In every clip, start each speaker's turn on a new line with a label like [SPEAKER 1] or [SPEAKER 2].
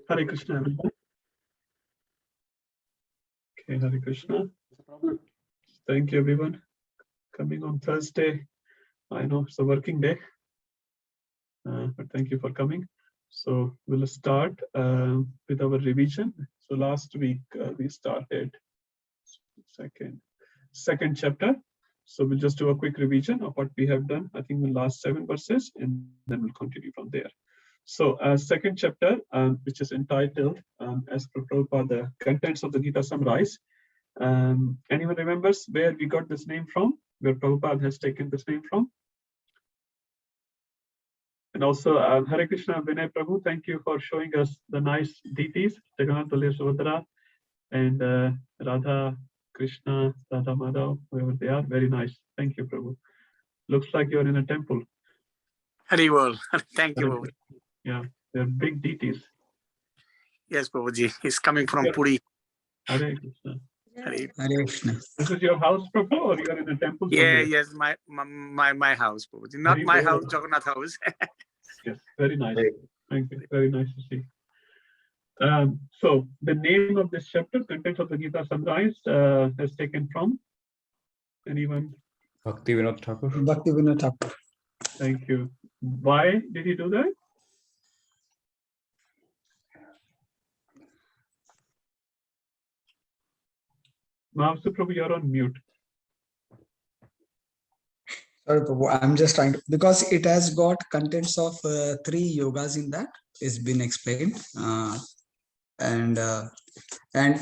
[SPEAKER 1] Hare Krishna, everyone. Okay, Hare Krishna. Thank you, everyone. Coming on Thursday. I know it's a working day, but thank you for coming. So we'll start with our revision. So last week we started second chapter. So we'll just do a quick revision of what we have done. I think the last 7 verses, and then we'll continue from there. So second chapter, which is entitled, as per Prabhupada, the contents of the Gita summarized. Anyone remembers where we got this name from? Where Prabhupada has taken this name from? And also, Hare Krishna, Vinay Prabhu, thank you for showing us the nice deities, Jagannath, Subhadra, and Radha, Krishna, Radha Madhav, whoever they are. Very nice. Thank you, Prabhu. Looks like you're in a temple.
[SPEAKER 2] Hari Bol. Thank you, Prabhuji.
[SPEAKER 1] Yeah, they're big deities.
[SPEAKER 2] Yes, Prabhuji. He's coming from Puri.
[SPEAKER 1] Hare Krishna.
[SPEAKER 2] Hare
[SPEAKER 3] Krishna.
[SPEAKER 1] This is your house, Prabhu, or you are in a temple?
[SPEAKER 2] Yeah,
[SPEAKER 1] somewhere?
[SPEAKER 2] yes, my house, Prabhuji. Not
[SPEAKER 1] Hari
[SPEAKER 2] my
[SPEAKER 1] Bol.
[SPEAKER 2] house, Jagannath house.
[SPEAKER 1] Yes, very nice. Thank you. Very nice to see. So the name of this chapter, contents of the Gita summarized, is taken from anyone?
[SPEAKER 4] Bhakti Vinod Thakur.
[SPEAKER 3] Bhakti Vinod Thakur.
[SPEAKER 1] Thank you. Why did he do that? Mahavsu Prabhu, you're on mute.
[SPEAKER 3] Sorry, Prabhu, I'm just trying to, because it has got contents of 3 yogas in that. It's been explained, and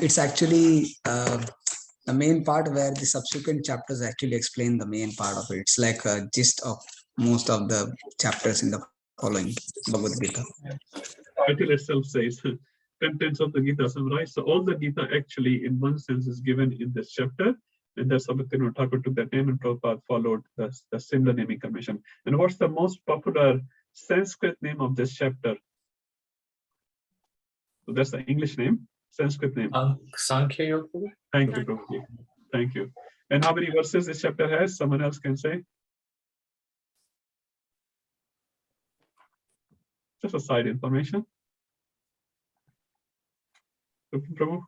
[SPEAKER 3] it's actually the main part where the subsequent chapters actually explain the main part of it. It's like a gist of most of the chapters in the following Bhagavad Gita.
[SPEAKER 1] Title itself says contents of the Gita summarized. So all the Gita actually, in one sense, is given in this chapter. And that's how Nityananda Thakur took that name, and Prabhupada followed the similar naming convention. And what's the most popular Sanskrit name of this chapter? So that's the English name, Sanskrit name.
[SPEAKER 4] Sankhya Yoga.
[SPEAKER 1] Thank you, Prabhuji. Thank you. And how many verses this chapter has? Someone else can say? Just a side information. Prabhu?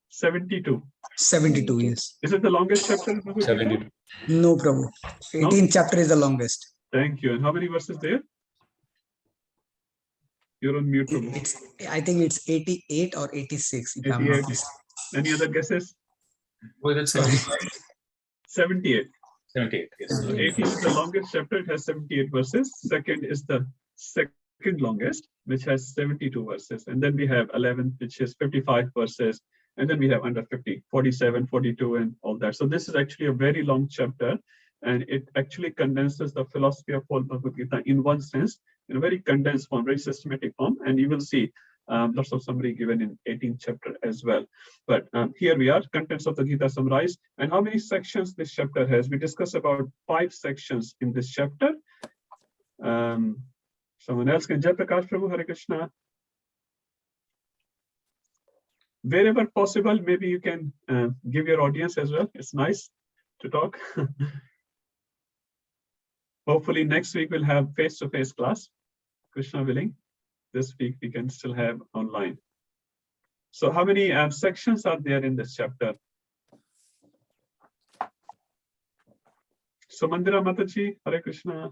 [SPEAKER 1] 72.
[SPEAKER 3] 72, yes.
[SPEAKER 1] Is it the longest chapter? in Bhagavad Gita?
[SPEAKER 4] 72.
[SPEAKER 3] No, Prabhu. 18th chapter is the longest.
[SPEAKER 1] Thank you. And how many verses there? You're on mute, Prabhu.
[SPEAKER 3] I think it's 88 or 86, if I'm
[SPEAKER 1] 88.
[SPEAKER 3] not mistaken.
[SPEAKER 1] Any other guesses?
[SPEAKER 4] Was it
[SPEAKER 3] Sorry.
[SPEAKER 1] 78.
[SPEAKER 4] 78? Yes.
[SPEAKER 1] 18 is the longest chapter. It has 78 verses. Second is the second longest, which has 72 verses. And then we have 11, which is 55 verses. And then we have under 50, 47, 42, and all that. So this is actually a very long chapter. And it actually condenses the philosophy of whole Bhagavad Gita in one sense, in a very condensed form, very systematic form. And you will see lots of summary given in 18th chapter as well. But here we are, contents of the Gita summarized. And how many sections this chapter has? We discussed about 5 sections in this chapter. Someone else can, Jai Prakash Prabhu, Hare Krishna. Wherever possible, maybe you can give your audience as well. It's nice to talk. Hopefully next week we'll have face-to-face class, Krishna willing. This week we can still have online. So how many sections are there in this chapter? So Mandira Mataji, Hare Krishna.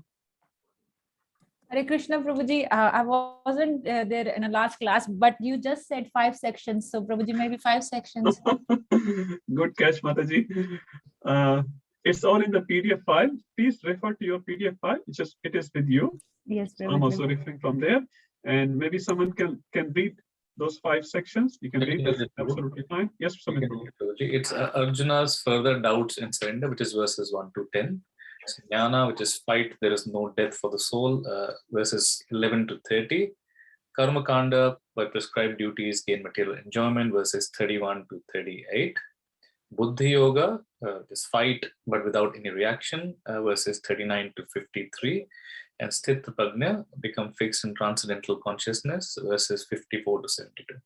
[SPEAKER 5] Hare Krishna, Prabhuji. I wasn't there in a last class, but you just said 5 sections. So Prabhuji, maybe 5 sections.
[SPEAKER 1] Good catch, Mataji. It's all in the PDF file. Please refer to your PDF file. It is with you.
[SPEAKER 5] Yes, Prabhuji.
[SPEAKER 1] I'm also referring from there. And maybe someone can read those 5 sections. You can read this. Absolutely fine. Yes, Samit.
[SPEAKER 4] It's Arjuna's further doubts in surrender, which is verses 1 to 10. Jnana, which is fight, there is no death for the soul, verses 11 to 30. Karma Kanda, by prescribed duties, gain material enjoyment, verses 31 to 38. Buddhi Yoga, is fight but without any reaction, verses 39 to 53. And Sthita Prajna, become fixed in transcendental consciousness, verses 54 to 72.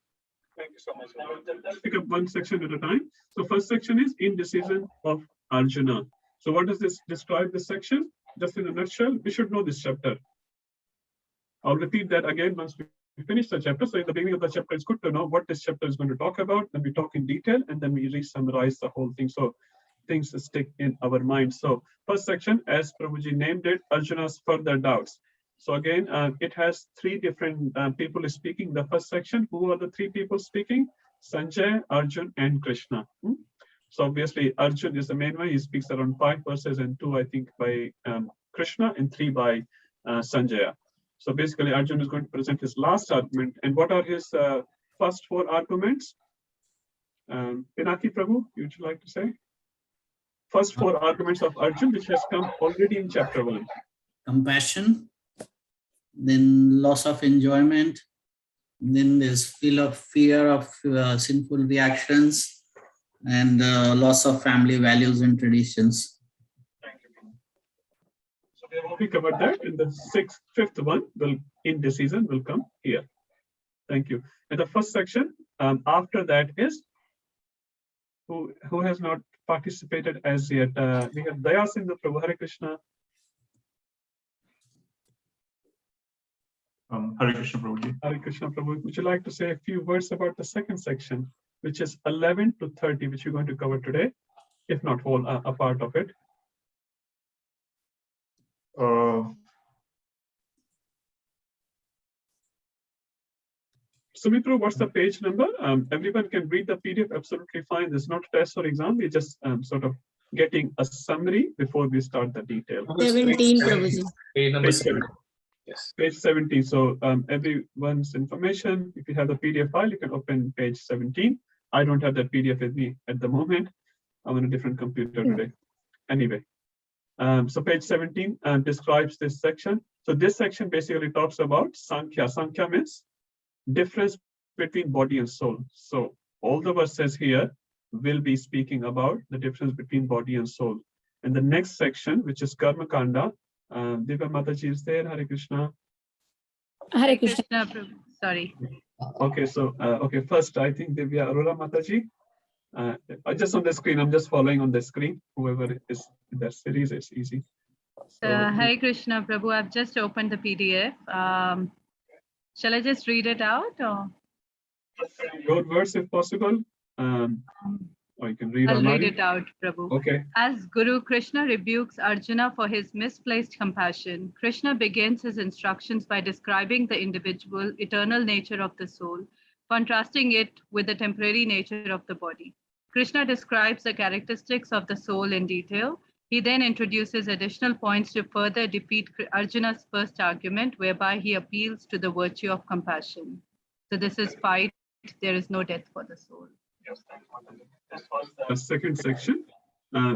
[SPEAKER 1] Thank you so much. Now, let's pick up one section at a time. So first section is indecision of Arjuna. So what does this describe this section? Just in a nutshell, we should know this chapter. I'll repeat that again once we finish the chapter. So in the beginning of the chapter, it's good to know what this chapter is going to talk about. Then we talk in detail, and then we re-summarize the whole thing. So things stick in our mind. So first section, as Prabhuji named it, Arjuna's further doubts. So again, it has three different people speaking. The first section, who are the three people speaking? Sanjay, Arjun, and Krishna. So obviously, Arjun is the main one. He speaks around 5 verses, and 2, I think, by Krishna, and 3 by Sanjaya. So basically, Arjun is going to present his last argument. And what are his first 4 arguments? Pinaki Prabhu, would you like to say? First 4 arguments of Arjun, which has come already in chapter 1.
[SPEAKER 6] Compassion, then loss of enjoyment, then there's fear of sinful reactions, and loss of family values and traditions.
[SPEAKER 1] Thank you. So we have already covered that, and the fifth one will, indecision, will come here. Thank you. And the first section after that is who has not participated as yet. We have Daya Sindhu Prabhu. Hare Krishna.
[SPEAKER 7] Hare Krishna Prabhuji.
[SPEAKER 1] Hare Krishna Prabhu. Would you like to say a few words about the second section, which is 11 to 30, which you're going to cover today, if not whole, a part of it? Sumitro, what's the page number? Everyone can read the PDF absolutely fine. There's not a test or exam. We're just sort of getting a summary before we start the detail.
[SPEAKER 8] 17, Prabhuji.
[SPEAKER 4] Page number
[SPEAKER 1] Page
[SPEAKER 4] 7.
[SPEAKER 1] 7.
[SPEAKER 4] Yes.
[SPEAKER 1] Page 17. So everyone's information, if you have the PDF file, you can open page 17. I don't have that PDF with me at the moment. I'm on a different computer today. Anyway, so page 17 describes this section. So this section basically talks about Sankhya. Sankhya means difference between body and soul. So all the verses here will be speaking about the difference between body and soul. And the next section, which is Karma Kanda, Divya Mataji is there. Hare Krishna.
[SPEAKER 5] Hare Krishna, Prabhu. Sorry.
[SPEAKER 1] Okay, so first I think Divya Arora Mataji. Just on the screen, I'm just following on the screen. Whoever is in that series, it's easy. So,
[SPEAKER 9] Hare Krishna, Prabhu. I've just opened the PDF. Shall I just read it out? Or?
[SPEAKER 1] your words if possible. Or you can read
[SPEAKER 9] I'll
[SPEAKER 1] online.
[SPEAKER 9] read it out, Prabhu.
[SPEAKER 1] Okay.
[SPEAKER 9] As Guru Krishna rebukes Arjuna for his misplaced compassion, Krishna begins his instructions by describing the individual, eternal nature of the soul, contrasting it with the temporary nature of the body. Krishna describes the characteristics of the soul in detail. He then introduces additional points to further defeat Arjuna's first argument, whereby he appeals to the virtue of compassion. So this is fight. There is no death for the soul.
[SPEAKER 1] Yes, this was the second section,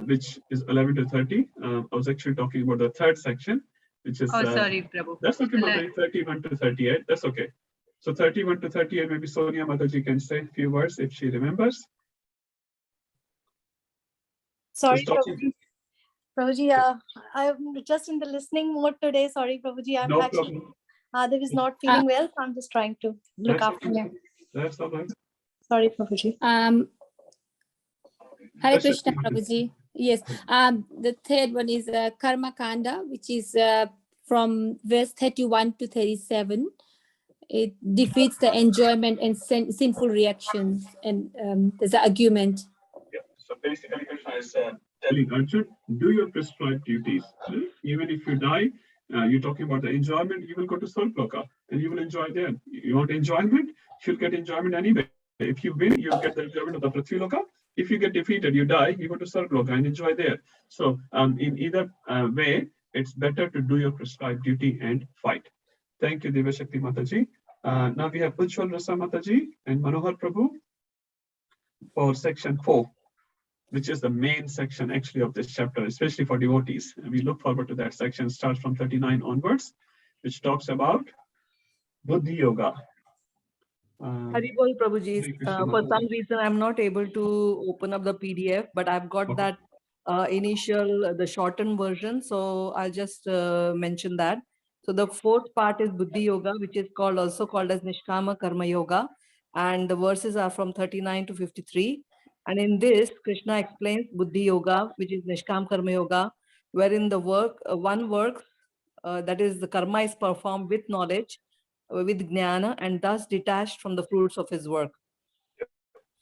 [SPEAKER 1] which is 11 to 30. I was actually talking about the third section, which is.
[SPEAKER 9] Oh, sorry, Prabhu.
[SPEAKER 1] That's okay, Mataji, 31 to 38. That's okay. So 31 to 38, maybe Sonia Mataji can say a few words if she remembers.
[SPEAKER 8] Sorry,
[SPEAKER 1] Just talking.
[SPEAKER 8] Prabhuji, I'm just in the listening mode today. Sorry, Prabhuji. I'm
[SPEAKER 1] No
[SPEAKER 8] actually,
[SPEAKER 1] problem.
[SPEAKER 8] Father is not feeling well, so I'm just trying to look
[SPEAKER 1] That's
[SPEAKER 8] after
[SPEAKER 1] okay.
[SPEAKER 8] him.
[SPEAKER 1] That's all right.
[SPEAKER 8] Sorry, Prabhuji.
[SPEAKER 5] Hare
[SPEAKER 1] That's
[SPEAKER 5] Krishna,
[SPEAKER 1] okay.
[SPEAKER 5] Prabhuji. Yes. The third one is Karma Kanda, which is from verse 31 to 37. It defeats the enjoyment and sinful reactions, and there's an argument.
[SPEAKER 1] Yeah. So basically, Krishna is telling Arjun, do your prescribed duties. Even if you die, you're talking about the enjoyment, you will go to Swargloka and you will enjoy there. You want enjoyment, you'll get enjoyment anyway. If you win, you'll get the enjoyment of the Prithviloka. If you get defeated, you die, you go to Swargloka and enjoy there. So in either way, it's better to do your prescribed duty and fight. Thank you, Divya Shakti Mataji. Now we have Ujjwal Rasa Mataji and Manohar Prabhu for section 4, which is the main section actually of this chapter, especially for devotees. And we look forward to that section, starts from 39 onwards, which talks about Buddhi Yoga.
[SPEAKER 10] Haribol Prabhuji, for some reason I'm not able to open up the PDF, but I've got that the shortened version, so I'll just mention that. So the fourth part is Buddhi Yoga, which is also called as Nishkama Karma Yoga, and the verses are from 39 to 53. And in this, Krishna explains Buddhi Yoga, which is Nishkam Karma Yoga, wherein the one work, that is the karma is performed with knowledge, with jnana and thus detached from the fruits of his work.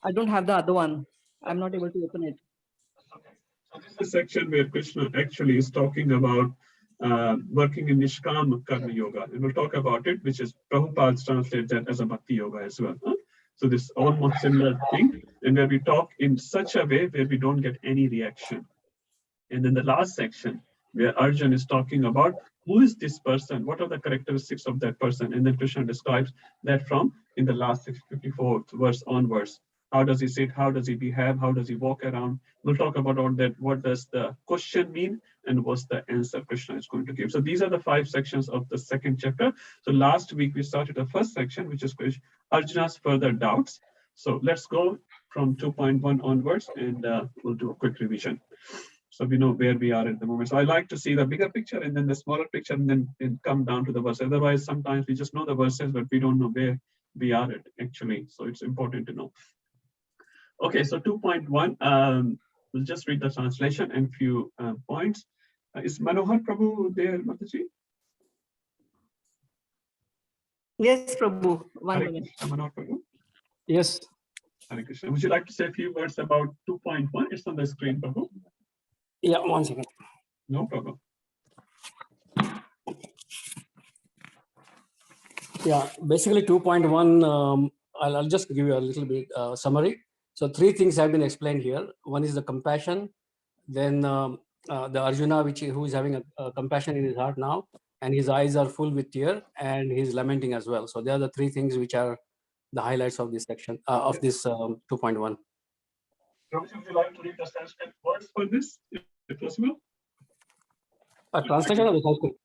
[SPEAKER 10] I don't have the other one. I'm not able to open it.
[SPEAKER 1] So this is the section where Krishna actually is talking about working in Nishkam Karma Yoga. And we'll talk about it, which is Prabhupada's translated that as a Bhakti Yoga as well. Huh? So this almost similar thing, and where we talk in such a way where we don't get any reaction. And then the last section, where Arjun is talking about who is this person, what are the characteristics of that person, and then Krishna describes that from in the last 54th verse onwards. How does he sit? How does he behave? How does he walk around? We'll talk about all that. What does the question mean? And what's the answer Krishna is going to give? So these are the 5 sections of the second chapter. So last week we started the first section, which is Arjuna's further doubts. So let's go from 2.1 onwards, and we'll do a quick revision. So we know where we are at the moment. So I like to see the bigger picture and then the smaller picture, and then come down to the verse. Otherwise, sometimes we just know the verses, but we don't know where we are at actually. So it's important to know. Okay, so 2.1, we'll just read the translation and few points. Is Manohar Prabhu there, Mataji?
[SPEAKER 10] Yes, Prabhu. One
[SPEAKER 1] Hare
[SPEAKER 10] minute.
[SPEAKER 1] Krishna, Manohar Prabhu.
[SPEAKER 7] Yes.
[SPEAKER 1] Hare Krishna. Would you like to say a few words about 2.1? It's on the screen, Prabhu.
[SPEAKER 7] Yeah, 1 second.
[SPEAKER 1] No problem.
[SPEAKER 7] Yeah, basically 2.1, I'll just give you a little bit summary. So 3 things have been explained here. One is the compassion, then the Arjuna, who is having a compassion in his heart now, and his eyes are full with tear, and he's lamenting as well. So they are the 3 things which are the highlights of this section, of this 2.1.
[SPEAKER 1] Prabhu, would you like to read the Sanskrit words for this, if possible?
[SPEAKER 7] A translation of the Sanskrit.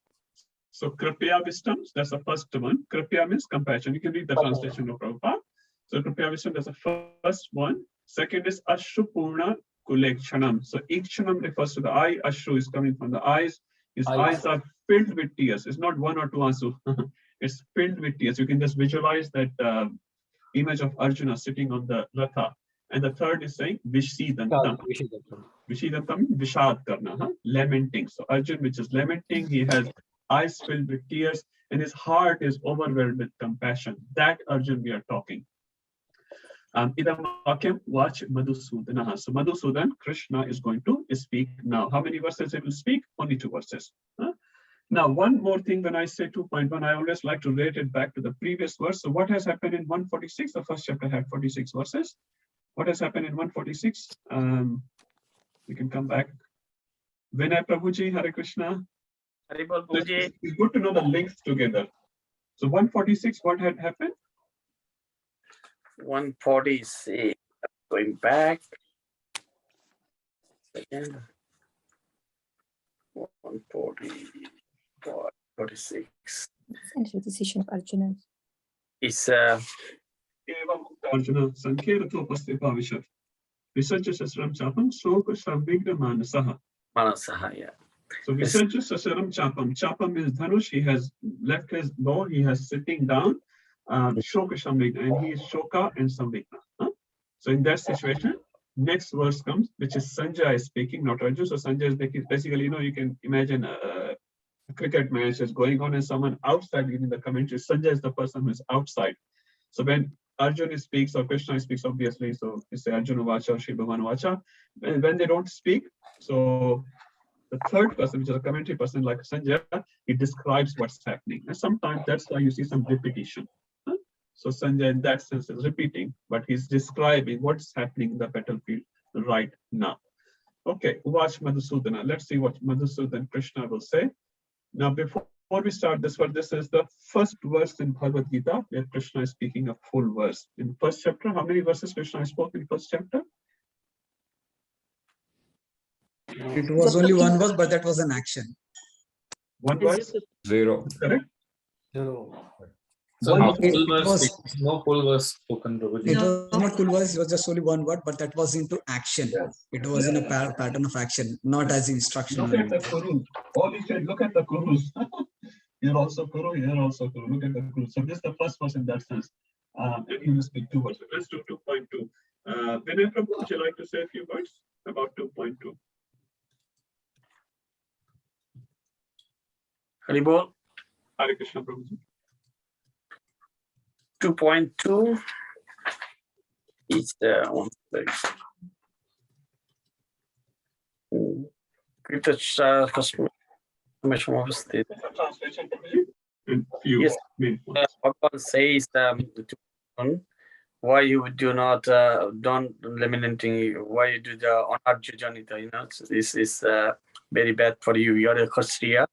[SPEAKER 1] So Kripya Vistam, that's the first one. Kripya means compassion. You can read the translation of Prabhupada. So Kripya Vistam, that's the first one. Second is Ashrupurna Kulekshanam. So Ikshanam refers to the eye. Ashru is coming from the eyes. His eyes are filled with tears. It's not 1 or 2 ansu. It's filled with tears. You can just visualize that image of Arjuna sitting on the Ratha. And the third is saying Vishidantam. Vishidantam, Vishad Karna, lamenting. So Arjun, which is lamenting, he has eyes filled with tears, and his heart is overwhelmed with compassion. That Arjun we are talking. Idam Vakyam, watch Madhusudana. So Madhusudan, Krishna is going to speak now. How many verses he will speak? Only 2 verses. Now, one more thing, when I say 2.1, I always like to relate it back to the previous verse. So what has happened in 146? The first chapter had 46 verses. What has happened in 146? We can come back. Vinay Prabhuji, Hare Krishna.
[SPEAKER 2] Haribol Prabhuji.
[SPEAKER 1] It's good to know the links together. So 146, what had happened?
[SPEAKER 2] 146. Going back. Second. 146.
[SPEAKER 5] Essential decision of Arjuna.
[SPEAKER 2] It's
[SPEAKER 1] Arjuna Sankirato Pastipavishat. Visajya Sasram Chapam, Soka Samvigra Manasaha.
[SPEAKER 2] Manasaha, yeah.
[SPEAKER 1] So Visajya Sasaram Chapam. Chapam is Dhanush. He has left his bow. He has sitting down. Shoka Samvigna, and he is Shoka and Samvigna. So in that situation, next verse comes, which is Sanjay is speaking, not Arjuna. So Sanjay is basically, you can imagine a cricket match is going on and someone outside giving the commentary. Sanjay is the person who is outside. So when Arjuna speaks or Krishna speaks, obviously, so you say Arjuna Vacha or Shri Bhagavan Vacha. And when they don't speak, so the third person, which is a commentary person like Sanjay, he describes what's happening. And sometimes that's why you see some repetition. So Sanjay in that sense is repeating, but he's describing what's happening in the battlefield right now. Okay, watch Madhusudana. Let's see what Madhusudan Krishna will say. Now, before we start this verse, this is the first verse in Bhagavad Gita where Krishna is speaking a full verse. In first chapter, how many verses Krishna spoke in first chapter?
[SPEAKER 3] It was only 1 verse, but that was an action.
[SPEAKER 1] 1 verse?
[SPEAKER 11] 0.
[SPEAKER 1] Correct?
[SPEAKER 7] 0.
[SPEAKER 4] So
[SPEAKER 3] One-
[SPEAKER 4] no full
[SPEAKER 3] it
[SPEAKER 4] verse,
[SPEAKER 3] was-
[SPEAKER 4] no full verse spoken, Prabhuji.
[SPEAKER 3] It was not full verse, it was just only 1 word, but that was into action.
[SPEAKER 11] Yes.
[SPEAKER 3] It was in a pattern of action, not as instruction.
[SPEAKER 1] Look at the Kurus. All he said, look at the Kurus. You're also Kuru, you're also Kuru. Look at the Kuru. So this is the first verse in that sense. And he will speak 2 verses. Let's do 2.2. Vinay Prabhu, would you like to say a few words about 2.2?
[SPEAKER 2] Haribol.
[SPEAKER 1] Hare Krishna Prabhuji.
[SPEAKER 11] 2.2 is one second.
[SPEAKER 1] Translation, and few
[SPEAKER 11] Yes,
[SPEAKER 1] main points.
[SPEAKER 11] Bhagavan says why you do not don't lamenting, why you do the anarjujanita, this is very bad for you. You are a Kshatriya,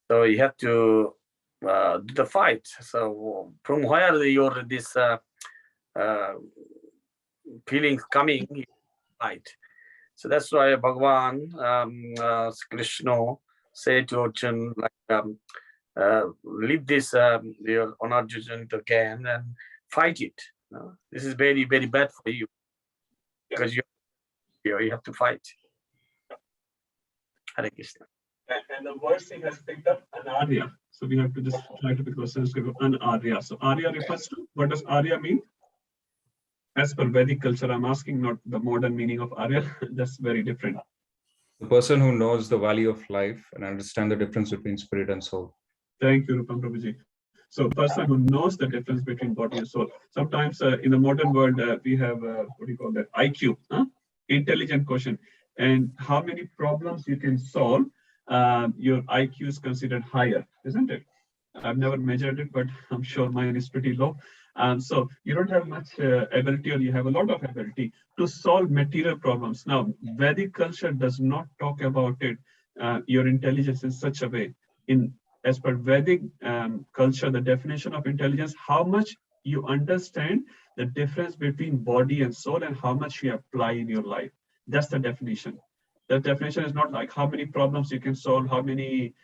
[SPEAKER 11] so you have to do the fight. So from where your this feelings coming, you fight. So that's why Bhagavan Krishna said to Arjuna, like leave this your anarjujanita again and fight it. This is very, very bad for you because you have to fight. Hare Krishna.
[SPEAKER 1] And the verse he has picked up an Arya. So we have to just try to pick a Sanskrit of an Arya. So Arya refers to, what does Arya mean? As per Vedic culture, I'm asking, not the modern meaning of Arya. That's very different.
[SPEAKER 12] The person who knows the value of life and understand the difference between spirit and soul.
[SPEAKER 1] Thank you, Rupam Prabhuji. So person who knows the difference between body and soul. Sometimes in the modern world, we have, what do you call that? IQ, intelligent quotient. And how many problems you can solve, your IQ is considered higher, isn't it? I've never measured it, but I'm sure mine is pretty low. So you don't have much ability, or you have a lot of ability to solve material problems. Now, Vedic culture does not talk about it, your intelligence in such a way. As per Vedic culture, the definition of intelligence, how much you understand the difference between body and soul and how much you apply in your life. That's the definition. The definition is not like how many problems you can solve, how many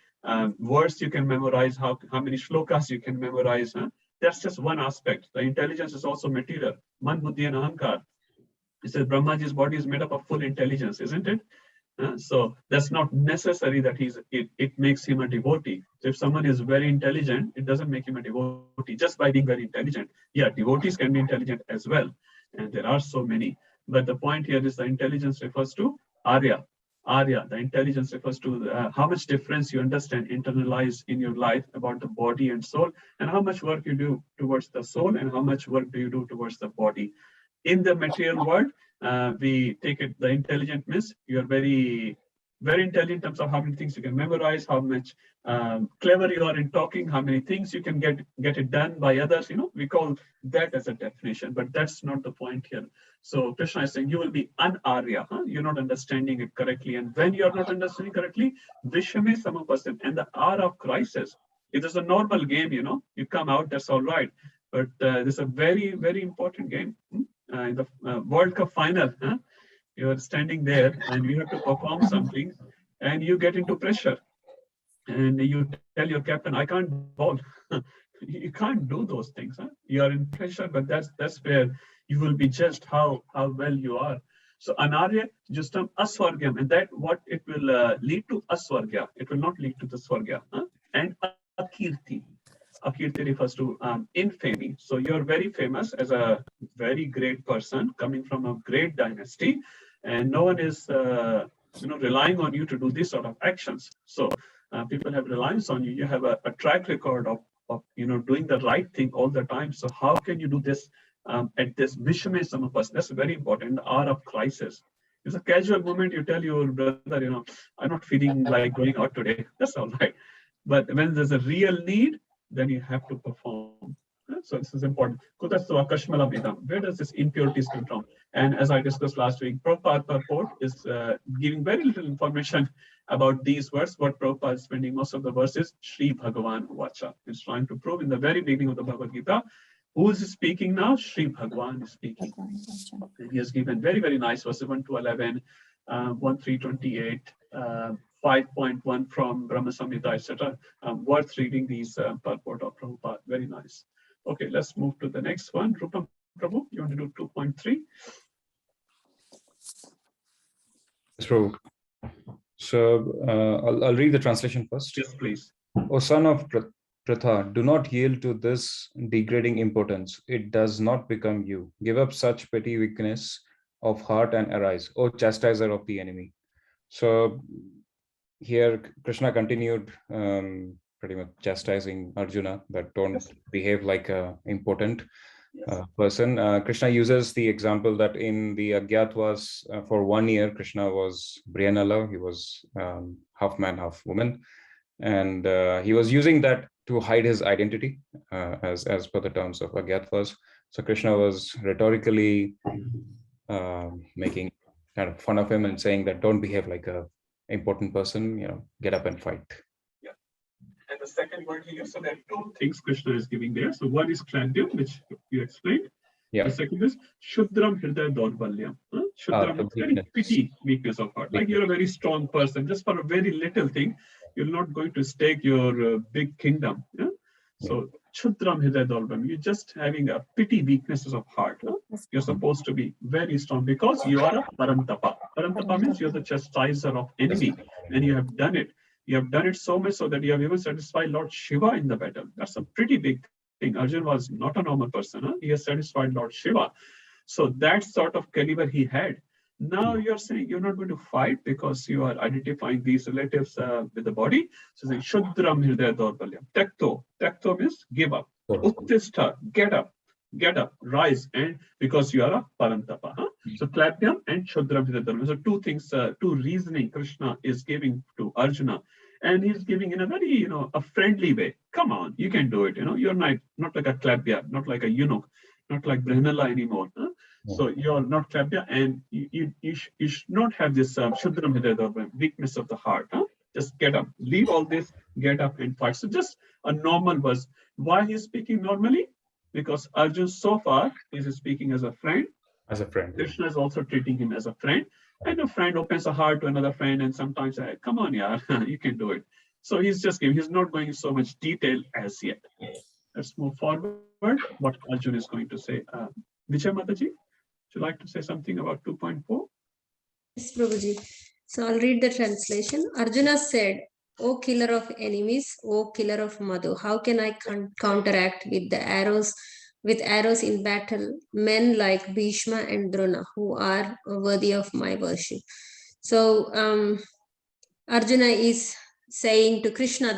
[SPEAKER 1] words you can memorize, how many shlokas you can memorize. That's just one aspect. The intelligence is also material. Man, buddhi, and ahankar. It says Brahmaji's body is made up of full intelligence, isn't it? So that's not necessary that it makes him a devotee. So if someone is very intelligent, it doesn't make him a devotee just by being very intelligent. Yeah, devotees can be intelligent as well. And there are so many. But the point here is the intelligence refers to Arya. Arya, the intelligence refers to how much difference you understand, internalize in your life about the body and soul, and how much work you do towards the soul, and how much work do you do towards the body. In the material world, we take it, the intelligent means you are very, very intelligent in terms of how many things you can memorize, how much clever you are in talking, how many things you can get it done by others. We call that as a definition, but that's not the point here. So Krishna is saying you will be an Arya. You're not understanding it correctly. And when you're not understanding correctly, Vishame Samapasan, and the hour of crisis. It is a normal game, you come out, that's all right. But this is a very, very important game. In the World Cup final, you're standing there and you have to perform something and you get into pressure. And you tell your captain, I can't bowl. You can't do those things. You are in pressure, but that's where you will be judged how well you are. So Anarya justam aswargyam, and that what it will lead to aswargya. It will not lead to the swargya. And akirti. Akirti refers to infamy. So you're very famous as a very great person coming from a great dynasty, and no one is relying on you to do these sort of actions. So people have reliance on you. You have a track record of doing the right thing all the time. So how can you do this at this Vishame Samapas? That's very important. The hour of crisis. It's a casual moment. You tell your brother, I'm not feeling like going out today. That's all right. But when there's a real need, then you have to perform. So this is important. Where does this impurities come from? And as I discussed last week, Prabhupada purport is giving very little information about these words. What Prabhupada is spending most of the verses, Shri Bhagavan Vacha. He's trying to prove in the very beginning of the Bhagavad Gita. Who is speaking now? Shri Bhagavan is speaking. And he has given very, very nice verses 1 to 11, 1, 3, 28, 5.1 from Brahma Samhita, etc. Worth reading these purport of Prabhupada. Very nice. Okay, let's move to the next one. Rupam Prabhu, you want to do 2.3?
[SPEAKER 12] Yes, Prabhu. So I'll read the translation first.
[SPEAKER 1] Yes, please.
[SPEAKER 12] O son of Pratha, do not yield to this degrading importance. It does not become you. Give up such petty weakness of heart and arise, O chastiser of the enemy. So here Krishna continued pretty much chastising Arjuna that don't behave like a important person. Krishna uses the example that in the Agyatwas for 1 year, Krishna was Brianala. He was half man, half woman. And he was using that to hide his identity as per the terms of Agyatwas. So Krishna was rhetorically making kind of fun of him and saying that don't behave like a important person, get up and fight.
[SPEAKER 1] Yeah. And the second word here, so there are two things Krishna is giving there. So one is Klandyam, which you explained.
[SPEAKER 12] Yeah.
[SPEAKER 1] The second is Shudram Hridaya Daurbalyam. Shudram is very pity, weakness of heart. Like you're a very strong person, just for a very little thing, you're not going to stake your big kingdom. Yeah? So Shudram Hridaya Daurbalyam, you're just having a pity, weaknesses of heart. You're supposed to be very strong because you are a Paramtapa. Paramtapa means you're the chastiser of enemy, and you have done it. You have done it so much so that you have even satisfied Lord Shiva in the battle. That's a pretty big thing. Arjun was not a normal person. He has satisfied Lord Shiva. So that sort of caliber he had. Now you're saying you're not going to fight because you are identifying these relatives with the body. So saying Shudram Hridaya Daurbalyam. Tekto. Tekto means give up. Uttistha, get up, rise, and because you are a Parantapa. So Klapyam and Shudram Hridaya Daurbalyam. So two things, two reasoning Krishna is giving to Arjuna. And he's giving in a very, a friendly way. Come on, you can do it. You're not like a Klapya, not like a eunuch, not like Brihanala anymore. So you're not Klapya, and you should not have this Shudram Hridaya, weakness of the heart. Just get up, leave all this, get up and fight. So just a normal verse. Why he's speaking normally? Because Arjun so far is speaking as a friend.
[SPEAKER 12] As a friend.
[SPEAKER 1] Krishna is also treating him as a friend. And a friend opens a heart to another friend and sometimes say, come on, yeah, you can do it. So he's just giving, he's not going in so much detail as yet. Let's move forward. What Arjun is going to say. Vijay Mataji, would you like to say something about 2.4?
[SPEAKER 13] Yes, Prabhuji. So I'll read the translation. Arjuna said, O killer of enemies, O killer of Madhu, how can I counteract with arrows in battle, men like Bhishma and Drona, who are worthy of my worship? So Arjuna is saying to Krishna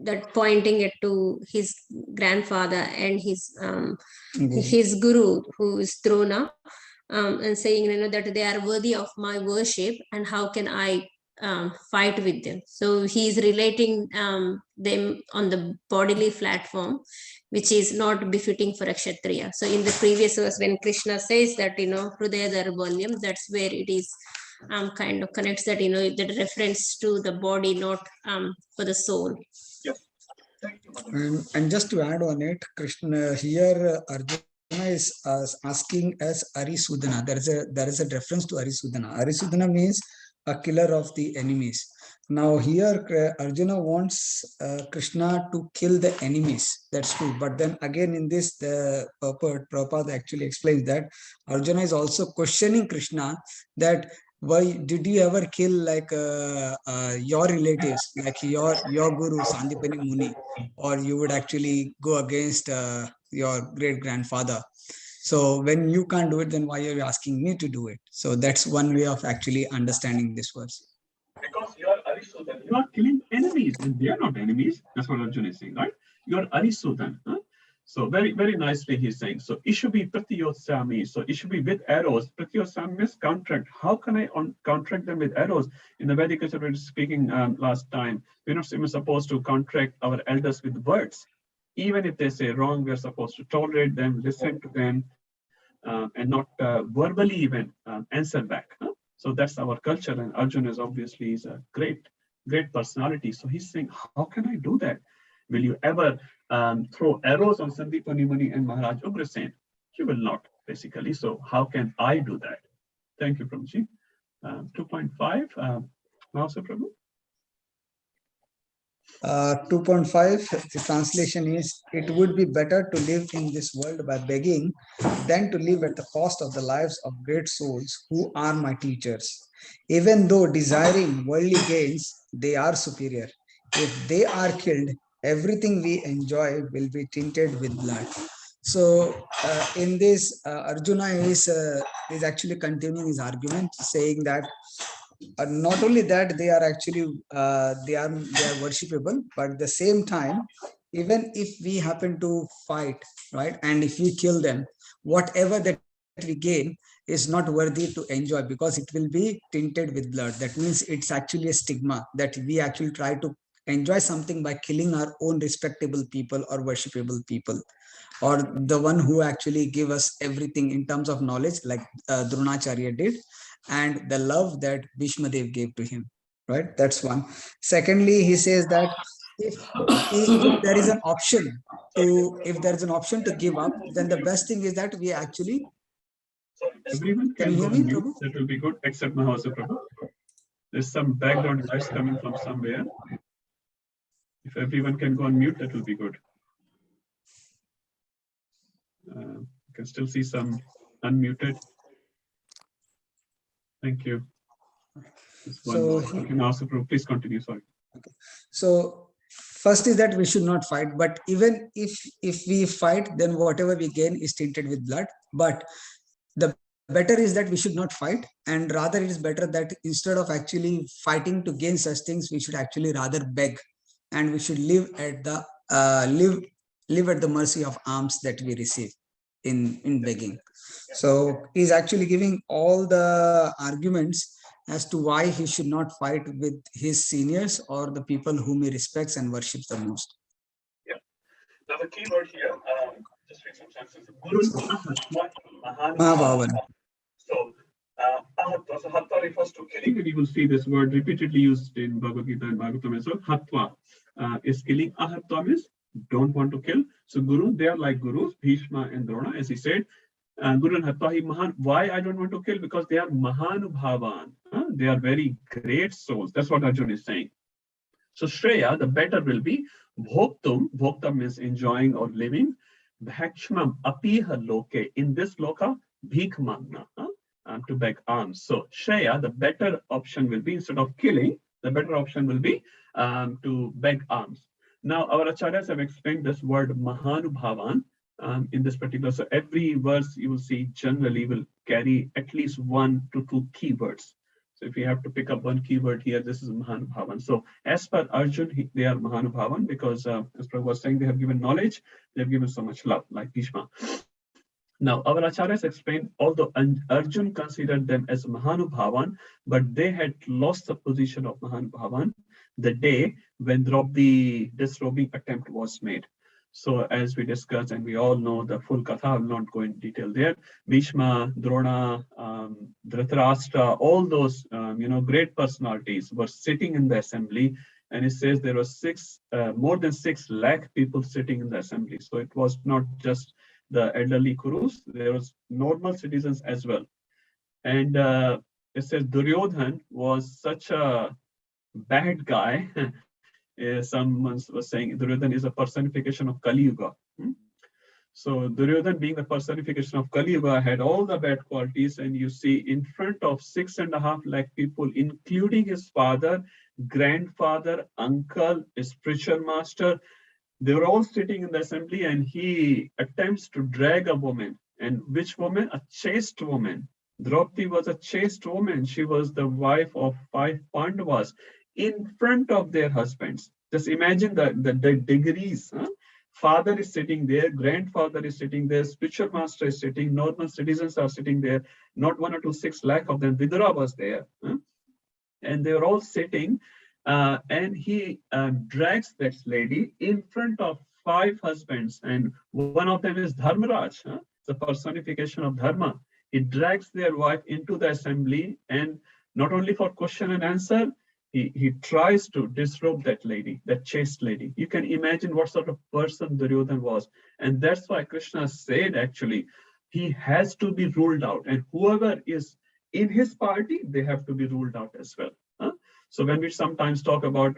[SPEAKER 13] that pointing it to his grandfather and his guru, who is Drona, and saying that they are worthy of my worship, and how can I fight with them? So he is relating them on the bodily platform, which is not befitting for a Kshatriya. So in the previous verse, when Krishna says that, Hridaya Daurbalyam, that's where it is kind of connects that, that reference to the body, not for the soul.
[SPEAKER 1] Yep.
[SPEAKER 3] And just to add on it, Krishna here, Arjuna is asking as Arisudana. There is a reference to Arisudana. Arisudana means a killer of the enemies. Now here Arjuna wants Krishna to kill the enemies. That's true. But then again in this, the Prabhupada actually explains that Arjuna is also questioning Krishna that why did you ever kill like your relatives, like your guru Sandipani Muni, or you would actually go against your great grandfather? So when you can't do it, then why are you asking me to do it? So that's one way of actually understanding this verse.
[SPEAKER 1] Because you are Arisudan, you are killing enemies, and they are not enemies. That's what Arjuna is saying, right? You are Arisudan. So very, very nicely he's saying. So Ishubi Pratyotsami. So Ishubi with arrows. Pratyotsami means contract. How can I contract them with arrows? In the Vedic culture, we were speaking last time, we're not even supposed to contract our elders with words. Even if they say wrong, we're supposed to tolerate them, listen to them, and not verbally even answer back. So that's our culture. And Arjuna is obviously a great personality. So he's saying, how can I do that? Will you ever throw arrows on Sandipani Muni and Maharaj Ugrasen? You will not, basically. So how can I do that? Thank you, Prabhuji. 2.5, Mahasa Prabhu.
[SPEAKER 3] 2.5, the translation is, it would be better to live in this world by begging than to live at the cost of the lives of great souls who are my teachers. Even though desiring worldly gains, they are superior. If they are killed, everything we enjoy will be tinted with blood. So in this, Arjuna is actually continuing his argument, saying that not only that, they are actually they are worshipable, but at the same time, even if we happen to fight, right, and if we kill them, whatever that we gain is not worthy to enjoy, because it will be tinted with blood. That means it's actually a stigma that we actually try to enjoy something by killing our own respectable people or worshipable people, or the one who actually give us everything in terms of knowledge, like Dronacharya did, and the love that Bhishmadev gave to him, right? That's one. Secondly, he says that if there is an option to give up, then the best thing is that we actually.
[SPEAKER 1] Everyone
[SPEAKER 3] Can you
[SPEAKER 1] can
[SPEAKER 3] hear
[SPEAKER 1] go
[SPEAKER 3] me,
[SPEAKER 1] on mute.
[SPEAKER 3] Prabhu?
[SPEAKER 1] That will be good, except Mahasa Prabhu. There's some background noise coming from somewhere. If everyone can go on mute, that will be good. You can still see some unmuted. Thank you.
[SPEAKER 3] So
[SPEAKER 1] okay, Mahasa Prabhu, please continue. Sorry.
[SPEAKER 3] Okay. So first is that we should not fight, but even if we fight, then whatever we gain is tainted with blood. But the better is that we should not fight, and rather it is better that instead of actually fighting to gain such things, we should actually rather beg, and we should live at the live at the mercy of alms that we receive in begging. So he's actually giving all the arguments as to why he should not fight with his seniors or the people whom he respects and worships the most.
[SPEAKER 1] Yeah. Now the key word here, just read some sentences. Guru
[SPEAKER 3] Mahabhavan.
[SPEAKER 1] So, Ahatva. So Hatva refers to killing, and you will see this word repeatedly used in Bhagavad Gita and Bhagavatam as well. Hatva is killing. Ahatva means don't want to kill. So Guru, they are like gurus, Bhishma and Drona, as he said. Guru and Hatvahi Mahan. Why I don't want to kill? Because they are Mahanubhavan. They are very great souls. That's what Arjuna is saying. So Shreya, the better will be Bhoktum. Bhoktam means enjoying or living. Bhakshmam apiha loke. In this loka, bhik magna. To beg alms. So Shreya, the better option will be, instead of killing, the better option will be to beg alms. Now, our acharyas have explained this word Mahanubhavan in this particular. So every verse you will see generally will carry at least 1 to 2 keywords. So if you have to pick up one keyword here, this is Mahanubhavan. So as per Arjun, they are Mahanubhavan because as Prabhu was saying, they have given knowledge, they have given so much love, like Bhishma. Now, our acharyas explained, although Arjun considered them as Mahanubhavan, but they had lost the position of Mahanubhavan the day when the disrobing attempt was made. So as we discussed, and we all know the full katha, I will not go in detail there. Bhishma, Drona, Dhritarashtra, all those great personalities were sitting in the assembly, and it says there were more than 6 lakh people sitting in the assembly. So it was not just the elderly Kurus, there was normal citizens as well. And it says Duryodhan was such a bad guy. Someone was saying Duryodhan is a personification of Kali Yuga. So Duryodhan, being the personification of Kali Yuga, had all the bad qualities, and you see in front of 6.5 lakh people, including his father, grandfather, uncle, his spiritual master, they were all sitting in the assembly, and he attempts to drag a woman. And which woman? A chaste woman. Draupadi was a chaste woman. She was the wife of 5 Pandavas in front of their husbands. Just imagine the degrees. Father is sitting there, grandfather is sitting there, spiritual master is sitting, normal citizens are sitting there, not 1 or 2, 6 lakh of them. Vidura was there. And they were all sitting. And he drags that lady in front of 5 husbands, and one of them is Dharmaraj, the personification of Dharma. He drags their wife into the assembly, and not only for question and answer, he tries to disrobe that lady, that chaste lady. You can imagine what sort of person Duryodhan was, and that's why Krishna said actually he has to be ruled out, and whoever is in his party, they have to be ruled out as well. So when we sometimes talk about,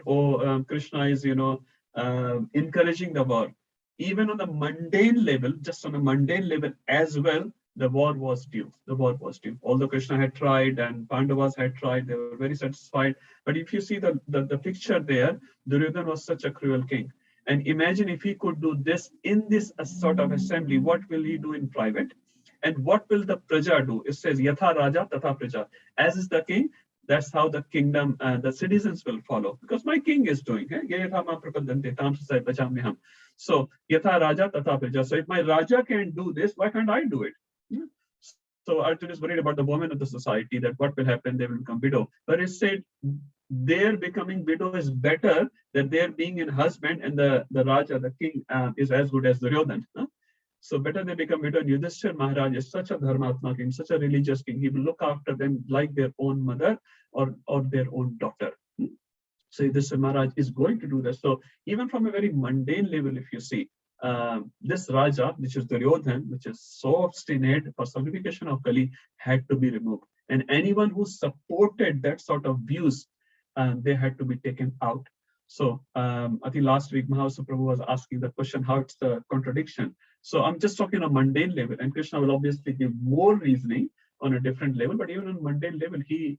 [SPEAKER 1] Krishna is, encouraging the war, even on the mundane level, just on a mundane level as well, the war was due. The war was due. Although Krishna had tried and Pandavas had tried, they were very satisfied. But if you see the picture there, Duryodhana was such a cruel king. And imagine if he could do this in this sort of assembly, what will he do in private? And what will the praja do? It says, Yatha Raja Tatha Praja. As is the king, that's how the kingdom, the citizens will follow, because my king is doing. So yatha raja tatha praja. So if my raja can do this, why can't I do it? So Arjuna is worried about the women of the society, that what will happen, they will become widow. But it said their becoming widow is better than their being in husband, and the Raja, the king, is as good as Duryodhan. So better they become widow. And Yudhishthir Maharaj is such a dharmatma king, such a religious king. He will look after them like their own mother or their own daughter. So Yudhishthir Maharaj is going to do that. So even from a very mundane level, if you see, this Raja, which is Duryodhan, which is so obstinate, personification of Kali, had to be removed. And anyone who supported that sort of views, they had to be taken out. So I think last week Mahavasu Prabhu was asking the question, how it's the contradiction. So I'm just talking on a mundane level, and Krishna will obviously give more reasoning on a different level, but even on mundane level, he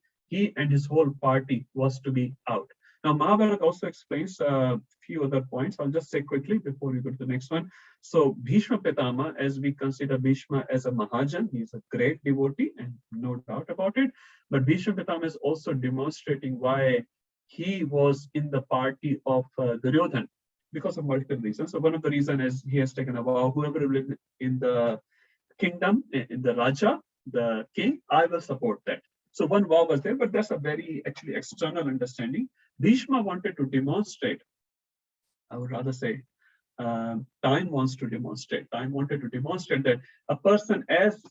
[SPEAKER 1] and his whole party was to be out. Now, Mahabharata also explains a few other points. I'll just say quickly before we go to the next one. So Bhishma Pitama, as we consider Bhishma as a Mahajan, he's a great devotee and no doubt about it. But Bhishma Pitama is also demonstrating why he was in the party of Duryodhan, because of multiple reasons. So one of the reasons is he has taken a vow, whoever will live in the kingdom, in the Raja, the king, I will support that. So one vow was there, but that's a very actually external understanding. Bhishma wanted to demonstrate, I would rather say, time wants to demonstrate. Time wanted to demonstrate that a person as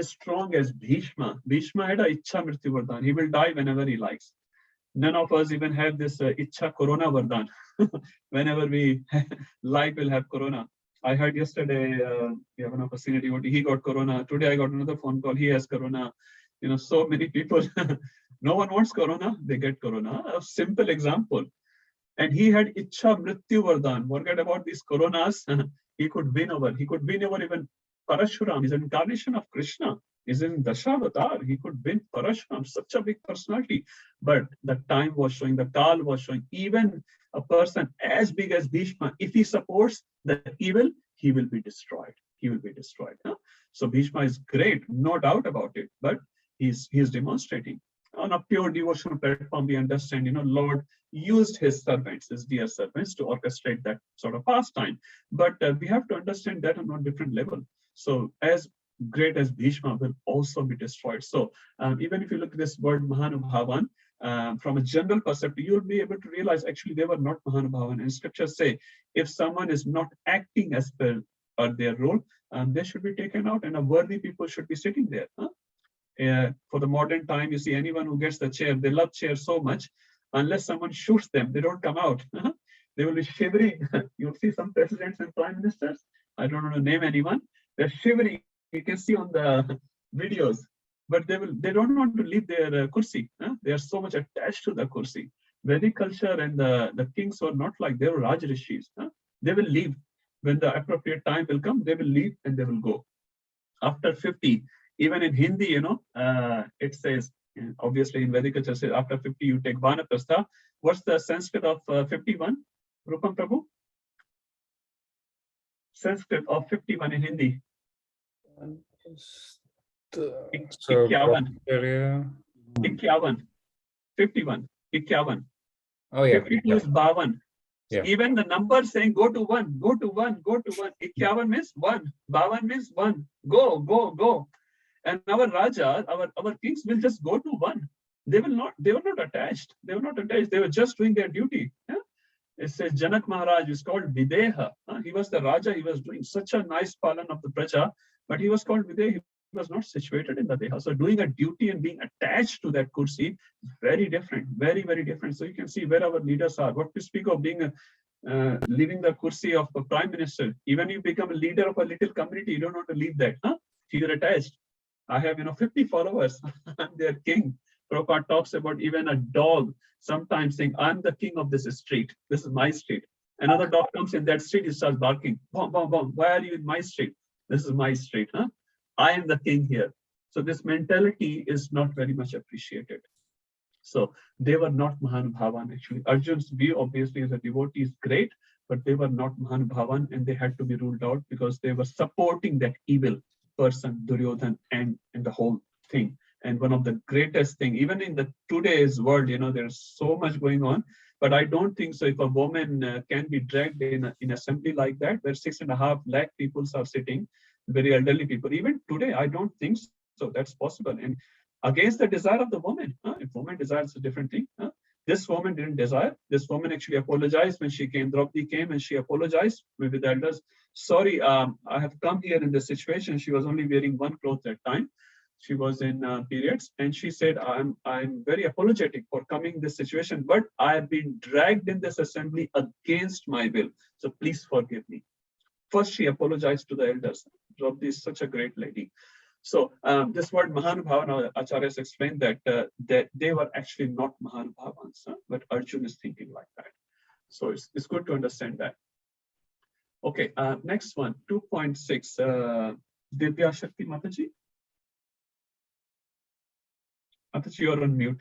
[SPEAKER 1] strong as Bhishma had a Ichha Mrityu Vardhan. He will die whenever he likes. None of us even have this Ichha Corona Vardhan. Whenever we like, we'll have Corona. I heard yesterday, one of a senior devotee, he got Corona. Today I got another phone call, he has Corona. So many people, no one wants Corona, they get Corona. A simple example. And he had Ichha Mrityu Vardhan. Forget about these Coronas. He could win over even Parashuram. He's an incarnation of Krishna. He's in Dashavatar. He could win Parashuram, such a big personality. But the time was showing, the Kal was showing, even a person as big as Bhishma, if he supports the evil, he will be destroyed. He will be destroyed. So Bhishma is great, no doubt about it. But he's demonstrating. On a pure devotional platform, we understand, Lord used his servants, his dear servants, to orchestrate that sort of pastime. But we have to understand that on a different level. So as great as Bhishma will also be destroyed. So even if you look at this word Mahanubhavan, from a general perspective, you'll be able to realize actually they were not Mahanubhavan. And scriptures say, if someone is not acting as per their role, they should be taken out, and a worthy people should be sitting there. For the modern time, you see anyone who gets the chair, they love chair so much, unless someone shoots them, they don't come out. They will be shivering. You'll see some presidents and prime ministers, I don't want to name anyone, they're shivering. You can see on the videos, but they don't want to leave their kursi. They are so much attached to the kursi. Vedic culture and the kings were not like, they were Raj Rishis. They will leave. When the appropriate time will come, they will leave and they will go. After 50, even in Hindi, it says, obviously in Vedic culture, says after 50 you take Vanaprastha. What's the Sanskrit of 51? Rupam Prabhu? Sanskrit of 51 in Hindi. 51. 51.
[SPEAKER 12] Oh yeah.
[SPEAKER 1] 52 is Bhavan. So even the number saying go to one. 51 means one. Bhavan means one. Go. And our Raja, our kings will just go to one. They were not attached. They were just doing their duty. It says Janak Maharaj is called Videha. He was the Raja. He was doing such a nice palan of the Praja, but he was called Videha. He was not situated in the Deha. So doing a duty and being attached to that kursi is very different, very, very different. So you can see where our leaders are. What to speak of being leaving the kursi of a prime minister. Even if you become a leader of a little community, you don't want to leave that. You're attached. I have 50 followers. I'm their king. Prabhupada talks about even a dog sometimes saying, I'm the king of this street. This is my street. Another dog comes in that street, he starts barking. Bom, bom, bom. Why are you in my street? This is my street. I am the king here. So this mentality is not very much appreciated. So they were not Mahanubhavan actually. Arjun's view obviously as a devotee is great, but they were not Mahanubhavan and they had to be ruled out because they were supporting that evil person, Duryodhan, and the whole thing. And one of the greatest thing, even in the today's world, there's so much going on, but I don't think so. If a woman can be dragged in assembly like that, where 6.5 lakh people are sitting, very elderly people, even today, I don't think so. That's possible. And against the desire of the woman, if woman desires a different thing, this woman didn't desire. This woman actually apologized when she came. Draupadi came and she apologized with the elders. Sorry, I have come here in this situation. She was only wearing one cloth at that time. She was in periods, and she said, I'm very apologetic for coming in this situation, but I have been dragged in this assembly against my will. So please forgive me. First, she apologized to the elders. Draupadi is such a great lady. So this word Mahanubhavana, Acharyas explained that they were actually not Mahanubhavans, but Arjuna is thinking like that. So it's good to understand that. Okay, next one, 2.6. Divya Shakti Mataji. Mataji, you're on mute.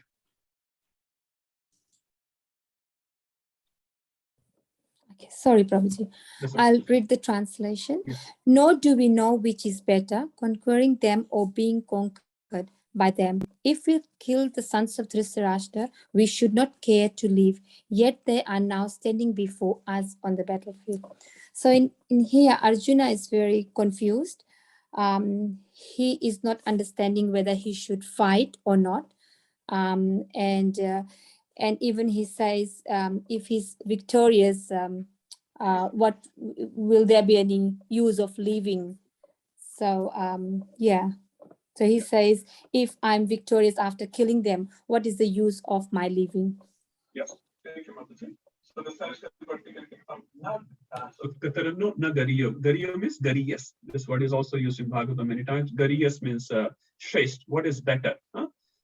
[SPEAKER 5] Okay, sorry, Prabhuji. I'll read the translation. Yes. Nor do we know which is better, conquering them or being conquered by them. If we kill the sons of Dhritarashtra, we should not care to live, yet they are now standing before us on the battlefield. So in here, Arjuna is very confused. He is not understanding whether he should fight or not. And even he says, if he's victorious, what will there be any use of living? So yeah. So he says, if I'm victorious after killing them, what is the use of my living?
[SPEAKER 1] Yes, thank you, Mataji. So the first particular Katarano na Gariyo. Gariyo means Gariyas. This word is also used in Bhagavatam many times. Gariyas means Shrest. What is better?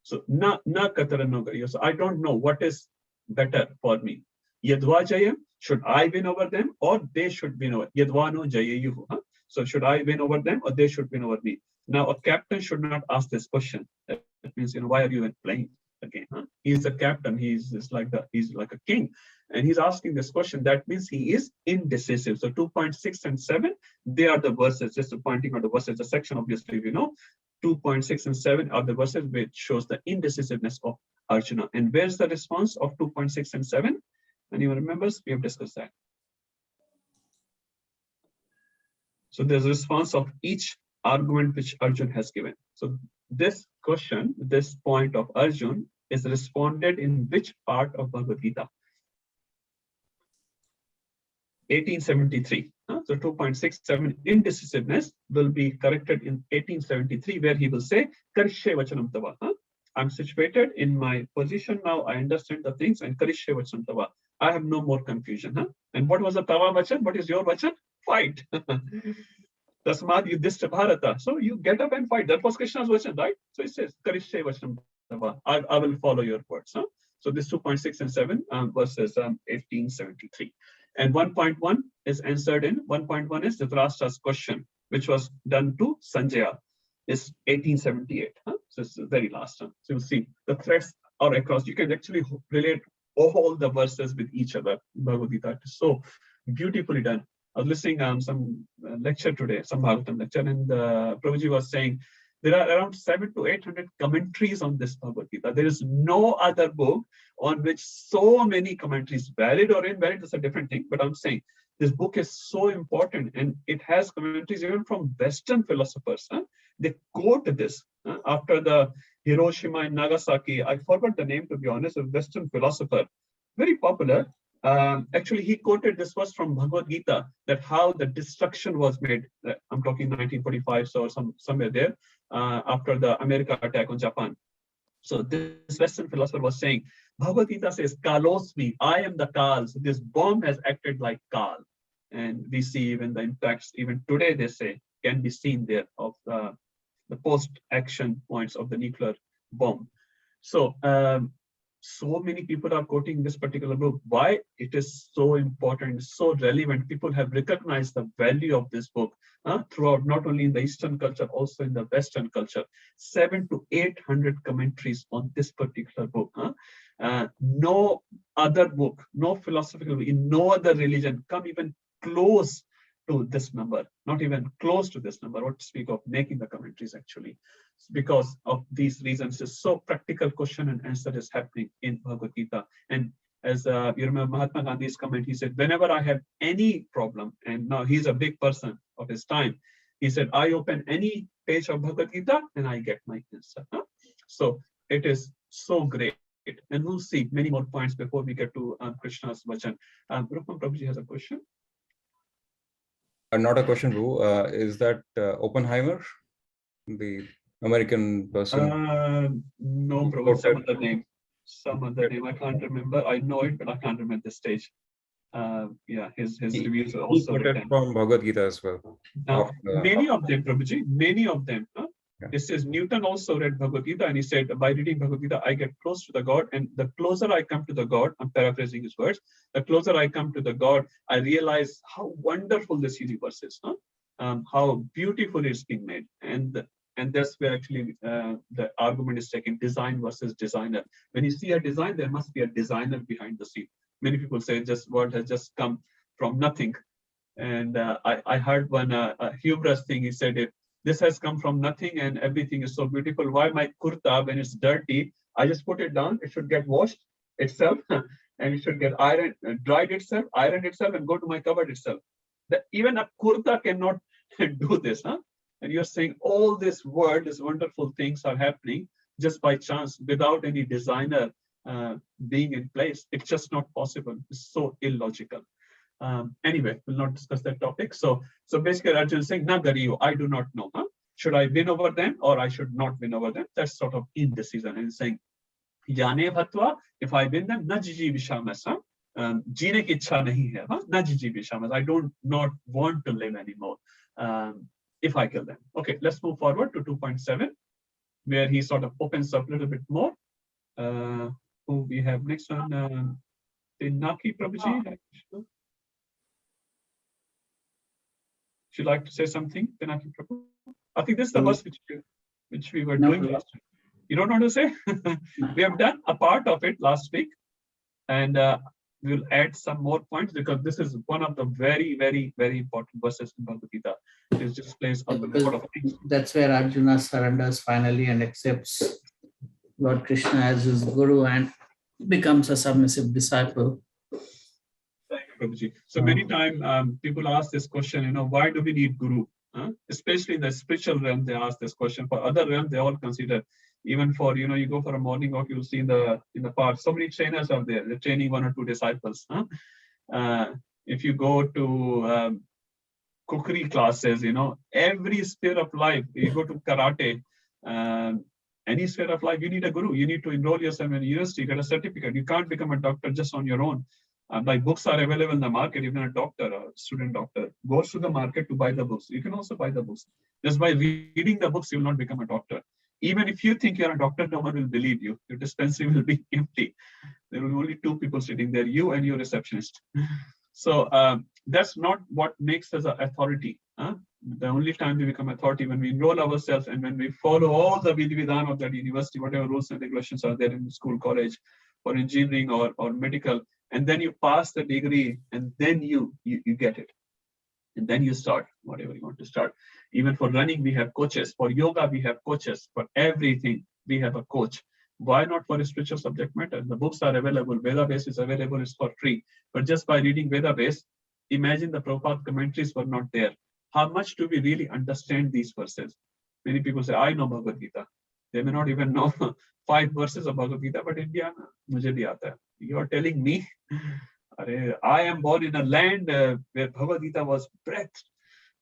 [SPEAKER 1] So na Katarano Gariyo. So I don't know what is better for me. Yadva Jayam, should I win over them or they should win over? Yadvano Jayayuhu. So should I win over them or they should win over me? Now a captain should not ask this question. That means, why are you even playing again? He's a captain. He's like a king, and he's asking this question. That means he is indecisive. So 2.6 and 7, they are the verses. Just pointing out the verses. The section, obviously, 2.6 and 7 are the verses which shows the indecisiveness of Arjuna. And where's the response of 2.6 and 7? Anyone remembers? We have discussed that. So there's a response of each argument which Arjun has given. So this question, this point of Arjun is responded in which part of Bhagavad Gita? 1873. So 2.67 indecisiveness will be corrected in 1873, where he will say, Karishye Vachanam Tava. I'm situated in my position now. I understand the things, and Karishye Vachanam Tava. I have no more confusion. And what was the Tava Vachan? What is your Vachan? Fight. Tasmad Yudhishthira Bharata. So you get up and fight. That was Krishna's Vachan, right? So it says, Karishye Vachanam Tava. I will follow your words. So this 2.6 and 7 verses 1873. And 1.1 is answered in 1.1 is Dhritarashtra's question, which was done to Sanjaya, is 1878. So it's the very last one. So you'll see the threads are across. You can actually relate all the verses with each other in Bhagavad Gita. It is so beautifully done. I was listening some lecture today, some Bhagavatam lecture, and Prabhuji was saying there are around 700 to 800 commentaries on this Bhagavad Gita. There is no other book on which so many commentaries, valid or invalid, is a different thing. But I'm saying this book is so important, and it has commentaries even from Western philosophers. They quote this after the Hiroshima and Nagasaki. I forgot the name, to be honest, of Western philosopher, very popular. Actually, he quoted this verse from Bhagavad Gita, that how the destruction was made. I'm talking 1945, so somewhere there, after the America attack on Japan. So this Western philosopher was saying, Bhagavad Gita says, Kalosmi, I am the Kal. So this bomb has acted like Kal. And we see even the impacts, even today, they say, can be seen there of the post-action points of the nuclear bomb. So, so many people are quoting this particular book. Why it is so important, so relevant. People have recognized the value of this book throughout, not only in the Eastern culture, also in the Western culture. 700 to 800 commentaries on this particular book. No other book, no philosophical book, in no other religion come even close to this number, not even close to this number, what to speak of making the commentaries actually. Because of these reasons, it's so practical question and answer is happening in Bhagavad Gita. And as you remember Mahatma Gandhi's comment, he said, whenever I have any problem, and now he's a big person of his time, he said, I open any page of Bhagavad Gita and I get my answer. So it is so great. And we'll see many more points before we get to Krishna's Vachan. Prabhuji has a question.
[SPEAKER 12] Not a question, Boo. Is that Oppenheimer, the American person?
[SPEAKER 1] No, Prabhuji, some other name. Some other name. I can't remember. I know it, but I can't remember the stage. Yeah, his reviews are also
[SPEAKER 12] written from Bhagavad Gita as well.
[SPEAKER 1] Many of them, Prabhuji, many of them. It says Newton also read Bhagavad Gita and he said, by reading Bhagavad Gita, I get close to the God. And the closer I come to the God, I'm paraphrasing his words, the closer I come to the God, I realize how wonderful this universe is, how beautiful it's being made. And that's where actually the argument is taken, design versus designer. When you see a design, there must be a designer behind the scene. Many people say just word has just come from nothing. And I heard one humorous thing. He said, if this has come from nothing and everything is so beautiful, why my kurta, when it's dirty, I just put it down, it should get washed itself and it should get ironed, dried itself, ironed itself and go to my cupboard itself. Even a kurta cannot do this. And you're saying all this world, these wonderful things are happening just by chance without any designer being in place. It's just not possible. It's so illogical. Anyway, we'll not discuss that topic. So basically Arjuna is saying, Nagariyo, I do not know. Should I win over them or I should not win over them? That's sort of indecision. And he's saying, Yane Bhatva, if I win them, Najiji Vishamas. Jine ki ichha nahi hai. Najiji Vishamas. I do not want to live anymore if I kill them. Okay, let's move forward to 2.7, where he sort of opens up a little bit more. Who we have next one? Pinaki Prabhuji. Would you like to say something, Pinaki Prabhu? I think this is the verse which we were doing last week. You don't want to say? We have done a part of it last week, and we'll add some more points because this is one of the very, very, very important verses in Bhagavad Gita. It just plays a lot of things.
[SPEAKER 6] That's where Arjuna surrenders finally and accepts Lord Krishna as his guru and becomes a submissive disciple.
[SPEAKER 1] Thank you, Prabhuji. So many times people ask this question, why do we need guru? Especially in the spiritual realm, they ask this question. For other realms, they all consider. Even for, you go for a morning walk, you'll see in the park, so many trainers are there. They're training 1 or 2 disciples. If you go to cookery classes, every sphere of life, you go to karate, any sphere of life, you need a guru. You need to enroll yourself in a university, get a certificate. You can't become a doctor just on your own. Like books are available in the market, even a doctor, a student doctor goes to the market to buy the books. You can also buy the books. Just by reading the books, you will not become a doctor. Even if you think you're a doctor, no one will believe you. Your dispensary will be empty. There will be only 2 people sitting there, you and your receptionist. So that's not what makes us an authority. The only time we become authority when we enroll ourselves and when we follow all the Vidhi-Vidhan of that university, whatever rules and regulations are there in school, college, or engineering or medical, and then you pass the degree and then you get it. And then you start whatever you want to start. Even for running, we have coaches. For yoga, we have coaches. For everything, we have a coach. Why not for a spiritual subject matter? The books are available. Veda base is available. It's for free. But just by reading Veda base, imagine the Prabhupada commentaries were not there. How much do we really understand these verses? Many people say, I know Bhagavad Gita. They may not even know 5 verses of Bhagavad Gita, but India, mujhe bhi aata hai. You are telling me, I am born in a land where Bhagavad Gita was breathed.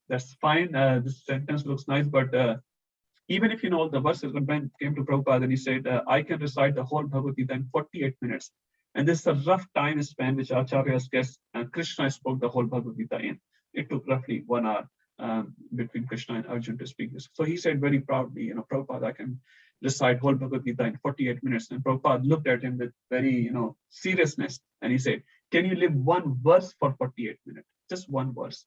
[SPEAKER 1] That's fine. This sentence looks nice, but even if you know all the verses, when Ben came to Prabhupada and he said, I can recite the whole Bhagavad Gita in 48 minutes. And this is a rough time span which Acharya's guest Krishna spoke the whole Bhagavad Gita in. It took roughly 1 hour between Krishna and Arjuna to speak this. So he said very proudly, Prabhupada, I can recite whole Bhagavad Gita in 48 minutes. And Prabhupada looked at him with very, seriousness. And he said, can you live 1 verse for 48 minutes? Just 1 verse.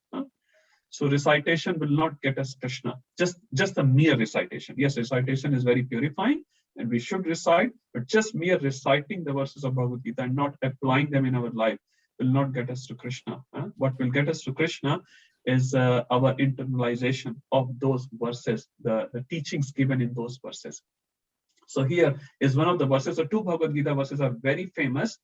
[SPEAKER 1] So recitation will not get us Krishna. Just a mere recitation. Yes, recitation is very purifying and we should recite, but just mere reciting the verses of Bhagavad Gita and not applying them in our life will not get us to Krishna. What will get us to Krishna is our internalization of those verses, the teachings given in those verses. So here is one of the verses. So two Bhagavad Gita verses are very famous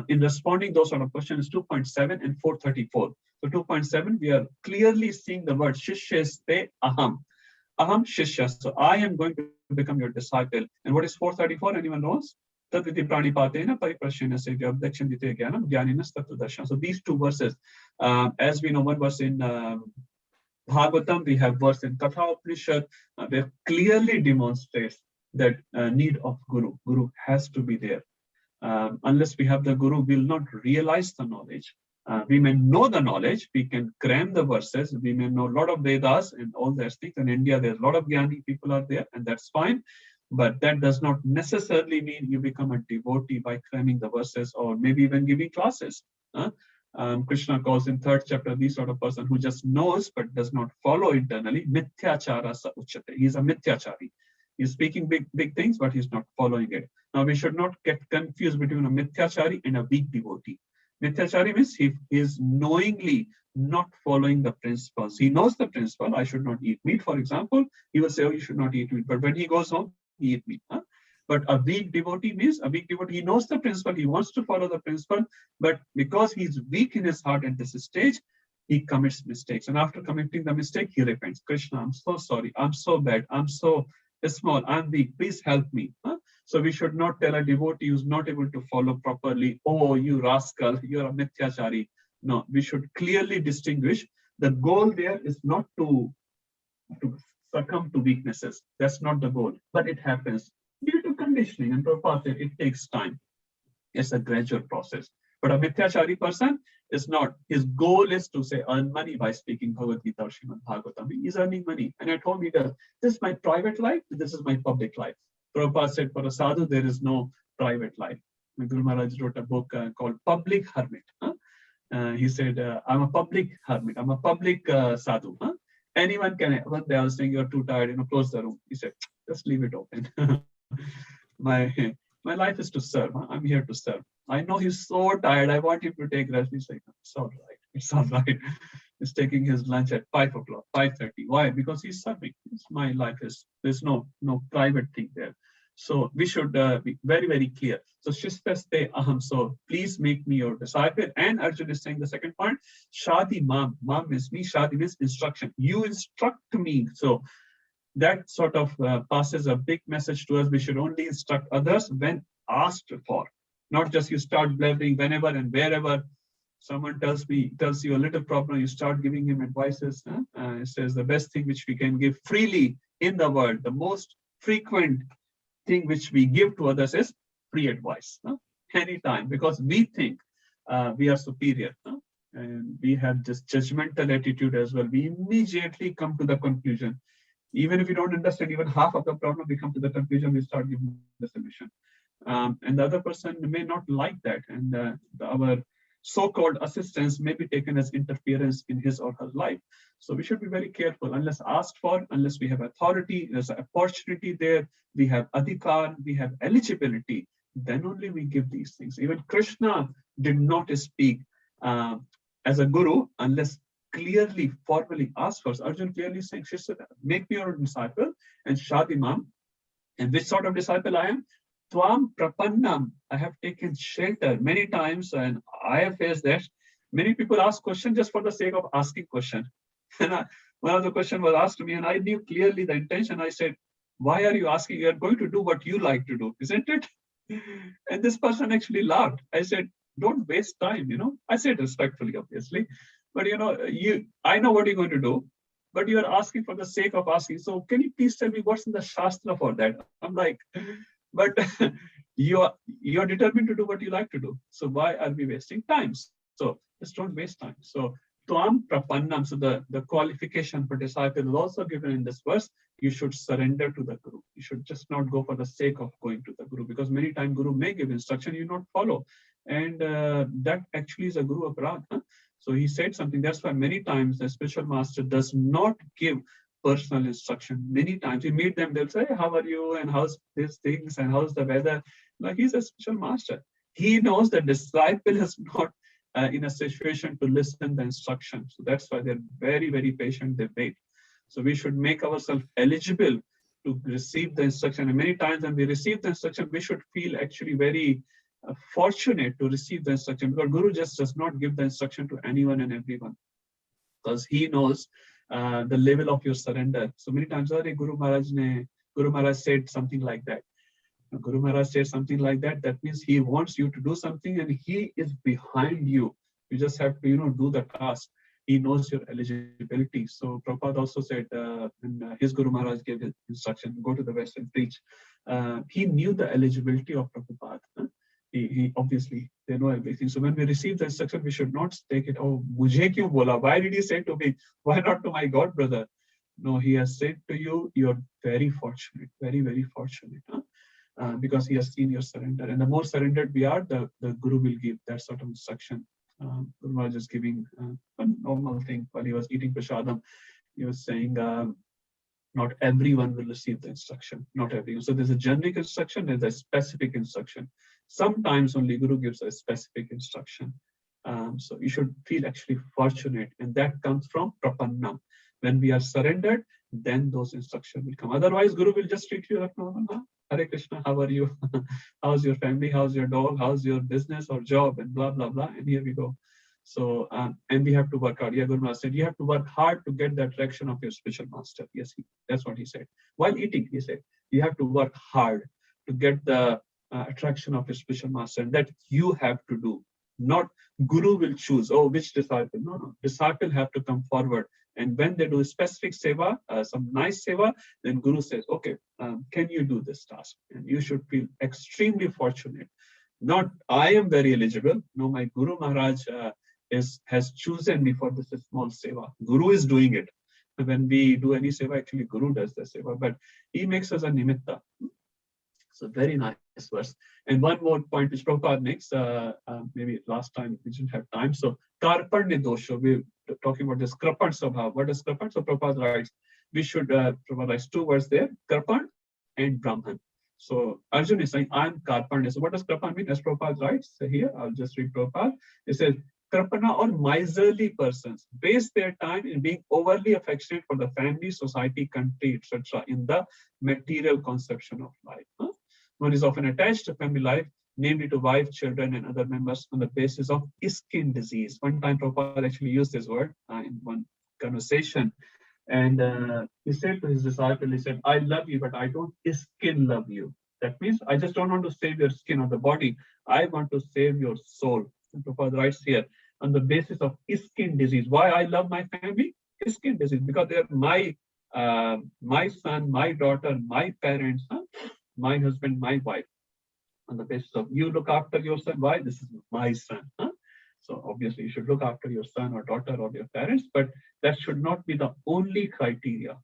[SPEAKER 1] in responding those sort of questions, 2.7 and 434. So 2.7, we are clearly seeing the word Shishyaste aham. Aham Shishya. So I am going to become your disciple. And what is 434? Anyone knows? Tadviti pranipatena pariprashyena sevya abdaksham dite jnanam jnaninas tattvadarshana. So these two verses, as we know, one verse in Bhagavatam, we have verse in Katha Upanishad, where clearly demonstrates that need of Guru. Guru has to be there. Unless we have the Guru, we will not realize the knowledge. We may know the knowledge, we can cram the verses, we may know a lot of Vedas and all those things. In India, there's a lot of Jnani people are there, and that's fine. But that does not necessarily mean you become a devotee by cramming the verses or maybe even giving classes. Krishna calls in 3rd chapter the sort of person who just knows but does not follow internally. Mithyachara sa uchate. He's a mithyachari. He's speaking big things, but he's not following it. Now, we should not get confused between a mithyachari and a weak devotee. Mithyachari means he is knowingly not following the principles. He knows the principle. I should not eat meat, for example. He will say, oh, you should not eat meat. But when he goes home, he eat meat. But a weak devotee means a weak devotee, he knows the principle. He wants to follow the principle. But because he's weak in his heart at this stage, he commits mistakes. And after committing the mistake, he repents. Krishna, I'm so sorry. I'm so bad. I'm so small. I'm weak. Please help me. So we should not tell a devotee who's not able to follow properly, oh, you rascal, you're a mithyachari. No, we should clearly distinguish. The goal there is not to succumb to weaknesses. That's not the goal. But it happens due to conditioning. And Prabhupada said it takes time. It's a gradual process. But a mithyachari person is not. His goal is to say earn money by speaking Bhagavad Gita or Srimad Bhagavatam. He's earning money. And at home he does. This is my private life. This is my public life. Prabhupada said for a sadhu, there is no private life. Guru Maharaj wrote a book called Public Hermit. He said, I'm a public hermit. I'm a public sadhu. Anyone can, one day I was saying, you're too tired, close the room. He said, just leave it open. My life is to serve. I'm here to serve. I know he's so tired. I want him to take rest. He's like, it's all right. It's all right. He's taking his lunch at 5 o'clock, 5:30. Why? Because he's serving. My life is, there's no private thing there. So we should be very, very clear. So Shishtaste aham. So please make me your disciple. And Arjuna is saying the second point, Shadi mam. Mam is me. Shadi means instruction. You instruct me. So that sort of passes a big message to us. We should only instruct others when asked for. Not just you start blabbering whenever and wherever someone tells you a little problem, you start giving him advices. It says the best thing which we can give freely in the world, the most frequent thing which we give to others is free advice. Anytime, because we think we are superior. And we have this judgmental attitude as well. We immediately come to the conclusion. Even if we don't understand even half of the problem, we come to the conclusion, we start giving the solution. And the other person may not like that. And our so-called assistance may be taken as interference in his or her life. So we should be very careful. Unless asked for, unless we have authority, there's an opportunity there, we have adhikar, we have eligibility, then only we give these things. Even Krishna did not speak as a guru unless clearly, formally asked for. Arjuna clearly saying, make me your disciple, and Shadimam. And which sort of disciple I am? Tvam prapannam. I have taken shelter many times, and I have faced that. Many people ask questions just for the sake of asking question. And one of the questions was asked to me, and I knew clearly the intention. I said, why are you asking? You are going to do what you like to do, isn't it? And this person actually laughed. I said, don't waste time, I said respectfully, obviously. But I know what you're going to do, but you are asking for the sake of asking. So can you please tell me what's in the Shastra for that? I'm like, but you're determined to do what you like to do. So why are we wasting time? So just don't waste time. So Tvam Prapannam, so the qualification for disciple is also given in this verse. You should surrender to the Guru. You should just not go for the sake of going to the Guru, because many times Guru may give instruction, you not follow. And that actually is a Guru Aparadh. So he said something. That's why many times the spiritual master does not give personal instruction. Many times you meet them, they'll say, how are you? And how's these things? And how's the weather? Like, he's a spiritual master. He knows the disciple is not in a situation to listen the instruction. So that's why they're very, very patient, they wait. So we should make ourselves eligible to receive the instruction. And many times when we receive the instruction, we should feel actually very fortunate to receive the instruction, because Guru just does not give the instruction to anyone and everyone, because he knows the level of your surrender. So many times, Guru Maharaj said something like that. Guru Maharaj said something like that. That means he wants you to do something and he is behind you. You just have to, do the task. He knows your eligibility. So Prabhupada also said, when his Guru Maharaj gave his instruction, go to the West and preach. He knew the eligibility of Prabhupada. He obviously, they know everything. So when we receive the instruction, we should not take it, oh, mujhe kyun bola? Why did he say to me? Why not to my God brother? No, he has said to you, you're very fortunate, very, very fortunate. Because he has seen your surrender. And the more surrendered we are, the Guru will give that sort of instruction. Guru Maharaj is giving a normal thing while he was eating prasadam. He was saying, not everyone will receive the instruction, not everyone. So there's a generic instruction, there's a specific instruction. Sometimes only Guru gives a specific instruction. So you should feel actually fortunate, and that comes from prapanna. When we are surrendered, then those instructions will come. Otherwise, Guru will just treat you like, no, Hare Krishna, how are you? How's your family? How's your dog? How's your business or job? And blah, blah, blah. And here we go. So, and we have to work hard. Yeah, Guru Maharaj said, you have to work hard to get the attraction of your spiritual master. Yes, that's what he said. While eating, he said, you have to work hard to get the attraction of your spiritual master. And that you have to do. Not Guru will choose, oh, which disciple? No. Disciple have to come forward. And when they do specific seva, some nice seva, then Guru says, okay, can you do this task? And you should feel extremely fortunate. Not, I am very eligible. No, my Guru Maharaj has chosen me for this small seva. Guru is doing it. When we do any seva, actually Guru does the seva, but he makes us a nimitta. So very nice verse. And one more point which Prabhupada makes, maybe last time we didn't have time. So karparne dosha, we're talking about this krapan sabha. What is krapan? So Prabhupada writes, we should, Prabhupada writes two words there, krapan and brahman. So Arjun is saying, I'm karpan. So what does krapan mean? As Prabhupada writes here, I'll just read Prabhupada. It says, krapana or miserly persons waste their time in being overly affectionate for the family, society, country, etc. in the material conception of life. One is often attached to family life, namely to wife, children, and other members on the basis of skin disease. One time Prabhupada actually used this word in one conversation. And he said to his disciple, he said, I love you, but I don't skin love you. That means I just don't want to save your skin or the body. I want to save your soul. And Prabhupada writes here, on the basis of skin disease. Why I love my family? Skin disease, because they're my son, my daughter, my parents, my husband, my wife. On the basis of you look after your son. Why? This is my son. So obviously you should look after your son or daughter or your parents, but that should not be the only criteria.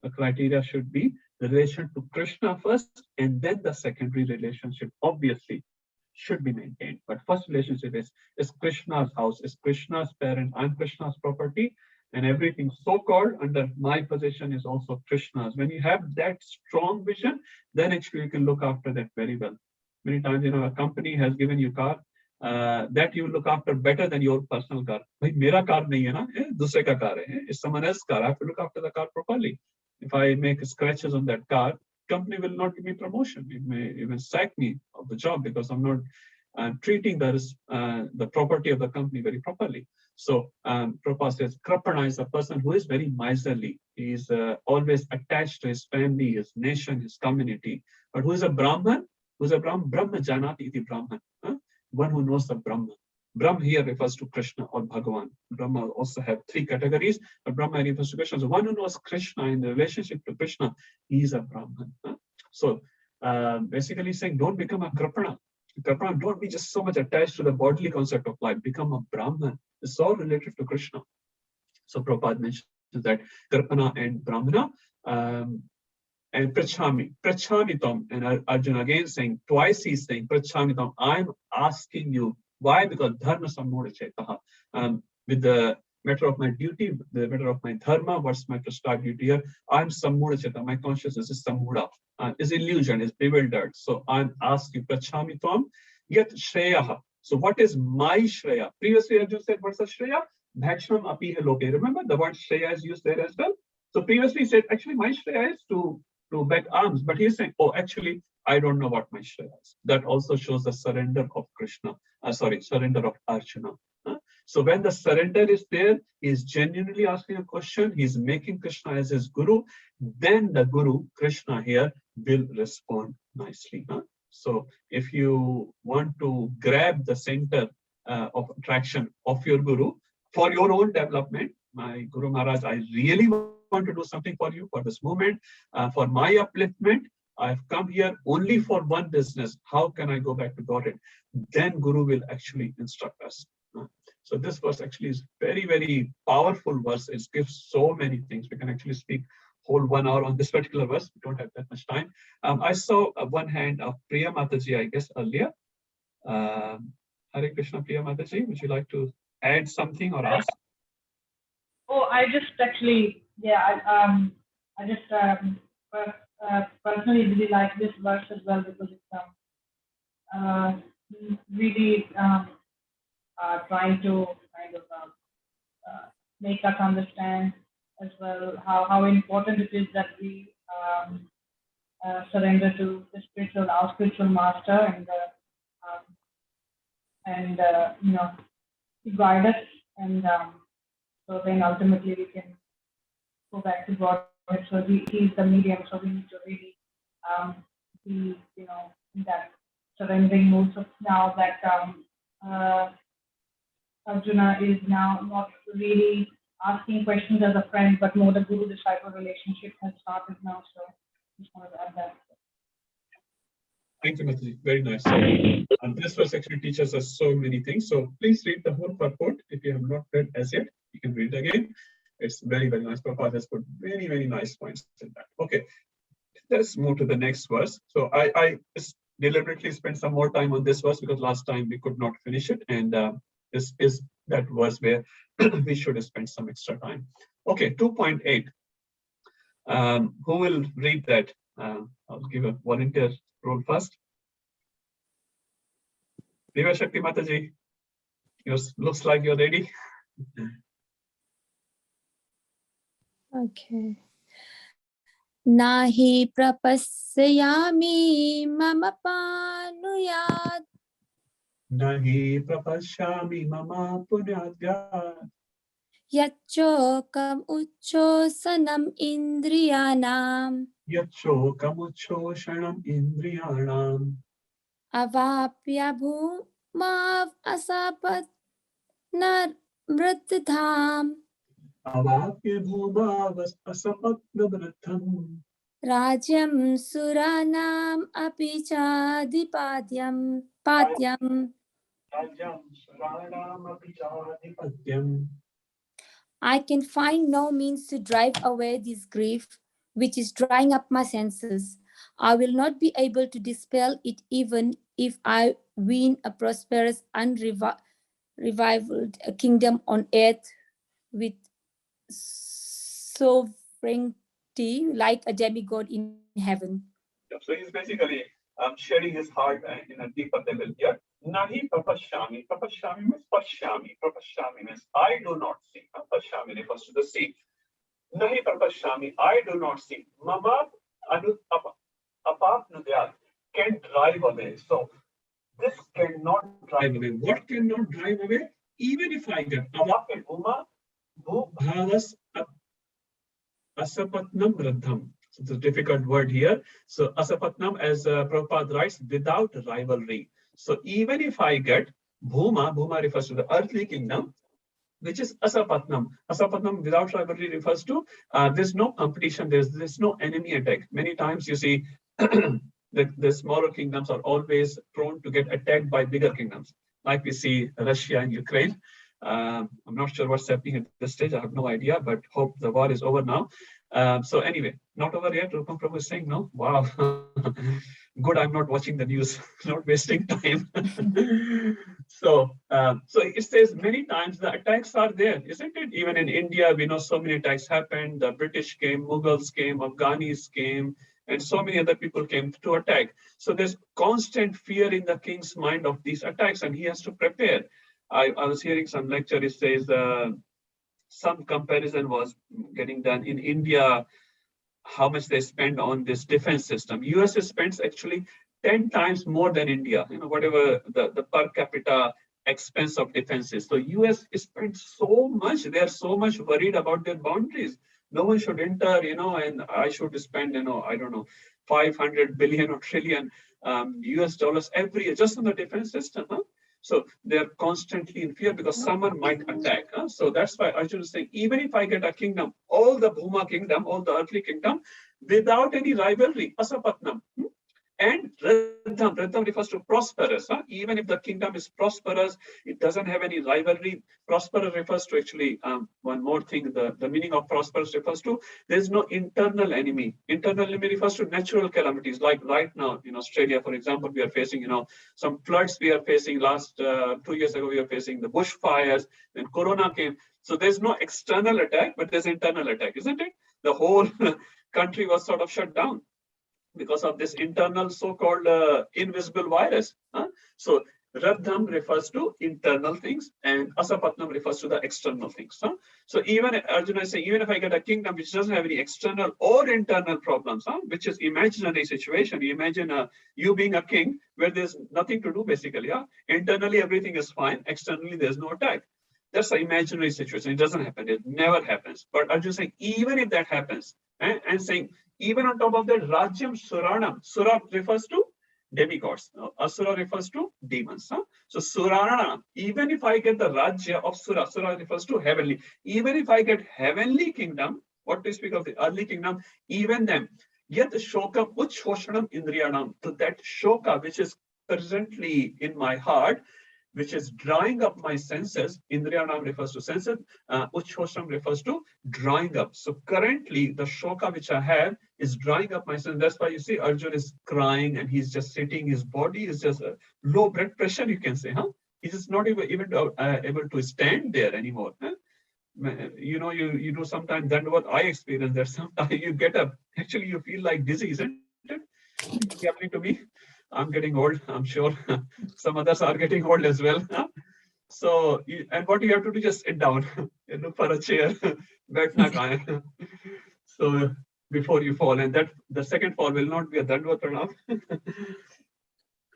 [SPEAKER 1] The criteria should be the relation to Krishna first, and then the secondary relationship obviously should be maintained. But first relationship is Krishna's house, is Krishna's parent, I'm Krishna's property, and everything so-called under my possession is also Krishna's. When you have that strong vision, then actually you can look after that very well. Many times, a company has given you car that you look after better than your personal car. Bhai, mera car nahi hai na, dusre ka car hai. It's someone else's car. I have to look after the car properly. If I make scratches on that car, company will not give me promotion. It may even sack me of the job because I'm not treating the property of the company very properly. So Prabhupada says, Krapana is a person who is very miserly. He is always attached to his family, his nation, his community. But who is a Brahman? Who is a Brahman? Brahma Janati iti Brahman. One who knows the Brahman. Brahma here refers to Krishna or Bhagavan. Brahma also have three categories, but Brahma refers to Krishna. So one who knows Krishna in the relationship to Krishna, he is a Brahman. So basically saying, don't become a Krapana. Krapana, don't be just so much attached to the bodily concept of life. Become a Brahman. It's all related to Krishna. So Prabhupada mentions that Krapana and Brahmana and Prachamitam. And Arjuna again saying, twice he's saying, Prachamitam, I'm asking you. Why? Because dharma sammudha chetaha. With the matter of my duty, the matter of my dharma, what's my prescribed duty here? I'm sammudha cheta. My consciousness is sammudha, is illusion, is bewildered. So I'm asking, prachamitam yat shreyaha. So what is my Shreya? Previously, Arjuna said, what's the Shreya? Bhakshnam api he loke. Remember the word Shreya is used there as well. So previously he said, actually my Shreya is to beg alms, but he's saying, oh, actually, I don't know what my Shreya is. That also shows the surrender of Krishna, surrender of Arjuna. So when the surrender is there, he's genuinely asking a question, he's making Krishna as his guru, then the guru, Krishna here, will respond nicely. So if you want to grab the center of attraction of your guru for your own development, my Guru Maharaj, I really want to do something for you for this moment, for my upliftment. I've come here only for one business. How can I go back to Godhead? Then Guru will actually instruct us. So this verse actually is very, very powerful verse. It gives so many things. We can actually speak whole 1 hour on this particular verse. We don't have that much time. I saw one hand of Priya Mataji, I guess, earlier. Hare Krishna, Priya Mataji, would you like to add something or ask?
[SPEAKER 14] Oh, I just actually, yeah, I just personally really like this verse as well because it's really trying to kind of make us understand as well how important it is that we surrender to our spiritual master, and you know, to guide us, and so then ultimately we can go back to God. So he is the medium, so we need to really be, you know, in that surrendering mood. So now that Arjuna is now not really asking questions as a friend, but more the guru-disciple relationship has started now. So just wanted to add that.
[SPEAKER 1] Thank you, Mataji. Very nice. And this verse actually teaches us so many things. So please read the whole purport. If you have not read as yet, you can read again. It's very, very nice. Prabhupada has put very, very nice points in that. Okay, let's move to the next verse. So I deliberately spent some more time on this verse because last time we could not finish it. And this is that verse where we should spend some extra time. Okay, 2.8. Who will read that? I'll give a volunteer role first. Diva Shakti Mataji, yours looks like you're ready.
[SPEAKER 5] Okay. Nahi prapasyami mama panuyat.
[SPEAKER 1] Nahi prapasyami mama punyadhyat.
[SPEAKER 5] Yachokam uchosanam indriyanam.
[SPEAKER 1] Yachokam uchoshanam indriyanam.
[SPEAKER 5] Avapya bhumav asapat nar mritdham.
[SPEAKER 1] Avapya bhumavas asapatnavratham.
[SPEAKER 5] Rajyam suranam api chadipadyam patyam.
[SPEAKER 1] Rajyam suranam api chadipadyam.
[SPEAKER 5] I can find no means to drive away this grief, which is drying up my senses. I will not be able to dispel it even if I win a prosperous, unrevived kingdom on earth with sovereignty like a demigod in heaven.
[SPEAKER 1] So he's basically sharing his heart in a deeper level here. Nahi prapashyami. Prapashyami means pashyami. Prapashyami means I do not see. Pashyami refers to the see. Nahi prapashyami. I do not see. Mama apapnudyat can drive away. So this cannot drive away. What cannot drive away? Even if I get avape bhuma bhavas asapatnam radham. So it's a difficult word here. So asapatnam, as Prabhupada writes, without rivalry. So even if I get bhuma refers to the earthly kingdom, which is asapatnam. Asapatnam without rivalry refers to there's no competition, there's no enemy attack. Many times you see the smaller kingdoms are always prone to get attacked by bigger kingdoms, like we see Russia and Ukraine. I'm not sure what's happening at this stage. I have no idea, but hope the war is over now. So anyway, not over yet. Rupam Prabhu is saying no. Wow, good. I'm not watching the news, not wasting time. So it says many times the attacks are there, isn't it? Even in India, we know so many attacks happened. The British came, Mughals came, Afghanis came, and so many other people came to attack. So there's constant fear in the king's mind of these attacks, and he has to prepare. I was hearing some lecture. It says some comparison was getting done in India, how much they spend on this defense system. US spends actually 10 times more than India, whatever the per capita expense of defenses. So US spends so much, they are so much worried about their boundaries. No one should enter, and I should spend, I don't know, 500 billion or trillion US dollars every year just on the defense system. So they're constantly in fear because someone might attack. So that's why Arjuna is saying, even if I get a kingdom, all the Bhuma kingdom, all the earthly kingdom, without any rivalry, Asapatnam. And Riddham, Riddham refers to prosperous. Even if the kingdom is prosperous, it doesn't have any rivalry. Prosperous refers to actually, one more thing, the meaning of prosperous refers to, there's no internal enemy. Internal enemy refers to natural calamities. Like right now in Australia, for example, we are facing, some floods we are facing. Last 2 years ago, we were facing the bushfires, then Corona came. So there's no external attack, but there's internal attack, isn't it? The whole country was sort of shut down because of this internal so-called invisible virus. So Radham refers to internal things and Asapatnam refers to the external things. So even Arjuna is saying, even if I get a kingdom which doesn't have any external or internal problems, which is imaginary situation, you imagine you being a king where there's nothing to do basically. Internally everything is fine, externally there's no attack. That's an imaginary situation. It doesn't happen. It never happens. But Arjuna is saying, even if that happens, and saying, even on top of that, Rajyam Suranam. Sura refers to demigods. Asura refers to demons. So Surana, even if I get the Rajya of Sura, Sura refers to heavenly. Even if I get heavenly kingdom, what to speak of the earthly kingdom, even then, yet Shokam Uchhoshanam Indriyanam, to that Shoka which is presently in my heart, which is drying up my senses. Indriyanam refers to senses. Uchhosham refers to drying up. So currently the shoka which I have is drying up my senses. That's why you see Arjuna is crying and he's just sitting. His body is just low blood pressure, you can say. He's just not even able to stand there anymore. You do sometimes, that's what I experience, that sometimes you get up, actually you feel like dizzy, isn't it? It's happening to me. I'm getting old, I'm sure. Some others are getting old as well. So, and what you have to do, just sit down, look for a chair, baithna kahan hai. So before you fall, and that the second fall will not be a Dandvat Pranam.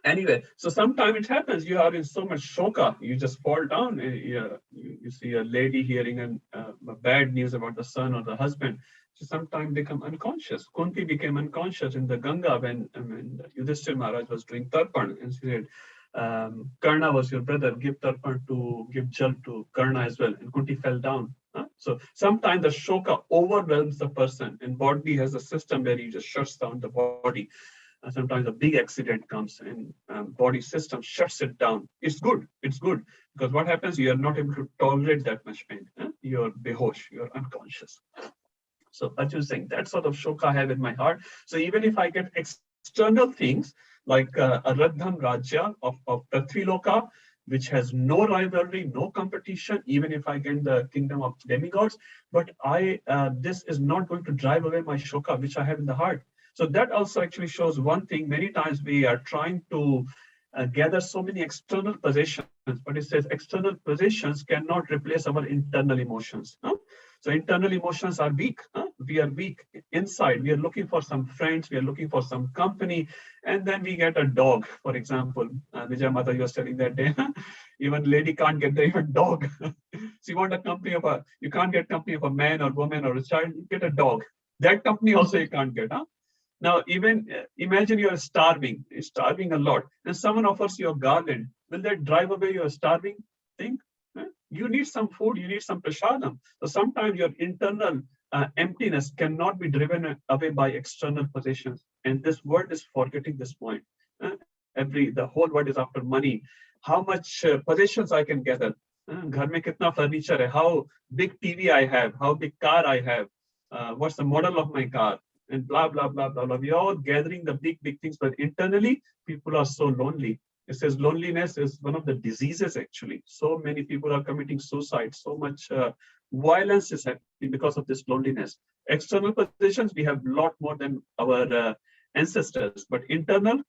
[SPEAKER 1] Anyway, so sometimes it happens, you are in so much shoka, you just fall down. You see a lady hearing a bad news about the son or the husband. She sometimes become unconscious. Kunti became unconscious in the Ganga when Yudhishthira Maharaj was doing Tarpan, and she said, Karna was your brother, give Tarpan to give Jal to Karna as well. And Kunti fell down. So sometimes the shoka overwhelms the person, and body has a system where he just shuts down the body. Sometimes a big accident comes and body system shuts it down. It's good, because what happens, you are not able to tolerate that much pain. You're behosh, you're unconscious. So Arjuna is saying that sort of shoka I have in my heart. So even if I get external things like a Radham Rajya of Prithviloka, which has no rivalry, no competition, even if I get the kingdom of demigods, but this is not going to drive away my shoka, which I have in the heart. So that also actually shows one thing. Many times we are trying to gather so many external possessions, but it says external possessions cannot replace our internal emotions. So internal emotions are weak. We are weak inside. We are looking for some friends. We are looking for some company. And then we get a dog, for example. Vijay Mata, you was telling that day. Even lady can't get the even dog. So you want a company of you can't get company of a man or woman or a child. You get a dog. That company also you can't get. Now, even imagine you are starving a lot, and someone offers you a garland. Will that drive away your starving thing? You need some food, you need some prashadam. So sometimes your internal emptiness cannot be driven away by external possessions. And this world is forgetting this point. The whole world is after money. How much possessions I can gather? Ghar mein kitna furniture hai? How big TV I have? How big car I have? What's the model of my car? And blah, blah, blah, blah, blah. We are all gathering the big things, but internally, people are so lonely. It says loneliness is one of the diseases, actually. So many people are committing suicide, so much Violence is happening because of this loneliness. External positions, we have a lot more than our ancestors, but internal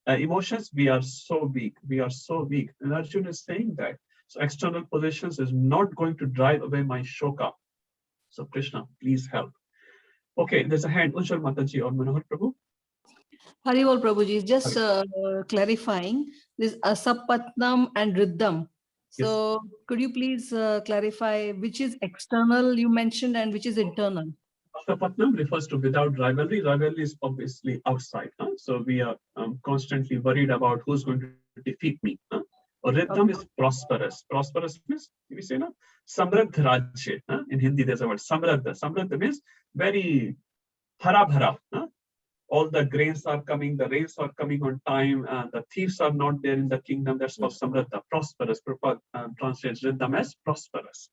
[SPEAKER 1] emotions, we are so weak. We are so weak. And Arjuna is saying that. So external positions is not going to drive away my shoka. So Krishna, please help. Okay, there's a hand. Unshal Mataji or Manohar Prabhu.
[SPEAKER 10] Haribol Prabhuji, just clarifying this Asapatnam and Riddham. So could you please clarify which is external you mentioned and which is internal?
[SPEAKER 1] Asapatnam refers to without rivalry. Rivalry is obviously outside. So we are constantly worried about who's going to defeat me. Or Riddham is prosperous. Prosperous means, we say, no? Samradha Rajya. In Hindi, there's a word, Samradha. Samradha means very hara bhara. All the grains are coming, the rains are coming on time, the thieves are not there in the kingdom. That's called Samradha, prosperous. Prabhupada translates Riddham as prosperous.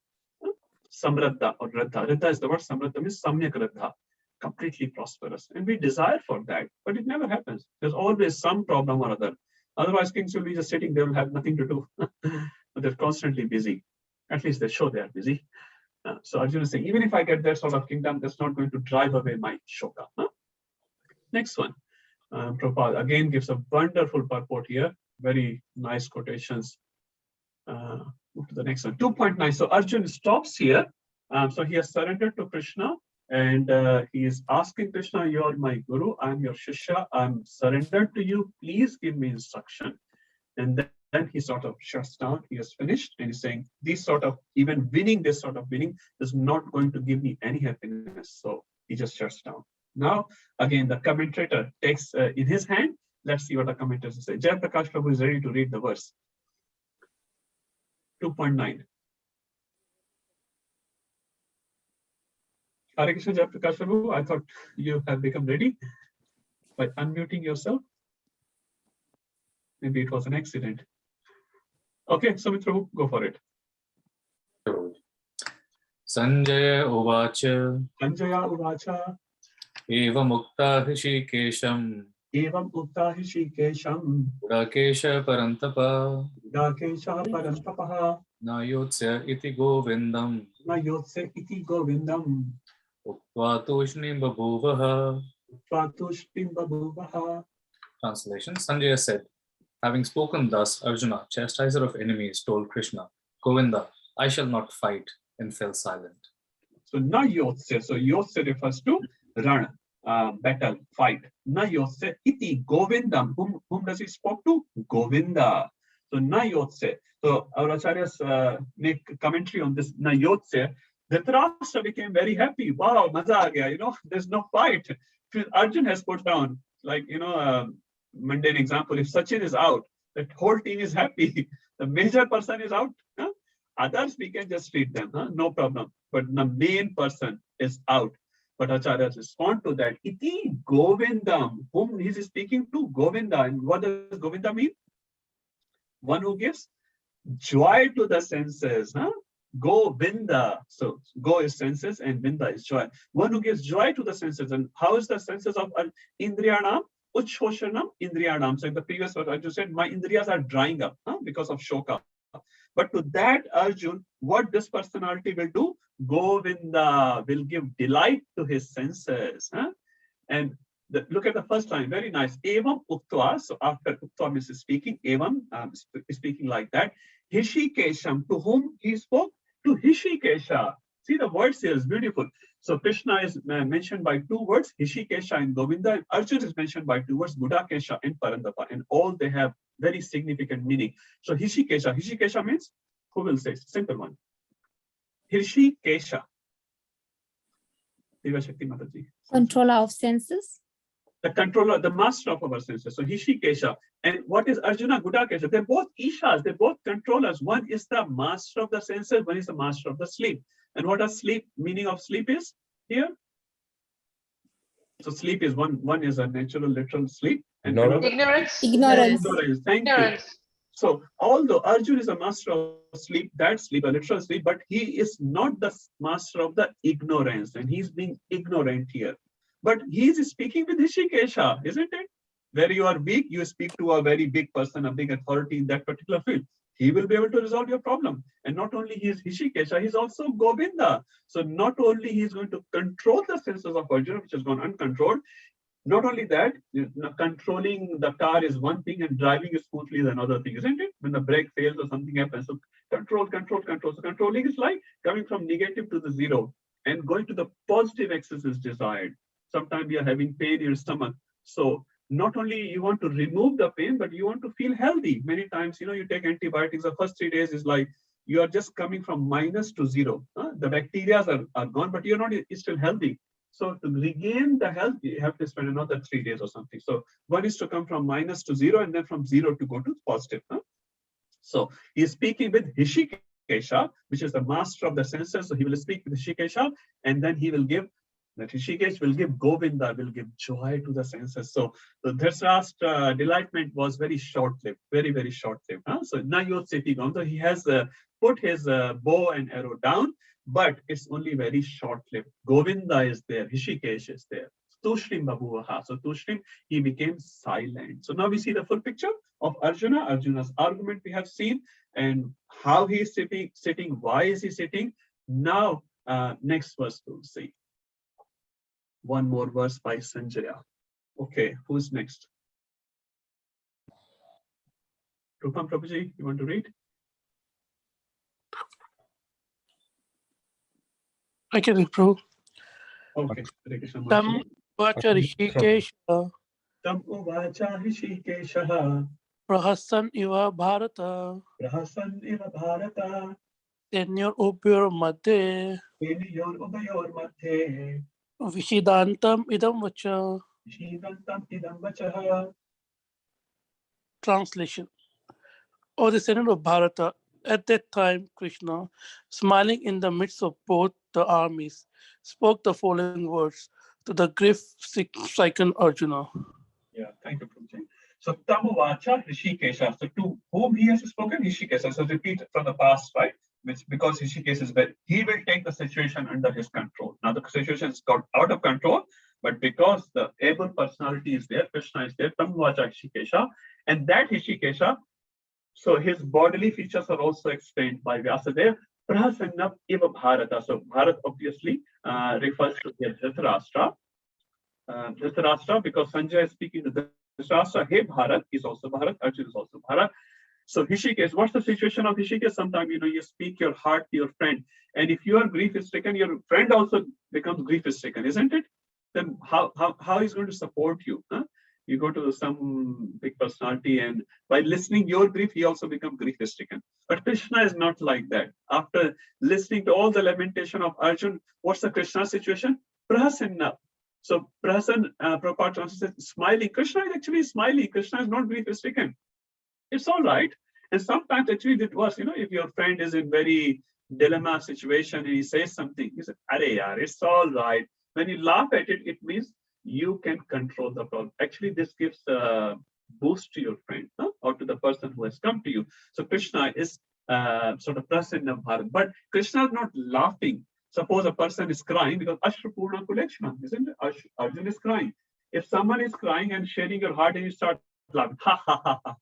[SPEAKER 1] Samradha or Radha. Radha is the word, Samradha means Samyak Radha, completely prosperous. And we desire for that, but it never happens. There's always some problem or other. Otherwise, kings will be just sitting, they will have nothing to do. But they're constantly busy. At least they show they are busy. So Arjuna is saying, even if I get that sort of kingdom, that's not going to drive away my shoka. Next one. Prabhupada again gives a wonderful purport here. Very nice quotations. Move to the next one. 2.9. So Arjuna stops here. So he has surrendered to Krishna. And he is asking Krishna, you are my guru, I'm your shishya, I'm surrendered to you, please give me instruction. And then he sort of shuts down, he has finished, and he's saying, this sort of winning is not going to give me any happiness. So he just shuts down. Now, again, the commentator takes in his hand, let's see what the commentators say. Jai Prakash Prabhu is ready to read the verse. 2.9. Hare Krishna, Jai Prakash Prabhu, I thought you have become ready by unmuting yourself. Maybe it was an accident. Okay, Sumit Prabhu, go for it.
[SPEAKER 4] Sanjaya Uvacha.
[SPEAKER 1] Sanjaya Uvacha.
[SPEAKER 4] Eva Mukta Hishikesham.
[SPEAKER 1] Eva Mukta Hishikesham.
[SPEAKER 4] Udakesha Parantapa.
[SPEAKER 1] Udakesha Parantapaha.
[SPEAKER 4] Nayotsya iti Govindam.
[SPEAKER 1] Nayotsya iti Govindam.
[SPEAKER 4] Utvatushnim Babhuvaha.
[SPEAKER 1] Utvatushnim Babhuvaha.
[SPEAKER 4] Translation. Sanjaya said, having spoken thus, Arjuna, chastiser of enemies, told Krishna, Govinda, I shall not fight, and fell silent.
[SPEAKER 1] So na yotsya. So yotsya refers to run, battle, fight. Na yotsya iti Govindam. Whom does he spoke to? Govinda. So na yotsya. So our acharyas make commentary on this na yotsya. Dhritarashtra became very happy. Wow, maza aa gaya. There's no fight. Arjun has put down, like, mundane example. If Sachin is out, the whole team is happy. The major person is out. Others, we can just treat them, no problem. But the main person is out. But acharyas respond to that. Iti Govindam. Whom he is speaking to? Govinda. And what does Govinda mean? One who gives joy to the senses. Govinda. So go is senses and Vinda is joy. One who gives joy to the senses. And how is the senses of Indriyanam? Uchhoshanam Indriyanam. So in the previous verse, I just said, my Indriyas are drying up because of shoka. But to that Arjun, what this personality will do? Govinda will give delight to his senses. And look at the first line, very nice. Evam Uktva. So after Uktva means speaking, Evam speaking like that. Hishikesham, to whom he spoke? To Hishikesha. See, the words here is beautiful. So Krishna is mentioned by two words, Hishikesha and Govinda. Arjun is mentioned by two words, Gudakesha and Parandapa. And all they have very significant meaning. So Hishikesha. Hishikesha means, who will say? Simple one. Hishikesha. Divashakti Mataji.
[SPEAKER 5] Controller of senses.
[SPEAKER 1] The controller, the master of our senses. So Hishikesha. And what is Arjuna? Gudakesha. They're both Ishas. They're both controllers. One is the master of the senses. One is the master of the sleep. And what does sleep, meaning of sleep is here? So sleep is one is a natural, literal sleep. And
[SPEAKER 15] Ignorance.
[SPEAKER 5] Ignorance.
[SPEAKER 1] Thank you. So although Arjuna is a master of sleep, that sleep, a literal sleep, but he is not the master of the ignorance. And he's being ignorant here. But he is speaking with Hishikesha, isn't it? Where you are weak, you speak to a very big person, a big authority in that particular field. he will be able to resolve your problem. And not only he is Hishikesha, he's also Govinda. So not only he's going to control the senses of Arjuna, which has gone uncontrolled, not only that, controlling the car is one thing and driving it smoothly is another thing, isn't it? When the brake fails or something happens. So control. So controlling is like coming from negative to the zero and going to the positive axis is desired. Sometimes you are having pain in your stomach. So not only you want to remove the pain, but you want to feel healthy. Many times, you take antibiotics, the first 3 days is like you are just coming from minus to zero. The bacteria are gone, but you're not still healthy. So to regain the health, you have to spend another 3 days or something. So one is to come from minus to zero and then from zero to go to positive. So he is speaking with Hishikesha, which is the master of the senses. So he will speak with Hishikesha and then he will give, that Hishikesh will give Govinda, will give joy to the senses. So this last delightment was very short-lived, very, very short-lived. So now you're sitting on, so he has put his bow and arrow down, but it's only very short-lived. Govinda is there, Hishikesh is there. Tushrim Babuvaha. So Tushrim, he became silent. So now we see the full picture of Arjuna. Arjuna's argument we have seen and how he is sitting, why is he sitting. Now, next verse we'll see. One more verse by Sanjaya. Okay, who's next? Rupam Prabhuji, you want to read?
[SPEAKER 15] I can improve.
[SPEAKER 1] Okay.
[SPEAKER 15] Tam vacha Rishikesha.
[SPEAKER 1] Tam uvacha Rishikesha.
[SPEAKER 15] Prahasan iva Bharata.
[SPEAKER 1] Prahasan iva Bharata.
[SPEAKER 15] Tenyor ubyor madhe.
[SPEAKER 1] Tenyor ubayor madhe.
[SPEAKER 15] Vishidantam idam vacha.
[SPEAKER 1] Vishidantam idam vacha.
[SPEAKER 15] Translation. O descendant of Bharata, at that time Krishna, smiling in the midst of both the armies, spoke the following words to the grief-stricken Arjuna.
[SPEAKER 1] Yeah, thank you, Prabhuji. So Tamuvacha Rishikesha. So to whom he has spoken? Rishikesha. So repeat from the past, right? Which because Rishikesha is bad, he will take the situation under his control. Now the situation has got out of control, but because the able personality is there, Krishna is there, Tamuvacha Rishikesha, and that Rishikesha, so his bodily features are also explained by Vyasadeva. Prahasanna iva Bharata. So Bharat obviously refers to Dhritarashtra. Dhritarashtra, because Sanjay is speaking to Dhritarashtra, hey Bharat is also Bharat, Arjuna is also Bharat. So Hishikesh, what's the situation of Hishikesh? Sometimes you speak your heart to your friend, and if you are grief-stricken, your friend also becomes grief-stricken, isn't it? Then how is going to support you? You go to some big personality, and by listening your grief, he also becomes grief-stricken. But Krishna is not like that. After listening to all the lamentation of Arjuna, what's the Krishna situation? Prahasanna. So Prahasan, Prabhupada translates smiling. Krishna is actually smiling. Krishna is not grief-stricken. It's all right. And sometimes actually it was, if your friend is in very dilemma situation and he says something, he says, "Arey yaar, it's all right." When you laugh at it, it means you can control the problem. Actually, this gives a boost to your friend or to the person who has come to you. So Krishna is sort of present of Bharat, but Krishna is not laughing. Suppose a person is crying because Ashrapurna Kulakshana, isn't it? Arjuna is crying. If someone is crying and sharing your heart and you start laughing, ha ha ha ha,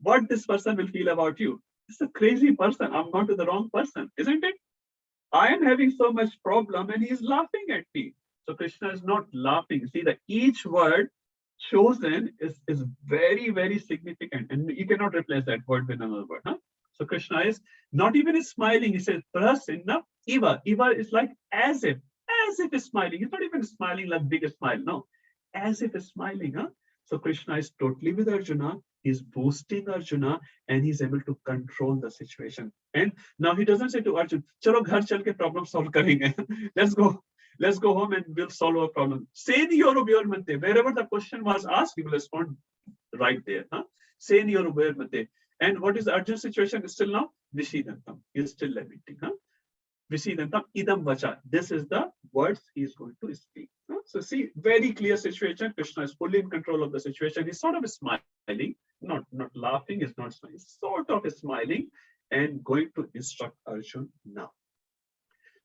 [SPEAKER 1] what this person will feel about you? It's a crazy person. I'm gone to the wrong person, isn't it? I am having so much problem and he's laughing at me. So Krishna is not laughing. See that each word chosen is very, very significant, and you cannot replace that word with another word. So Krishna is not even smiling. He says, Prahasanna iva. Iva is like as if he's smiling. He's not even smiling like big smile. No, as if he's smiling. So Krishna is totally with Arjuna. He's boosting Arjuna and he's able to control the situation. And now he doesn't say to Arjuna, "Chalo ghar chal ke problem solve karenge." Let's go home and we'll solve our problem. Say the Yorubiyar Mante. Wherever the question was asked, he will respond right there. Say the Yorubiyar Mante. And what is the Arjuna situation still now? Vishidantam. He is still lamenting. Vishidantam idam vacha. This is the words he is going to speak. So see, very clear situation. Krishna is fully in control of the situation. He's sort of smiling, not laughing, is not smiling, sort of smiling and going to instruct Arjuna now.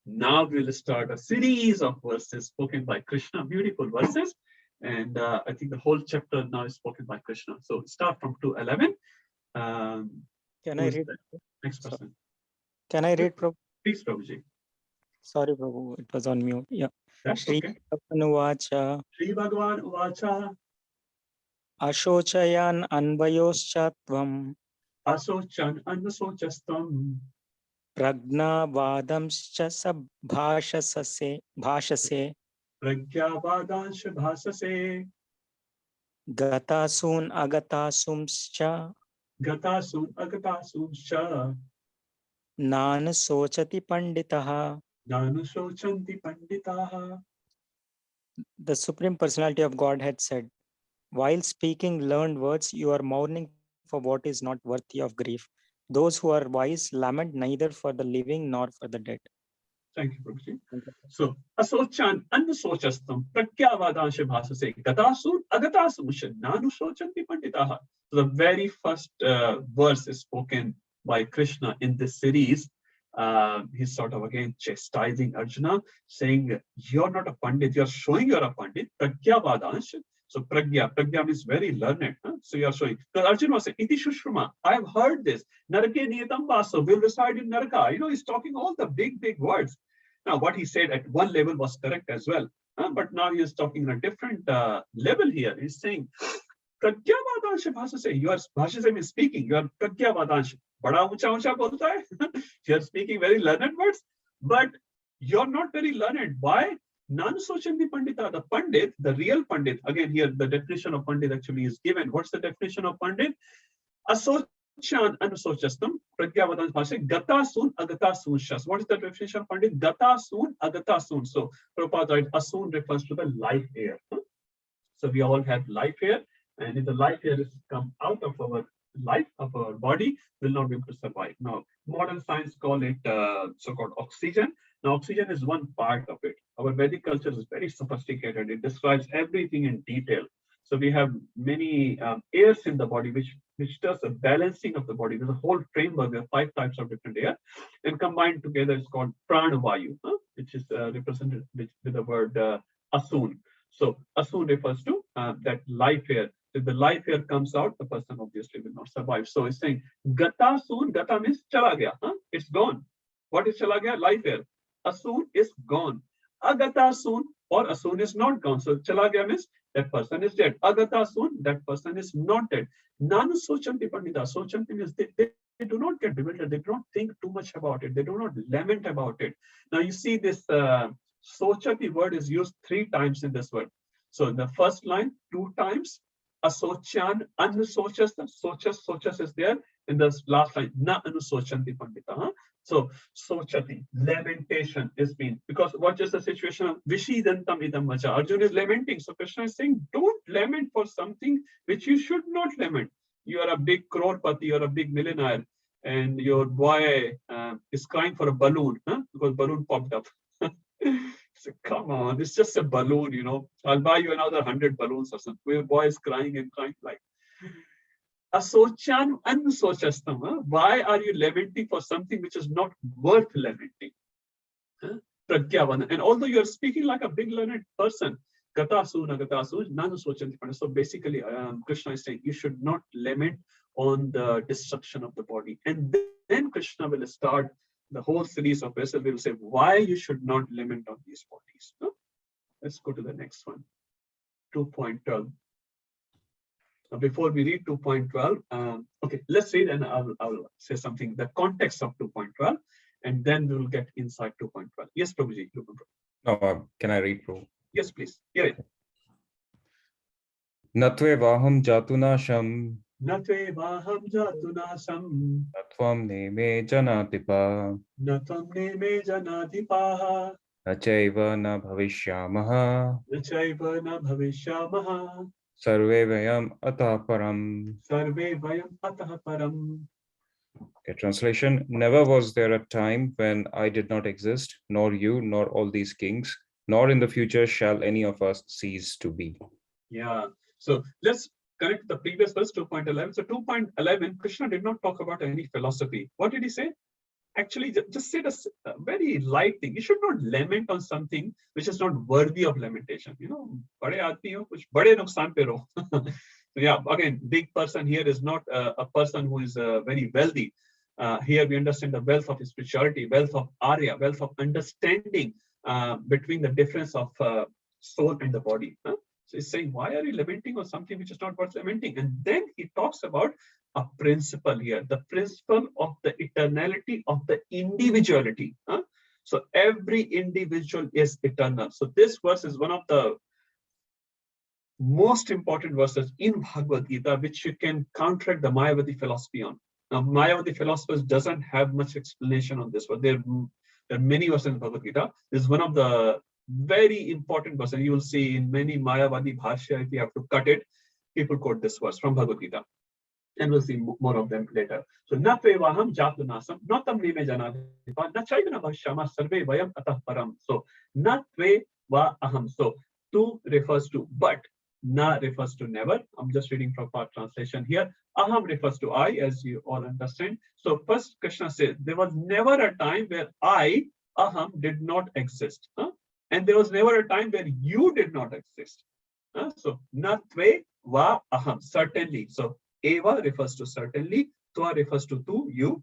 [SPEAKER 1] Now we'll start a series of verses spoken by Krishna, beautiful verses. And I think the whole chapter now is spoken by Krishna. So start from 2:11.
[SPEAKER 16] Can
[SPEAKER 1] Who
[SPEAKER 16] I
[SPEAKER 1] is
[SPEAKER 16] read?
[SPEAKER 1] that? Next person.
[SPEAKER 16] Can I read, Prabhu?
[SPEAKER 1] Please, Prabhuji.
[SPEAKER 16] Sorry, Prabhu, it was on mute. Yeah.
[SPEAKER 1] That's
[SPEAKER 16] Shri
[SPEAKER 1] okay.
[SPEAKER 16] Bhagavan
[SPEAKER 1] Shri Bhagavan Uvacha.
[SPEAKER 16] Ashochayan Anvayoscha Tvam
[SPEAKER 1] Asochan Anvasochastam.
[SPEAKER 16] Pragna Vadamscha Bhashase
[SPEAKER 1] Pragya Vadansh Bhasase.
[SPEAKER 16] Gatasun Agatasumscha
[SPEAKER 1] Gatasun Agatasumscha.
[SPEAKER 16] Nan Sochati Panditaha.
[SPEAKER 1] Nanusochanti Panditaha.
[SPEAKER 16] The Supreme Personality of Godhead said, while speaking learned words, you are mourning for what is not worthy of grief. Those who are wise lament neither for the living nor for the dead.
[SPEAKER 1] Thank you, Prabhuji. So, Asochan Anvasochastam Pragya Vadansh Bhasase. Gatasun Agatasumscha. Nanusochanti Panditaha. So the very first verse is spoken by Krishna in this series. He's sort of again chastising Arjuna, saying, you're not a Pandit, you're showing you're a Pandit. Pragya Vadansh. So Pragya means very learned. Huh? So you are showing. Because Arjuna was saying, Iti Shushruma, I have heard this. Narake Niyatam Vaso will reside in Naraka. You know, he's talking all the big words. Now, what he said at one level was correct as well. But now he is talking on a different level here. He's saying, Pragya Vadansh Bhasa se, you are Bhasha se means speaking, you are Pragya Vadansh. Bada uncha bolta hai. You are speaking very learned words, but you're not very learned. Why? Nan Sochandi Pandita, the Pandit, the real Pandit. Again, here the definition of Pandit actually is given. What's the definition of Pandit? Asochan Anusochastam, Pragya Vadansh Bhasha, Gatasun Agatasun Shas. What is the definition of Pandit? Gatasun Agatasun. So Prabhupada writes, Asun refers to the life air. So we all have life air, and if the life air is come out of our life, of our body, will not be able to survive. Now, modern science call it so-called oxygen. Now, oxygen is one part of it. Our Vedic culture is very sophisticated. It describes everything in detail. So we have many airs in the body, which does a balancing of the body. There's a whole framework. There are 5 types of different air, and combined together, it's called pranavayu, which is represented with the word asun. So asun refers to that life air. If the life air comes out, the person obviously will not survive. So it's saying gata soon. Gata means chala gaya. It's gone. What is chala gaya? Life air. Asun is gone. Agata soon, or asun is not gone. So chala gaya means that person is dead. Agata soon, that person is not dead. Nanu sochanti pandita. Sochanti means they do not get bewildered. They do not think too much about it. They do not lament about it. Now you see this sochati word is used 3 times in this word. So in the first line, 2 times. Asochan, anusochas, sochas is there. In the last line, na anusochanti pandita. So sochati, lamentation is being, because what is the situation of vishidantam idam vacha? Arjuna is lamenting. So Krishna is saying, don't lament for something which you should not lament. You are a big crorepati, you are a big millionaire, and your boy is crying for a balloon, because balloon popped up. So, come on, it's just a balloon, you know. I'll buy you another 100 balloons or something. Your boy is crying and crying like. Asochan ansochastam. Why are you lamenting for something which is not worth lamenting? Pragyavana. And although you are speaking like a big learned person, gatasu nagatasu nanu sochanti. So basically, Krishna is saying you should not lament on the destruction of the body. And then Krishna will start the whole series of verses. Will say why you should not lament on these bodies. Let's go to the next one. 2.12. Before we read 2.12, okay, let's read and I'll say something, the context of 2.12, and then we will get inside 2.12. Yes, Prabhuji.
[SPEAKER 12] No, can I read, Prabhu?
[SPEAKER 1] Yes, please. Yeah.
[SPEAKER 12] Natve vaham jatunasham.
[SPEAKER 1] Natve vaham jatunasam.
[SPEAKER 12] Natvam neme janatipa.
[SPEAKER 1] Natvam neme janatipaha.
[SPEAKER 12] Nachaiva na bhavishyamaha.
[SPEAKER 1] Nachaiva na bhavishyamaha.
[SPEAKER 12] Sarve vayam atah param.
[SPEAKER 1] Sarve vayam atah param.
[SPEAKER 12] Okay, translation. Never was there a time when I did not exist, nor you, nor all these kings, nor in the future shall any of us cease to be.
[SPEAKER 1] Yeah. So let's connect the previous verse, 2.11. So 2.11, Krishna did not talk about any philosophy. What did he say? Actually, just said a very light thing. You should not lament on something which is not worthy of lamentation. You know, bade aadmi ho, kuch bade nuksan pe raho. So yeah, again, big person here is not a person who is very wealthy. Here we understand the wealth of spirituality, wealth of Arya, wealth of understanding between the difference of soul and the body. Huh? So he's saying, why are you lamenting on something which is not worth lamenting? And then he talks about a principle here, the principle of the eternality of the individuality. Huh? So every individual is eternal. So this verse is one of the most important verses in Bhagavad Gita, which you can counteract the Mayavadi philosophy on. Now, Mayavadi philosophers doesn't have much explanation on this one. There are many verses in Bhagavad Gita. This is one of the very important verses. You will see in many Mayavadi bhashya, if you have to cut it, people quote this verse from Bhagavad Gita. And we'll see more of them later. So, na tvevaham jatu nasam, natam nime janadipa, na chaivana bhashyama sarve vayam atah param. So, na tvevaham. So, tu refers to but, na refers to never. I'm just reading from part translation here. Aham refers to I, as you all understand. So, first Krishna says, there was never a time where I, aham, did not exist. Huh? And there was never a time where you did not exist. So, na tveva aham, certainly. So, Eva refers to certainly, Tva refers to tu, you,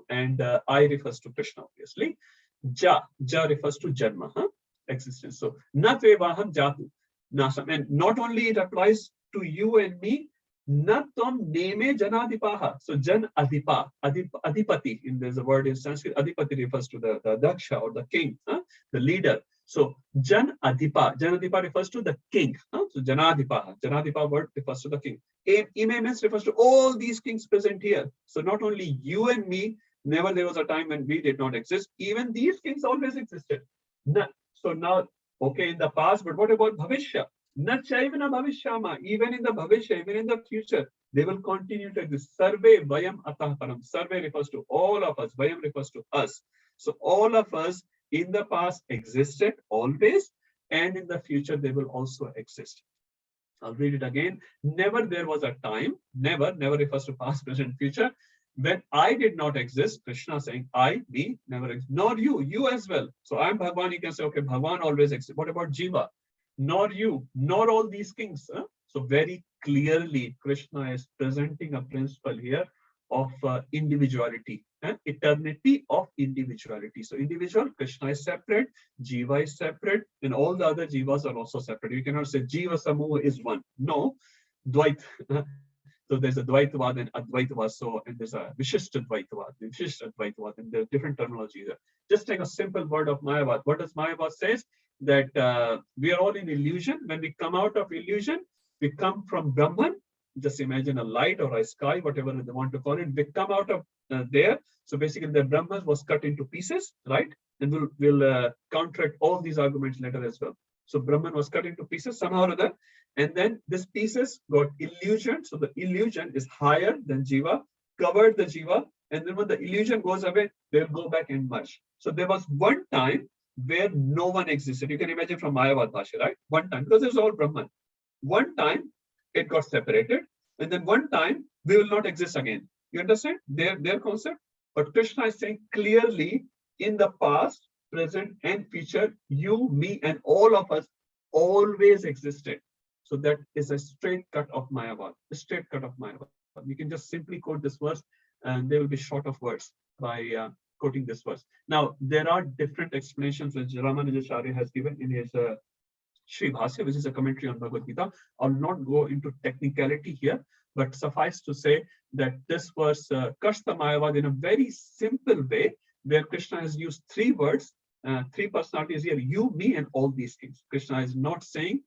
[SPEAKER 1] and I refers to Krishna, obviously. Ja refers to Janma, existence. So, na tvevaham jatu nasam. And not only it applies to you and me, na tam neme janadipaha. So, jan adipa, adipati, there's a word in Sanskrit, adipati refers to the daksha or the king, the leader. So, Jan Adipa refers to the king. So, Janadipa word refers to the king. Ime refers to all these kings present here. So, not only you and me, never there was a time when we did not exist. Even these kings always existed. So, now, okay, in the past, but what about Bhavishya? Na chaivana bhavishyama. Even in the Bhavishya, even in the future, they will continue to exist. Sarve vayam atah param. Sarve refers to all of us. Vayam refers to us. So, all of us in the past existed always, and in the future they will also exist. I'll read it again. Never there was a time, never refers to past, present, future, when I did not exist. Krishna saying I, me, never exist, nor you as well. So I'm Bhagwan, you can say, okay, Bhagwan always exists. What about Jiva? Nor you, nor all these kings. So very clearly Krishna is presenting a principle here of individuality, eternity of individuality. So individual, Krishna is separate, Jiva is separate, and all the other Jivas are also separate. You cannot say Jiva Samuha is one. No, Dvait. So there's a Dvaitavad and Advaitavad, so, and there's a Vishishta Dvaitavad, and there are different terminologies there. Just take a simple word of Mayavad. What does Mayavad says? That we are all in illusion. When we come out of illusion, we come from Brahman. Just imagine a light or a sky, whatever they want to call it. We come out of there. So basically the Brahman was cut into pieces, right? And we'll counteract all these arguments later as well. So Brahman was cut into pieces somehow or other. And then these pieces got illusion. So the illusion is higher than Jiva, covered the Jiva. And then when the illusion goes away, they'll go back and merge. So there was one time where no one existed. You can imagine from Mayavad Bhasha, right? One time, because it's all Brahman. One time it got separated, and then one time we will not exist again. You understand their concept? But Krishna is saying clearly, in the past, present, and future, you, me, and all of us always existed. So that is a straight cut of Mayavad. A straight cut of Mayavad. You can just simply quote this verse, and they will be short of words by quoting this verse. Now, there are different explanations which Ramanujacharya has given in his Sri Bhasya, which is a commentary on Bhagavad Gita. I'll not go into technicality here, but suffice to say that this verse cuts the Mayavad in a very simple way, where Krishna has used three words, three personalities here, you, me, and all these things. Krishna is not saying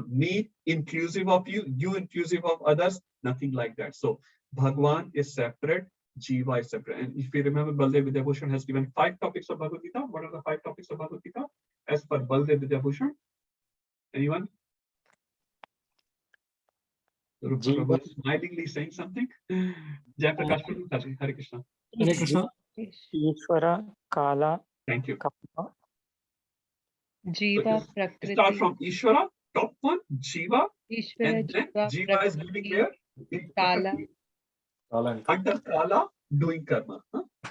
[SPEAKER 1] me inclusive of you, you inclusive of others, nothing like that. So Bhagwan is separate, Jiva is separate. And if you remember, Baldev Vidyabhushan has given 5 topics of Bhagavad Gita. What are the 5 topics of Bhagavad Gita? As per Baldev Vidyabhushan. Anyone? Prabhu is smilingly saying something. Jai Prakash Prabhu, Hare Krishna.
[SPEAKER 16] Hare Krishna. Ishvara, Kala.
[SPEAKER 1] Thank you.
[SPEAKER 16] Kala.
[SPEAKER 9] Jiva,
[SPEAKER 1] So
[SPEAKER 9] Prakriti.
[SPEAKER 1] start from Ishvara, top one, Jiva,
[SPEAKER 9] Ishvara,
[SPEAKER 1] and then Jiva is living where? In
[SPEAKER 9] Kala.
[SPEAKER 1] Under Kala, doing karma.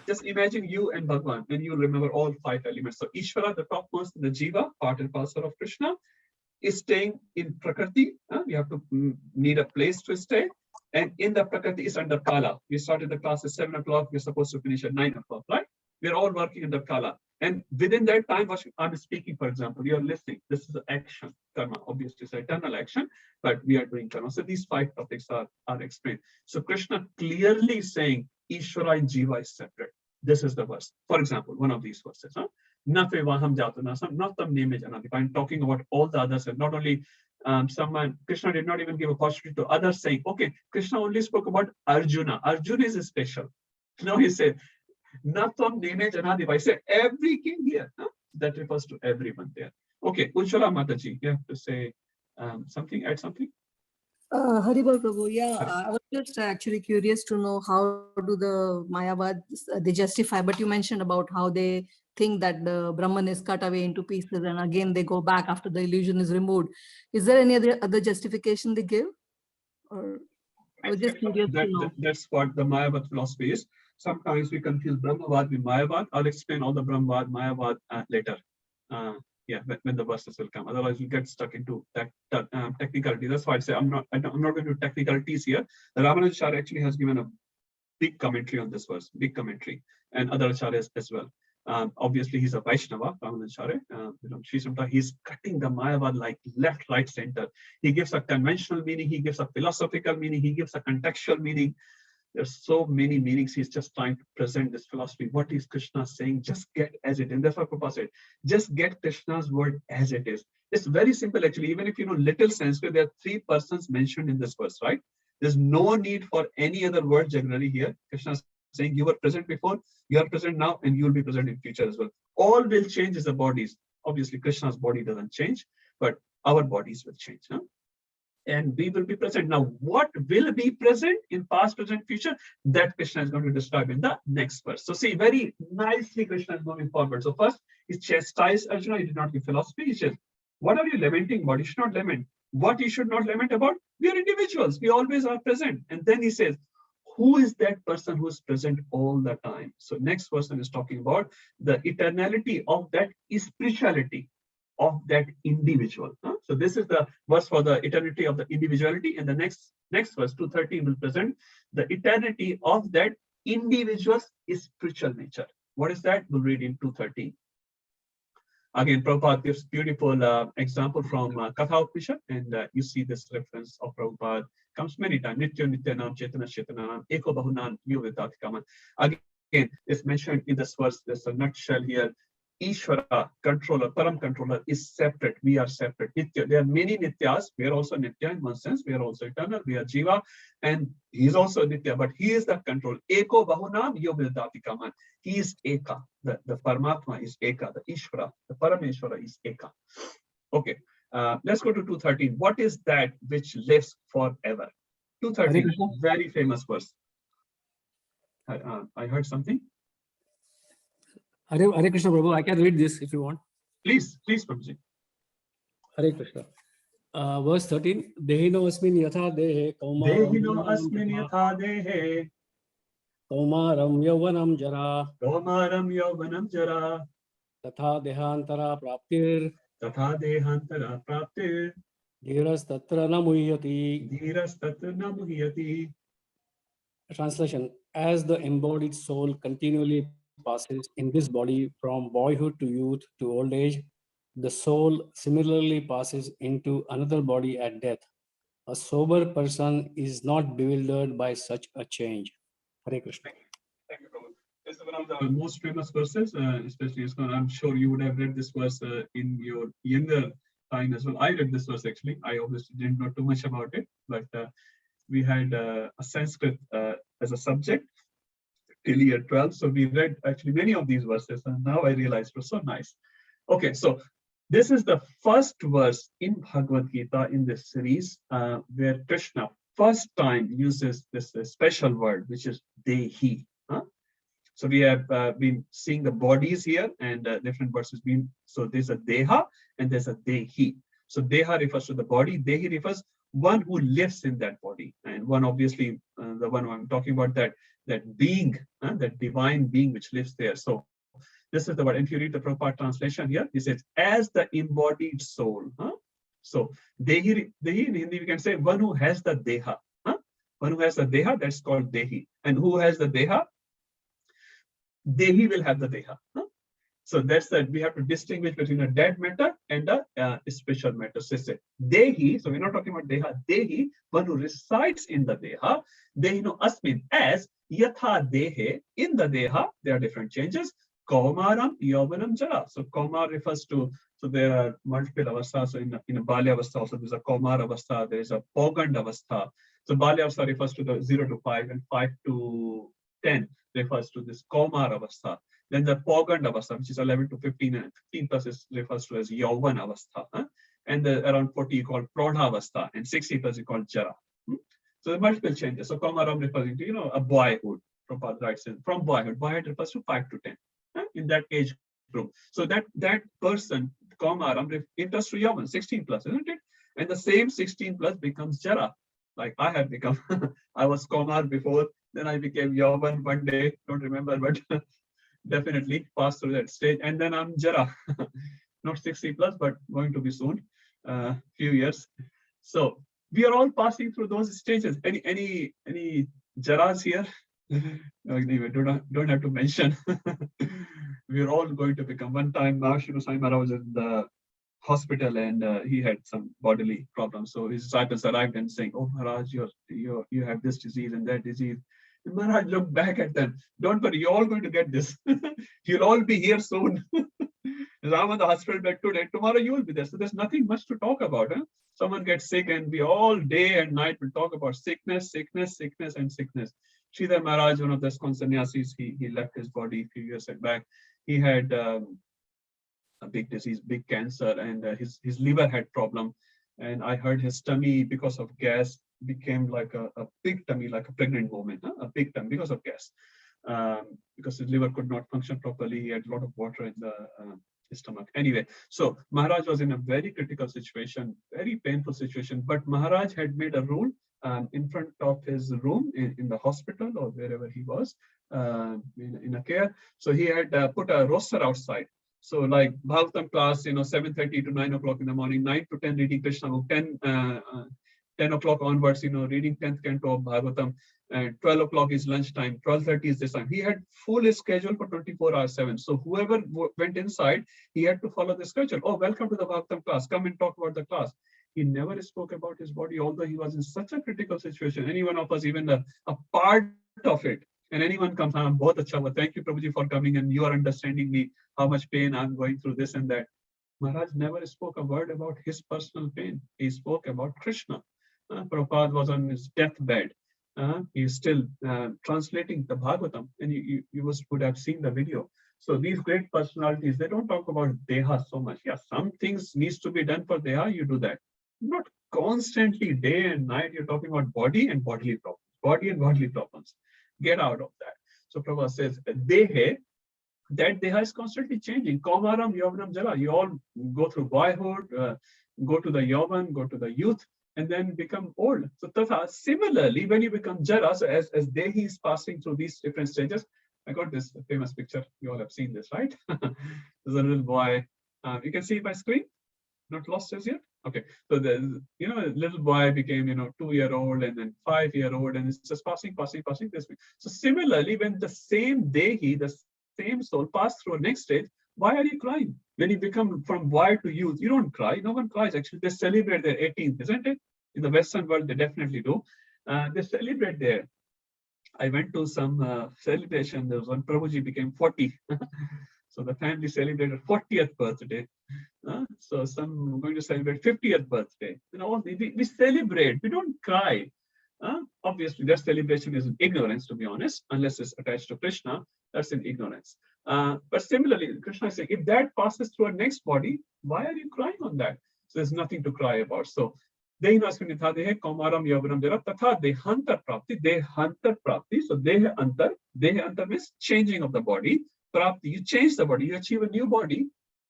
[SPEAKER 1] Just imagine you and Bhagwan, and you remember all 5 elements. So Ishvara, the topmost, the Jiva, part and parcel of Krishna. is staying in Prakriti. We have to need a place to stay. And in the Prakriti is under Kala. We started the class at 7 o'clock. We're supposed to finish at 9 o'clock, right? We're all working under Kala. And within that time, I'm speaking, for example, you're listening. This is the action, karma. Obviously, it's eternal action, but we are doing karma. So these 5 topics are explained. So Krishna clearly saying Ishvara and Jiva is separate. This is the verse. For example, one of these verses. I'm talking about all the others, and not only someone. Krishna did not even give opportunity to others, saying, okay, Krishna only spoke about Arjuna. Arjuna is special. No, he said, Natam Neme Janadiva. I say every king here. That refers to everyone there. Okay, Ujjwala Mataji, you have to say something, add something?
[SPEAKER 10] Haribol Prabhu, yeah, I was just actually curious to know how do the Mayavad, they justify, but you mentioned about how they think that the Brahman is cut away into pieces and again they go back after the illusion is removed. Is there any other justification they give? Or I was just curious to know.
[SPEAKER 1] That's what the Mayavad philosophy is. Sometimes we confuse Brahmavad with Mayavad. I'll explain all the Brahmavad, Mayavad later. When the verses will come. Otherwise, you get stuck into that technicality. That's why I say I'm not going to do technicalities here. The Ramanujacharya actually has given a big commentary on this verse, big commentary, and other acharyas as well. Obviously, he's a Vaishnava, Ramanujacharya. He's cutting the Mayavad like left, right, center. He gives a conventional meaning. He gives a philosophical meaning. He gives a contextual meaning. There's so many meanings. He's just trying to present this philosophy. What is Krishna saying? Just get as it is. And that's what Prabhupada said. Just get Krishna's word as it is. It's very simple, actually. Even if you know little Sanskrit, there are 3 persons mentioned in this verse, right? There's no need for any other word generally here. Krishna is saying you were present before, you are present now, and you will be present in future as well. All will change is the bodies. Obviously, Krishna's body doesn't change, but our bodies will change. And we will be present. Now, what will be present in past, present, future? That Krishna is going to describe in the next verse. So see, very nicely Krishna is moving forward. So first, he chastised Arjuna. He did not give philosophy. He says, what are you lamenting about? You should not lament. What you should not lament about? We are individuals. We always are present. And then he says, who is that person who is present all the time? So next person is talking about the eternality of that spirituality of that individual. So this is the verse for the eternity of the individuality, and the next verse 213 will present the eternity of that individual's spiritual nature. What is that? We'll read in 213. Again, Prabhupada gives beautiful example from Katha Upanishad, and you see this reference of Prabhupada comes many times. Nityanam, Chaitanya, Chaitanya, Eko Bahunan, Yuvidhatikaman. Again, it's mentioned in this verse. There's a nutshell here. Ishvara, controller, Param controller, is separate. We are separate. Nitya. There are many Nityas. We are also Nitya in one sense. We are also eternal. We are Jiva. And he is also Nitya, but he is the control. Eko Bahunam Yovidhatikaman. He is Eka. The Paramatma is Eka. The Ishvara, the Parameshvara is Eka. Okay. Let's go to 213. What is that which lives forever? 213, very famous verse. I heard something.
[SPEAKER 7] Hare Krishna Prabhu, I can read this if you want.
[SPEAKER 1] Please, Prabhuji.
[SPEAKER 7] Hare Krishna. Verse 13. Dehino asmin yatha dehe kaumaram yauvanam jara tatha dehantara praptir dhiras tatra na muhyati. Translation. As the embodied soul continually passes in this body from boyhood to youth to old age, the soul similarly passes into another body at death. A sober person is not bewildered by such a change. Hare Krishna.
[SPEAKER 1] Thank you, Prabhu. This is one of the most famous verses, especially I'm sure you would have read this verse in your younger time as well. I read this verse actually. I obviously didn't know too much about it, but we had a Sanskrit as a subject till year 12. So we read actually many of these verses, and now I realize it was so nice. Okay, so this is the first verse in Bhagavad Gita in this series where Krishna first time uses this special word, which is Dehi. So we have been seeing the bodies here and different verses. So there's a Deha and there's a Dehi. So Deha refers to the body. Dehi refers one who lives in that body, and one obviously the one I'm talking about, that being, that divine being which lives there. So this is the word. And if you read the Prabhupada translation here, he says, as the embodied soul. So Dehi in Hindi we can say one who has the Deha. One who has the Deha, that's called Dehi. And who has the Deha? Dehi will have the Deha. So that's that we have to distinguish between a dead matter and a spiritual matter. So say Dehi, so we're not talking about Deha, Dehi, one who resides in the Deha, Dehi no Asmin, as Yatha Dehe, in the Deha, there are different changes. Kaumaram, Yauvanam, Jara. So Kaumar refers to, so there are multiple avasthas. So in a Balya avastha also there's a Kaumar avastha, there is a Pogand avastha. So Balya avastha refers to the 0 to 5 and 5 to 10 refers to this Kaumar avastha. Then the Pogand avastha, which is 11 to 15, and 15 plus is refers to as Yauvan avastha. And the around 40 you call Prodha avastha, and 60 plus you call Jara. So there are multiple changes. So Kaumaram refers to, a boyhood. Prabhupada writes in, from boyhood. Boyhood refers to 5 to 10 in that age group. So that person, Kaumaram, refers to Yauvan, 16 plus, isn't it? And the same 16 plus becomes Jara. Like I have become. I was Kaumar before, then I became Yauvan one day. Don't remember, but definitely passed through that stage. And then I'm Jara. Not 60 plus, but going to be soon, few years. So we are all passing through those stages. Any Jaras here? Anyway, don't have to mention. We are all going to become. One time, Mahashino Sai Maharaj was in the hospital and he had some bodily problems. So his disciples arrived and saying, "Oh Maharaj, you have this disease and that disease." And Maharaj looked back at them. "Don't worry, you're all going to get this. You'll all be here soon." I'm on the hospital bed today. Tomorrow you will be there. So there's nothing much to talk about. Someone gets sick and we all day and night will talk about sickness, sickness, sickness, and sickness. Sridhar Maharaj, one of the ISKCON sannyasis, he left his body a few years back. He had a big disease, big cancer, and his liver had problem. And I heard his tummy, because of gas, became like a big tummy, like a pregnant woman, a big tummy because of gas. Because his liver could not function properly. He had a lot of water in his stomach. Anyway, so Maharaj was in a very critical situation, very painful situation. But Maharaj had made a rule in front of his room in the hospital or wherever he was in a care. So he had put a roster outside. So like Bhagavatam class, 7:30 to 9 o'clock in the morning, 9 to 10 reading Krishna book, 10 o'clock onwards, reading 10th canto of Bhagavatam, and 12 o'clock is lunchtime, 12:30 is this time. He had full schedule for 24/7. So whoever went inside, he had to follow the schedule. "Oh, welcome to the Bhagavatam class. Come and talk about the class." He never spoke about his body, although he was in such a critical situation. Any one of us, even a part of it, and anyone comes, "Bahut acha hua. Thank you, Prabhuji, for coming, and you are understanding me, how much pain I'm going through, this and that." Maharaj never spoke a word about his personal pain. He spoke about Krishna. Prabhupada was on his deathbed. He's still translating the Bhagavatam, and you would have seen the video. So these great personalities, they don't talk about Deha so much. Yeah, some things needs to be done for Deha, you do that. Not constantly day and night, you're talking about body and bodily problems. Body and bodily problems. Get out of that. So Prabhupada says, Dehe, that Deha is constantly changing. Kaumaram, Yauvanam, Jara. You all go through boyhood, go to the Yauvan, go to the youth, and then become old. So Tatha, similarly, when you become Jara, so as Dehi is passing through these different stages, I got this famous picture. You all have seen this, right? There's a little boy. You can see my screen? Not lost as yet? Okay. So the little boy became 2-year-old and then 5-year-old, and it's just passing this way. So similarly, when the same Dehi, the same soul passed through a next stage, why are you crying? When you become from boy to youth, you don't cry. No one cries. Actually, they celebrate their 18th, isn't it? In the Western world, they definitely do. They celebrate there. I went to some celebration. There was one Prabhuji became 40. So the family celebrated 40th birthday. So some going to celebrate 50th birthday. We celebrate. We don't cry. Obviously, that celebration is in ignorance, to be honest, unless it's attached to Krishna. That's in ignorance. But similarly, Krishna is saying, if that passes through a next body, why are you crying on that? So there's nothing to cry about. So Dehinasminitha Dehe Kaumaram Yauvanam Jara Tatha Dehantar Prapti, Dehantar Prapti. So Deha Antar means changing of the body. Prapti, you change the body, you achieve a new body.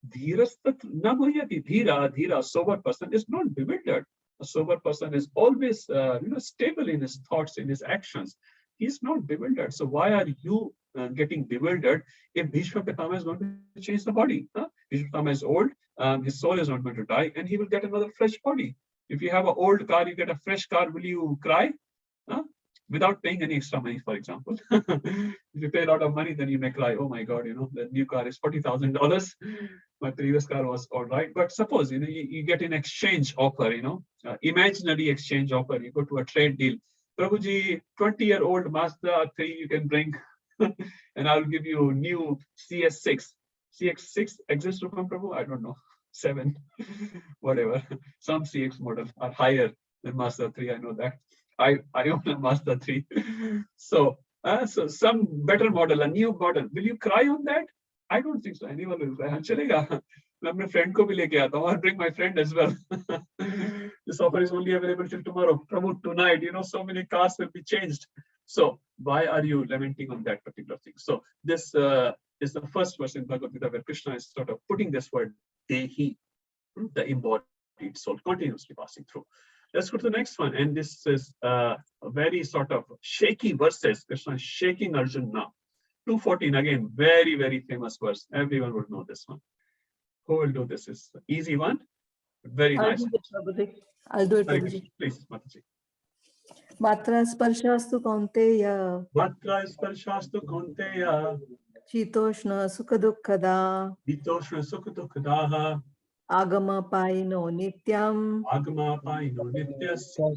[SPEAKER 1] Dhirastat Namayati Dhira, sober person is not bewildered. A sober person is always stable in his thoughts, in his actions. He's not bewildered. So why are you getting bewildered if Bhishma Pitama is going to change the body? Bhishma Pitama is old, his soul is not going to die, and he will get another fresh body. If you have an old car, you get a fresh car, will you cry? Without paying any extra money, for example. If you pay a lot of money, then you may cry, oh my God, the new car is $40,000. My previous car was all right. But suppose, you get an exchange offer, imaginary exchange offer. You go to a trade deal. Prabhuji, 20-year-old Mazda 3 you can bring, and I'll give you new CS6. CX6 exists to come, Prabhu? I don't know. 7, whatever. Some CX models are higher than Mazda 3. I know that. I own a Mazda 3. So some better model, a new model. Will you cry on that? I don't think so. Anyone will cry. Chalega. My friend ko bhi leke aata hu. I'll bring my friend as well. This offer is only available till tomorrow. Prabhu, tonight, so many cars will be changed. So why are you lamenting on that particular thing? So this is the first verse in Bhagavad Gita where Krishna is sort of putting this word Dehi, the embodied soul, continuously passing through. Let's go to the next one. And this is a very sort of shaky verses. Krishna is shaking Arjuna now. 214, again, very, very famous verse. Everyone would know this one. Who will do this? Is an easy one, very nice.
[SPEAKER 10] I'll do it, Prabhuji.
[SPEAKER 1] Please, Mataji.
[SPEAKER 10] Matra sparshastu kaunteya.
[SPEAKER 1] Matra sparshastu kaunteya.
[SPEAKER 10] Shitoshna sukha-dukkada.
[SPEAKER 1] Shitoshna sukha-dukkadaha.
[SPEAKER 10] Agama paino nityam.
[SPEAKER 1] Agama paino nityasya.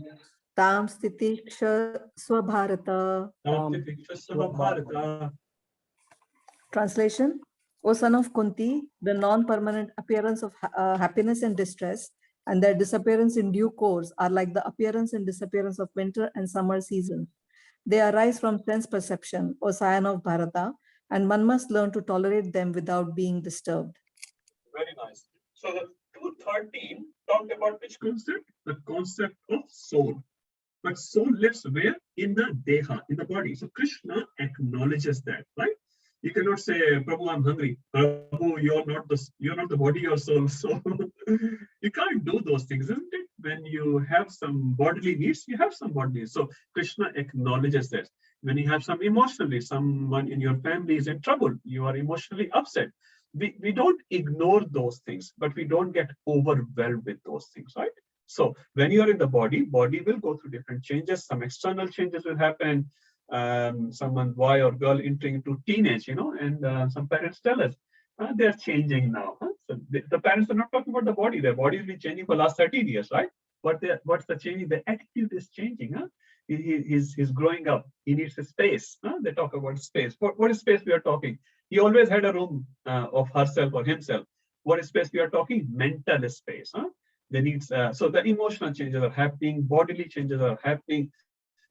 [SPEAKER 10] Tam stitiksha swabharata.
[SPEAKER 1] Tam stitiksha swabharata.
[SPEAKER 10] Translation: O son of Kunti, the non-permanent appearance of happiness and distress and their disappearance in due course are like the appearance and disappearance of winter and summer seasons. They arise from sense perception, O scion of Bharata, and one must learn to tolerate them without being disturbed.
[SPEAKER 1] Very nice. So the 213 talked about which concept? The concept of soul. But soul lives where? In the Deha, in the body. So Krishna acknowledges that, right? You cannot say, Prabhu, I'm hungry. Prabhu, you're not the body or soul. So you can't do those things, isn't it? When you have some bodily needs, you have some bodily needs. So Krishna acknowledges that. When you have some emotional needs, someone in your family is in trouble, you are emotionally upset. We don't ignore those things, but we don't get overwhelmed with those things, right? So when you are in the body will go through different changes. Some external changes will happen. Someone, boy or girl, entering into teenage, and some parents tell us they're changing now. So the parents are not talking about the body. Their body has been changing for the last 13 years, right? What's the changing? The attitude is changing. He's growing up. He needs a space. They talk about space. What is space we are talking? He always had a room of herself or himself. What is space we are talking? Mental space. They need so the emotional changes are happening, bodily changes are happening.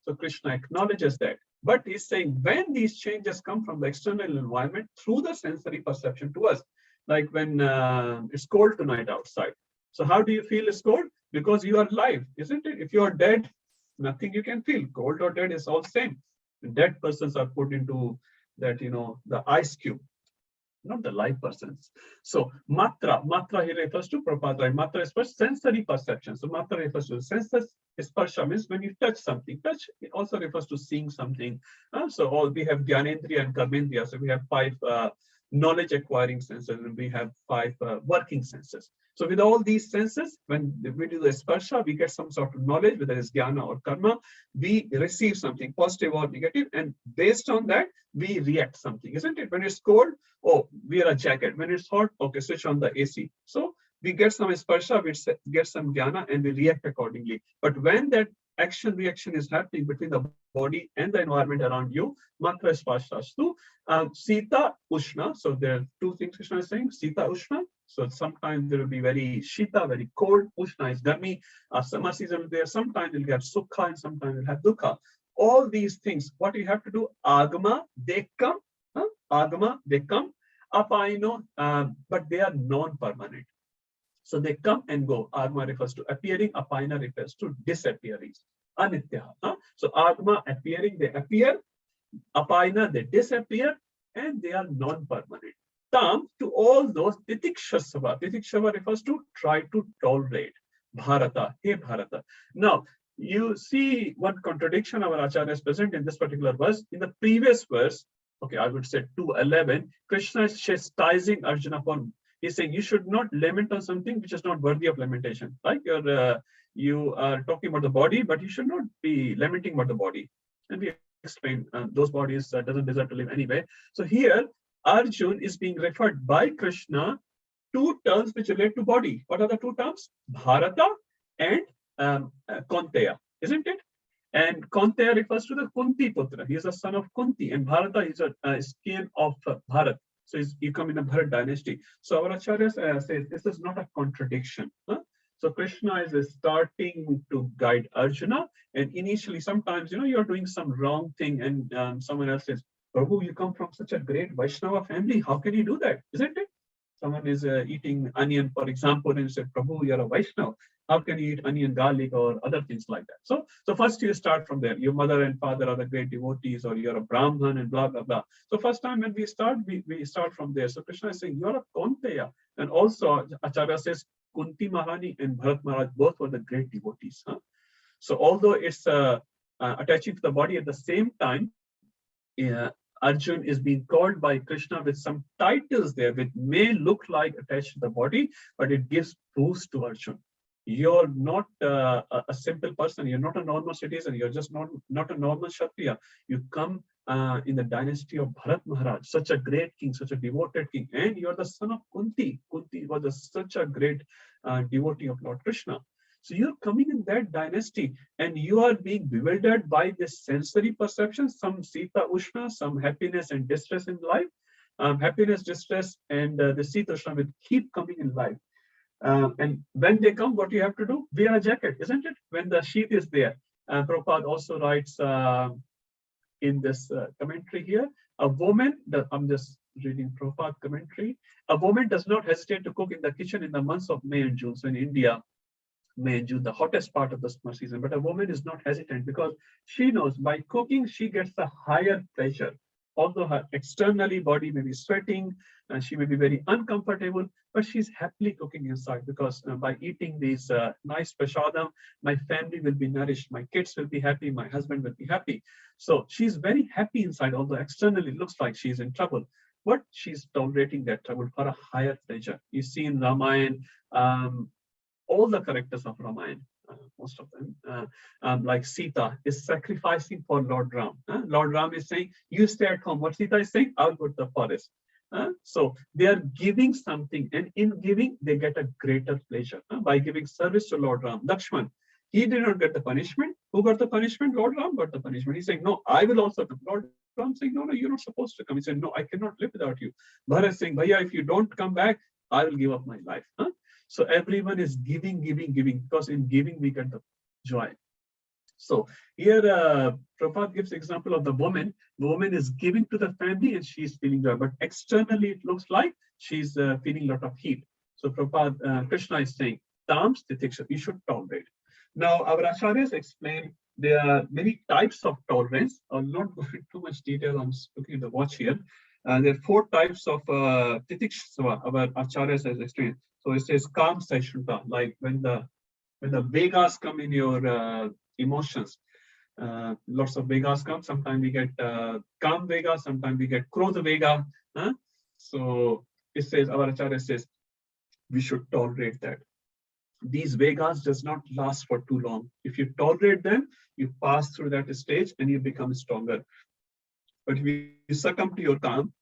[SPEAKER 1] So Krishna acknowledges that. But he's saying when these changes come from the external environment through the sensory perception to us, like when it's cold tonight outside. So how do you feel it's cold? Because you are alive, isn't it? If you are dead, nothing you can feel. Cold or dead is all same. Dead persons are put into that, the ice cube, not the live persons. So matra he refers to Prabhupada, right? Matra is for sensory perception. So matra refers to senses. Sparsha means when you touch something. Touch it also refers to seeing something. So we have Gyanendriya and Karmendriya. So we have 5 knowledge acquiring senses, and we have 5 working senses. So with all these senses, when we do the sparsha, we get some sort of knowledge, whether it's jnana or karma. We receive something positive or negative, and based on that, we react something, isn't it? When it's cold, oh, wear a jacket. When it's hot, okay, switch on the AC. So we get some sparsha, we get some jnana, and we react accordingly. But when that action-reaction is happening between the body and the environment around you, matra sparshastu, sita ushna. So there are 2 things Krishna is saying, sita ushna. So sometimes there will be very shita, very cold. Ushna is garmi. Summer season there. Sometimes you'll get sukha and sometimes you'll have dukkha. All these things, what you have to do, agama, they come. Agama, they come. Apaino, but they are non-permanent. So they come and go. Agama refers to appearing. Apaina refers to disappearing. Anitya. So agama, appearing, they appear. Apaina, they disappear, and they are non-permanent. Tam, to all those, titikshasava. Titikshava refers to try to tolerate. Bharata, hey Bharata. Now, you see one contradiction our Acharya is present in this particular verse. In the previous verse, okay, I would say 2:11, Krishna is chastising Arjuna for He's saying you should not lament on something which is not worthy of lamentation. Like you are talking about the body, but you should not be lamenting about the body. And we explain those bodies doesn't deserve to live anyway. So here, Arjun is being referred by Krishna two terms which relate to body. What are the two terms? Bharata and Kaunteya, isn't it? And Kaunteya refers to the Kunti Putra. He is a son of Kunti, and Bharata is a skin of Bharat. So you come in a Bharat dynasty. So our Acharya says this is not a contradiction. Huh? So Krishna is starting to guide Arjuna, and initially sometimes you're doing some wrong thing, and someone else says, Prabhu, you come from such a great Vaishnava family. How can you do that? Isn't it? Someone is eating onion, for example, and say, Prabhu, you're a Vaishnava. How can you eat onion, garlic, or other things like that? So first you start from there. Your mother and father are the great devotees, or you're a Brahman, and blah, blah, blah. So first time when we start from there. So Krishna is saying, you're a Kaunteya. And also, Acharya says, Kunti Mahani and Bharat Maharaj both were the great devotees. Huh? So although it's attaching to the body at the same time, Arjun is being called by Krishna with some titles there which may look like attached to the body, but it gives boost to Arjun. You're not a simple person. You're not a normal citizen. You're just not a normal Kshatriya. You come in the dynasty of Bharat Maharaj, such a great king, such a devoted king, and you're the son of Kunti. Kunti was such a great devotee of Lord Krishna. So you're coming in that dynasty, and you are being bewildered by this sensory perception, some Sita Ushna, some happiness and distress in life. Happiness, distress, and the Sita Ushna will keep coming in life. And when they come, what you have to do? Wear a jacket, isn't it? When the sheath is there. Prabhupada also writes in this commentary here, a woman, I'm just reading Prabhupada commentary, a woman does not hesitate to cook in the kitchen in the months of May and June. So in India, May and June, the hottest part of the summer season, but a woman is not hesitant because she knows by cooking, she gets a higher pleasure. Although her externally body may be sweating and she may be very uncomfortable, but she's happily cooking inside because by eating these nice prasadam, my family will be nourished, my kids will be happy, my husband will be happy. So she's very happy inside, although externally it looks like she's in trouble, but she's tolerating that trouble for a higher pleasure. You see in Ramayana, all the characters of Ramayana, most of them, like Sita is sacrificing for Lord Ram. Lord Ram is saying, you stay at home. What Sita is saying, I'll go to the forest. So they are giving something, and in giving, they get a greater pleasure by giving service to Lord Ram. Lakshman, he did not get the punishment. Who got the punishment? Lord Ram got the punishment. He's saying, no, I will also come. Lord Ram saying, no, you're not supposed to come. He said, no, I cannot live without you. Bharat saying, Bhaiya, if you don't come back, I will give up my life. So everyone is giving, because in giving we get the joy. So here Prabhupada gives example of the woman. The woman is giving to the family and she is feeling joy, but externally it looks like she's feeling a lot of heat. So Prabhupada, Krishna is saying, Tams Titiksha, you should tolerate. Now our acharyas explain there are many types of tolerance. I'll not go into too much detail. I'm looking at the watch here. There are 4 types of Titiksha, our acharyas has explained. So it says calm saishunta, like when the vegas come in your emotions. Lots of vegas come. Sometimes we get calm vega, sometimes we get krodha vega. So it says, our acharya says, we should tolerate that. These vegas does not last for too long. If you tolerate them, you pass through that stage and you become stronger. But if you succumb to your calm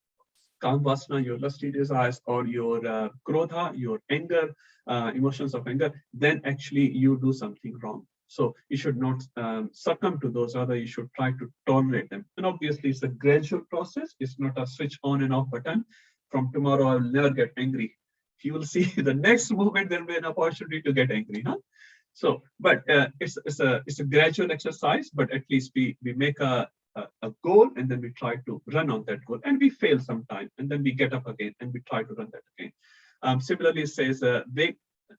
[SPEAKER 1] vasana, your lusty desires, or your krodha, your anger, emotions of anger, then actually you do something wrong. So you should not succumb to those, rather you should try to tolerate them. And obviously it's a gradual process. It's not a switch on and off button. From tomorrow I'll never get angry. You will see the next moment there will be an opportunity to get angry. So, but it's a gradual exercise, but at least we make a goal and then we try to run on that goal, and we fail sometime and then we get up again and we try to run that again. Similarly, it says Vek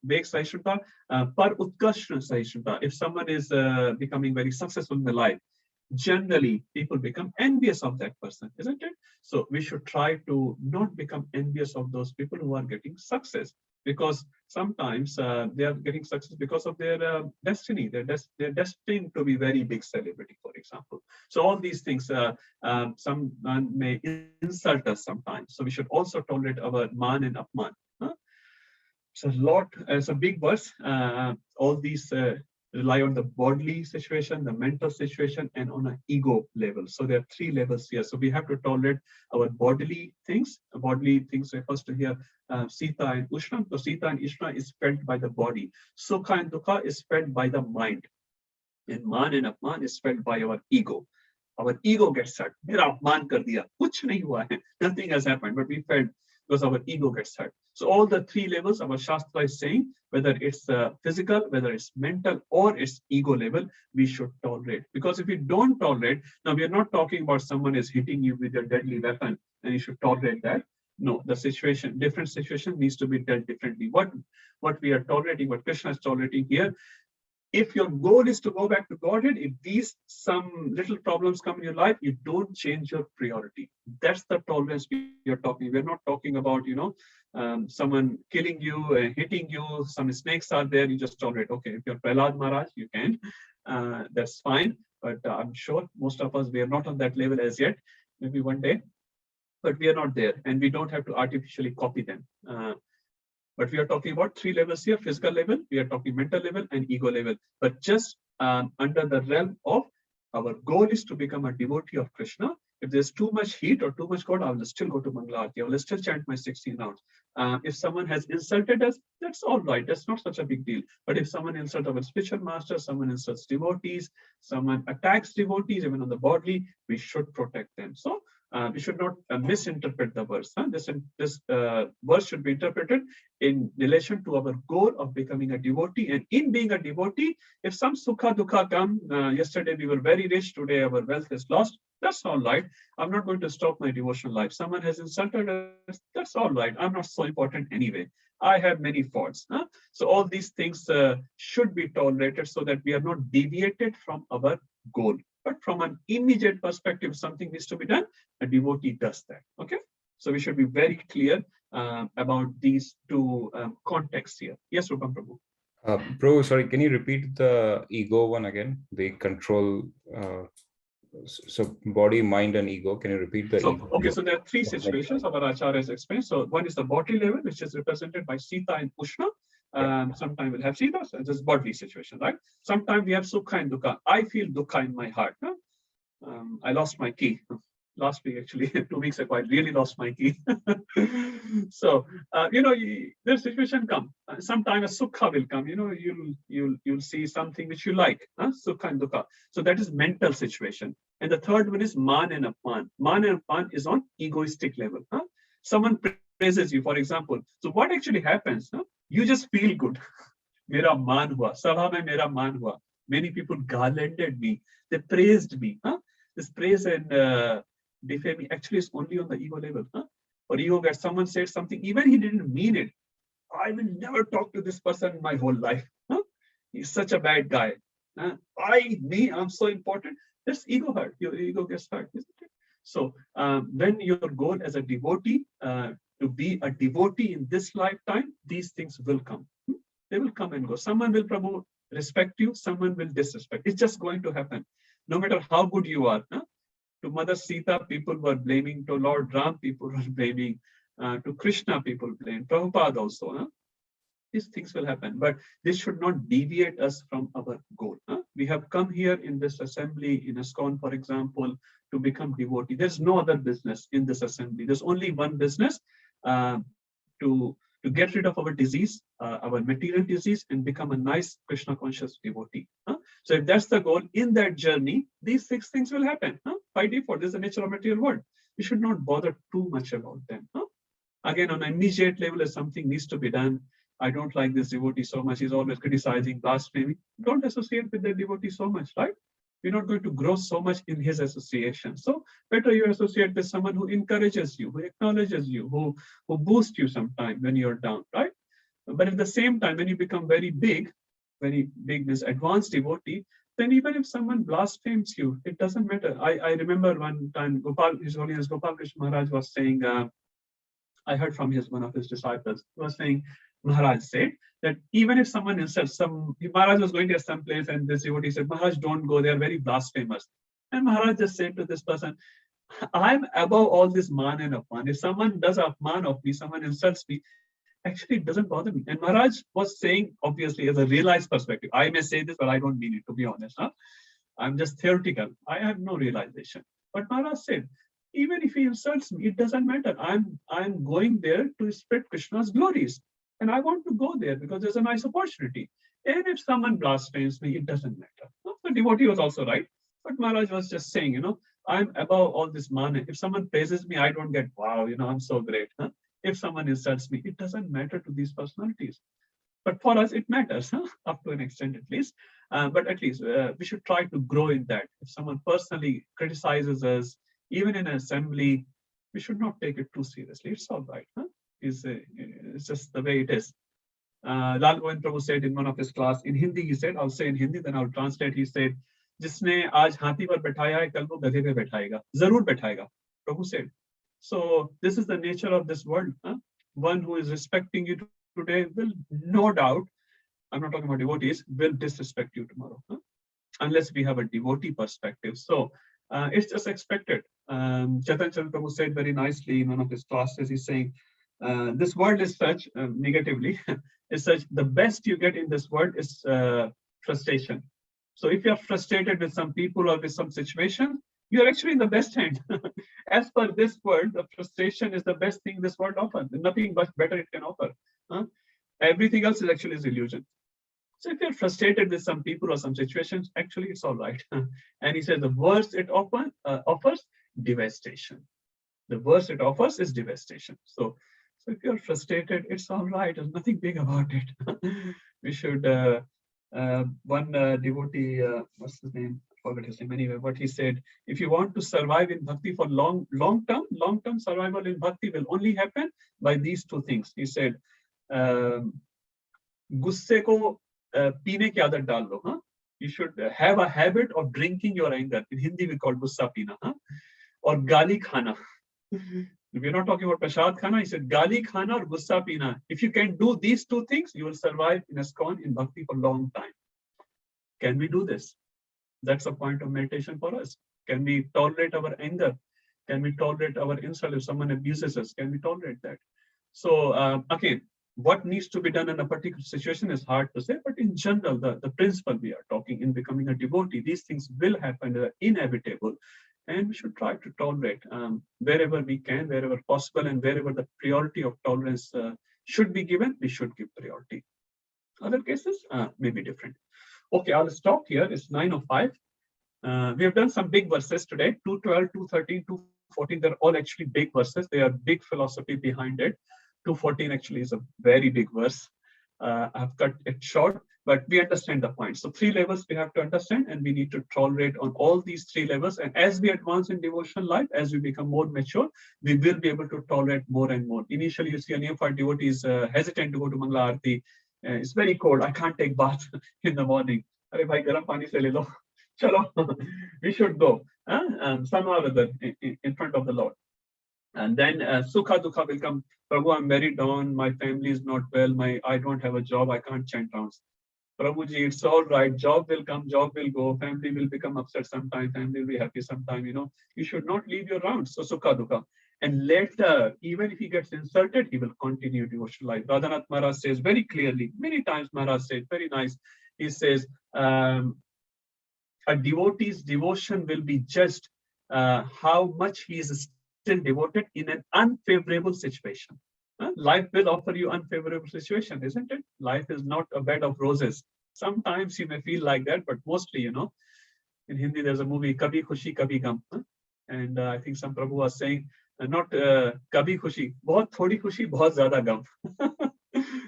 [SPEAKER 1] Saishunta, Par Utkashna Saishunta. If someone is becoming very successful in the life, generally people become envious of that person, isn't it? So we should try to not become envious of those people who are getting success, because sometimes they are getting success because of their destiny. They're destined to be very big celebrity, for example. So all these things, someone may insult us sometimes. So we should also tolerate our man and apman. a lot, it's a big verse. All these rely on the bodily situation, the mental situation, and on an ego level. So there are three levels here. So we have to tolerate our bodily things. Bodily things refers to here Sita and Ushna. So Sita and Ushna is felt by the body. Sukha and Dukha is felt by the mind. And Man and Apman is felt by our ego. Our ego gets hurt. Mera apman kar diya. Kuch nahi hua hai. Nothing has happened, but we felt because our ego gets hurt. So all the three levels our Shastra is saying, whether it's physical, whether it's mental, or it's ego level, we should tolerate. Because if we don't tolerate, now we are not talking about someone is hitting you with a deadly weapon and you should tolerate that. No, the situation, different situation needs to be dealt differently. What we are tolerating, what Krishna is tolerating here, if your goal is to go back to Godhead, if these some little problems come in your life, you don't change your priority. That's the tolerance we are talking. We're not talking about, someone killing you, hitting you, some snakes are there, you just tolerate. Okay, if you're Prahlad Maharaj, you can. That's fine. But I'm sure most of us, we are not on that level as yet. Maybe one day, but we are not there. And we don't have to artificially copy them. But we are talking about three levels here: physical level, we are talking mental level, and ego level. But just under the realm of our goal is to become a devotee of Krishna. If there's too much heat or too much God, I will still go to Mangala Aarti. I will still chant my 16 rounds. If someone has insulted us, that's all right. That's not such a big deal. But if someone insults our spiritual master, someone insults devotees, someone attacks devotees, even on the bodily, we should protect them. So we should not misinterpret the verse. This verse should be interpreted in relation to our goal of becoming a devotee. And in being a devotee, if some sukha dukha come, yesterday we were very rich, today our wealth is lost, that's all right. I'm not going to stop my devotional life. Someone has insulted us, that's all right. I'm not so important anyway. I have many faults. So all these things should be tolerated so that we are not deviated from our goal. But from an immediate perspective, something needs to be done, a devotee does that. Okay, so we should be very clear about these two contexts here. Yes, Rupam Prabhu.
[SPEAKER 12] Bro, sorry, can you repeat the ego one again? The control, so body, mind, and ego. Can you repeat the ego?
[SPEAKER 1] Okay, so there are three situations our acharyas explained. So one is the body level, which is represented by Sita and Ushna. Sometimes we'll have Sita, so this is bodily situation, right? Sometimes we have Sukha and Dukha. I feel Dukha in my heart. I lost my key. Last week, actually, 2 weeks ago, I really lost my key. So, there's situation come. Sometimes a sukha will come. You'll see something which you like. Sukha and dukha. So that is mental situation. And the third one is man and apman. Man and apman is on egoistic level. Someone praises you, for example. So what actually happens? You just feel good. Mera man hua. Sabha mein mera man hua. Many people garlanded me. They praised me. This praise and defaming actually is only on the ego level. Or ego gets someone said something, even he didn't mean it. I will never talk to this person in my whole life. He's such a bad guy. I'm so important. That's ego hurt. Your ego gets hurt, isn't it? So when your goal as a devotee to be a devotee in this lifetime, these things will come. They will come and go. Someone will promote, respect you. Someone will disrespect. It's just going to happen. No matter how good you are. To Mother Sita, people were blaming. To Lord Ram, people were blaming. To Krishna, people blame. Prabhupada also. These things will happen. But this should not deviate us from our goal. We have come here in this assembly, in ISKCON, for example, to become devotee. There's no other business in this assembly. There's only one business, to get rid of our disease, our material disease, and become a nice Krishna conscious devotee. So if that's the goal, in that journey, these 6 things will happen. By default, this is the nature of material world. We should not bother too much about them. Again, on an immediate level, if something needs to be done, I don't like this devotee so much. He's always criticizing, blaspheming. Don't associate with that devotee so much, right? You're not going to grow so much in his association. So better you associate with someone who encourages you, who acknowledges you, who boosts you sometime when you're down, right? But at the same time, when you become very big means advanced devotee, then even if someone blasphemes you, it doesn't matter. I remember one time His Holiness Gopal Krishna Maharaj was saying, I heard from one of his disciples, he was saying, Maharaj said that even if someone insults Maharaj was going to some place and this devotee said, Maharaj, don't go, they are very blasphemous. And Maharaj just said to this person, I'm above all this man and apman. If someone does apman of me, someone insults me, actually it doesn't bother me. And Maharaj was saying, obviously, as a realized perspective, I may say this, but I don't mean it, to be honest. Huh? I'm just theoretical. I have no realization. But Maharaj said, even if he insults me, it doesn't matter. I'm going there to spread Krishna's glories. And I want to go there because there's a nice opportunity. And if someone blasphemes me, it doesn't matter. The devotee was also right. But Maharaj was just saying, I'm above all this mana. If someone praises me, I don't get, wow, I'm so great. Huh? If someone insults me, it doesn't matter to these personalities. But for us, it matters, up to an extent at least. But at least we should try to grow in that. If someone personally criticizes us, even in an assembly, we should not take it too seriously. It's all right. Huh? It's just the way it is. Lal Govind Prabhu said in one of his class, in Hindi, he said, I'll say in Hindi, then I'll translate. He said, जिसने आज हाथी पर बैठाया है, कल वो गधे पे बैठाएगा, जरूर बैठाएगा. Prabhu said. So this is the nature of this world. Huh? One who is respecting you today will, no doubt, I'm not talking about devotees, will disrespect you tomorrow, huh? Unless we have a devotee perspective. So it's just expected. Chaitanya Prabhu said very nicely in one of his classes, he's saying, this world is such, negatively, is such, the best you get in this world is frustration. So if you're frustrated with some people or with some situation, you're actually in the best hand. As per this world, the frustration is the best thing this world offers. Nothing much better it can offer. Huh? Everything else is actually illusion. So if you're frustrated with some people or some situations, actually it's all right. And he said the worst it offers, devastation. The worst it offers is devastation. So if you're frustrated, it's all right. There's nothing big about it. We should, one devotee, what's his name? I forgot his name anyway, what he said, if you want to survive in bhakti for long term survival in bhakti will only happen by these two things. He said, गुस्से को पीने की आदत डाल लो. Huh? You should have a habit of drinking your anger. In Hindi we call gussa pina. Huh? Or gali khana. We're not talking about prasad khana. He said gali khana or gussa pina. If you can do these two things, you will survive in ISKCON in bhakti for a long time. Can we do this? That's a point of meditation for us. Can we tolerate our anger? Can we tolerate our insult if someone abuses us? Can we tolerate that? So again, what needs to be done in a particular situation is hard to say, but in general, the principle we are talking in becoming a devotee, these things will happen, they're inevitable, and we should try to tolerate wherever we can, wherever possible, and wherever the priority of tolerance should be given, we should give priority. Other cases may be different. Okay, I'll stop here. It's 9:05. We have done some big verses today, 2:12, 2:13, 2:14. They're all actually big verses. They are big philosophy behind it. 2:14 actually is a very big verse. I've cut it short, but we understand the point. So 3 levels we have to understand, and we need to tolerate on all these 3 levels. And as we advance in devotional life, as we become more mature, we will be able to tolerate more and more. Initially, you see any of our devotees hesitant to go to Mangala Aarti. It's very cold. I can't take bath in the morning. Arey bhai, garam pani se le lo. Chalo, we should go somehow or other in front of the Lord. And then sukha dukha will come. Prabhu, I'm very down. My family is not well. I don't have a job. I can't chant rounds. Prabhuji, it's all right. Job will come, job will go. Family will become upset sometime. Family will be happy sometime. You should not leave your rounds. So sukha dukha. And later, even if he gets insulted, he will continue devotional life. Radhanath Maharaj says very clearly, many times Maharaj says, very nice. He says, a devotee's devotion will be judged how much he is still devoted in an unfavorable situation. Life will offer you unfavorable situation, isn't it? Life is not a bed of roses. Sometimes you may feel like that, but mostly, in Hindi, there's a movie, Kabhi Khushi, Kabhi Gum. And I think some Prabhu was saying, not Kabhi Khushi, bahut thodi khushi, bahut zyada gum.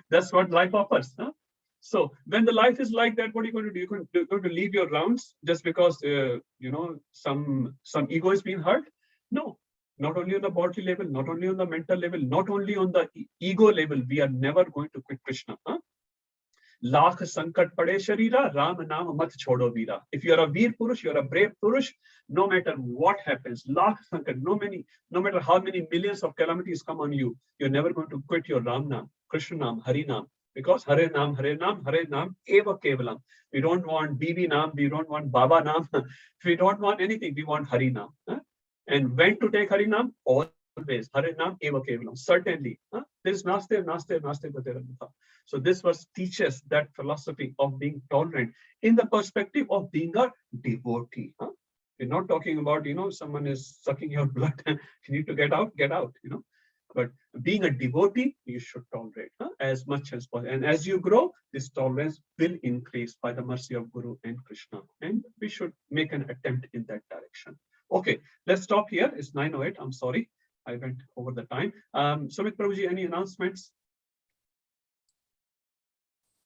[SPEAKER 1] That's what life offers. So when the life is like that, what are you going to do? You're going to leave your rounds just because, some ego is being hurt? No. Not only on the bodily level, not only on the mental level, not only on the ego level, we are never going to quit Krishna. Lakh sankat pade sharira, Ram naam mat chodo veera. If you are a veer purush, you are a brave purush, no matter what happens, lakh sankat, no matter how many millions of calamities come on you, you're never going to quit your Ram naam, Krishna naam, Hari naam. Because Hare naam, Hare naam, Hare naam, eva kevalam. We don't want Bibi naam, we don't want Baba naam, we don't want anything, we want Hari naam. And when to take Harinam? Always. Harinam eva kevalam. Certainly. There is naste, naste, naste, tateranatha. So this verse teaches that philosophy of being tolerant in the perspective of being a devotee. Huh? We're not talking about, someone is sucking your blood and you need to get out, But being a devotee, you should tolerate as much as possible. And as you grow, this tolerance will increase by the mercy of Guru and Krishna. And we should make an attempt in that direction. Okay, let's stop here. It's 9:08. I'm sorry. I went over the time. Sumit Prabhuji, any announcements?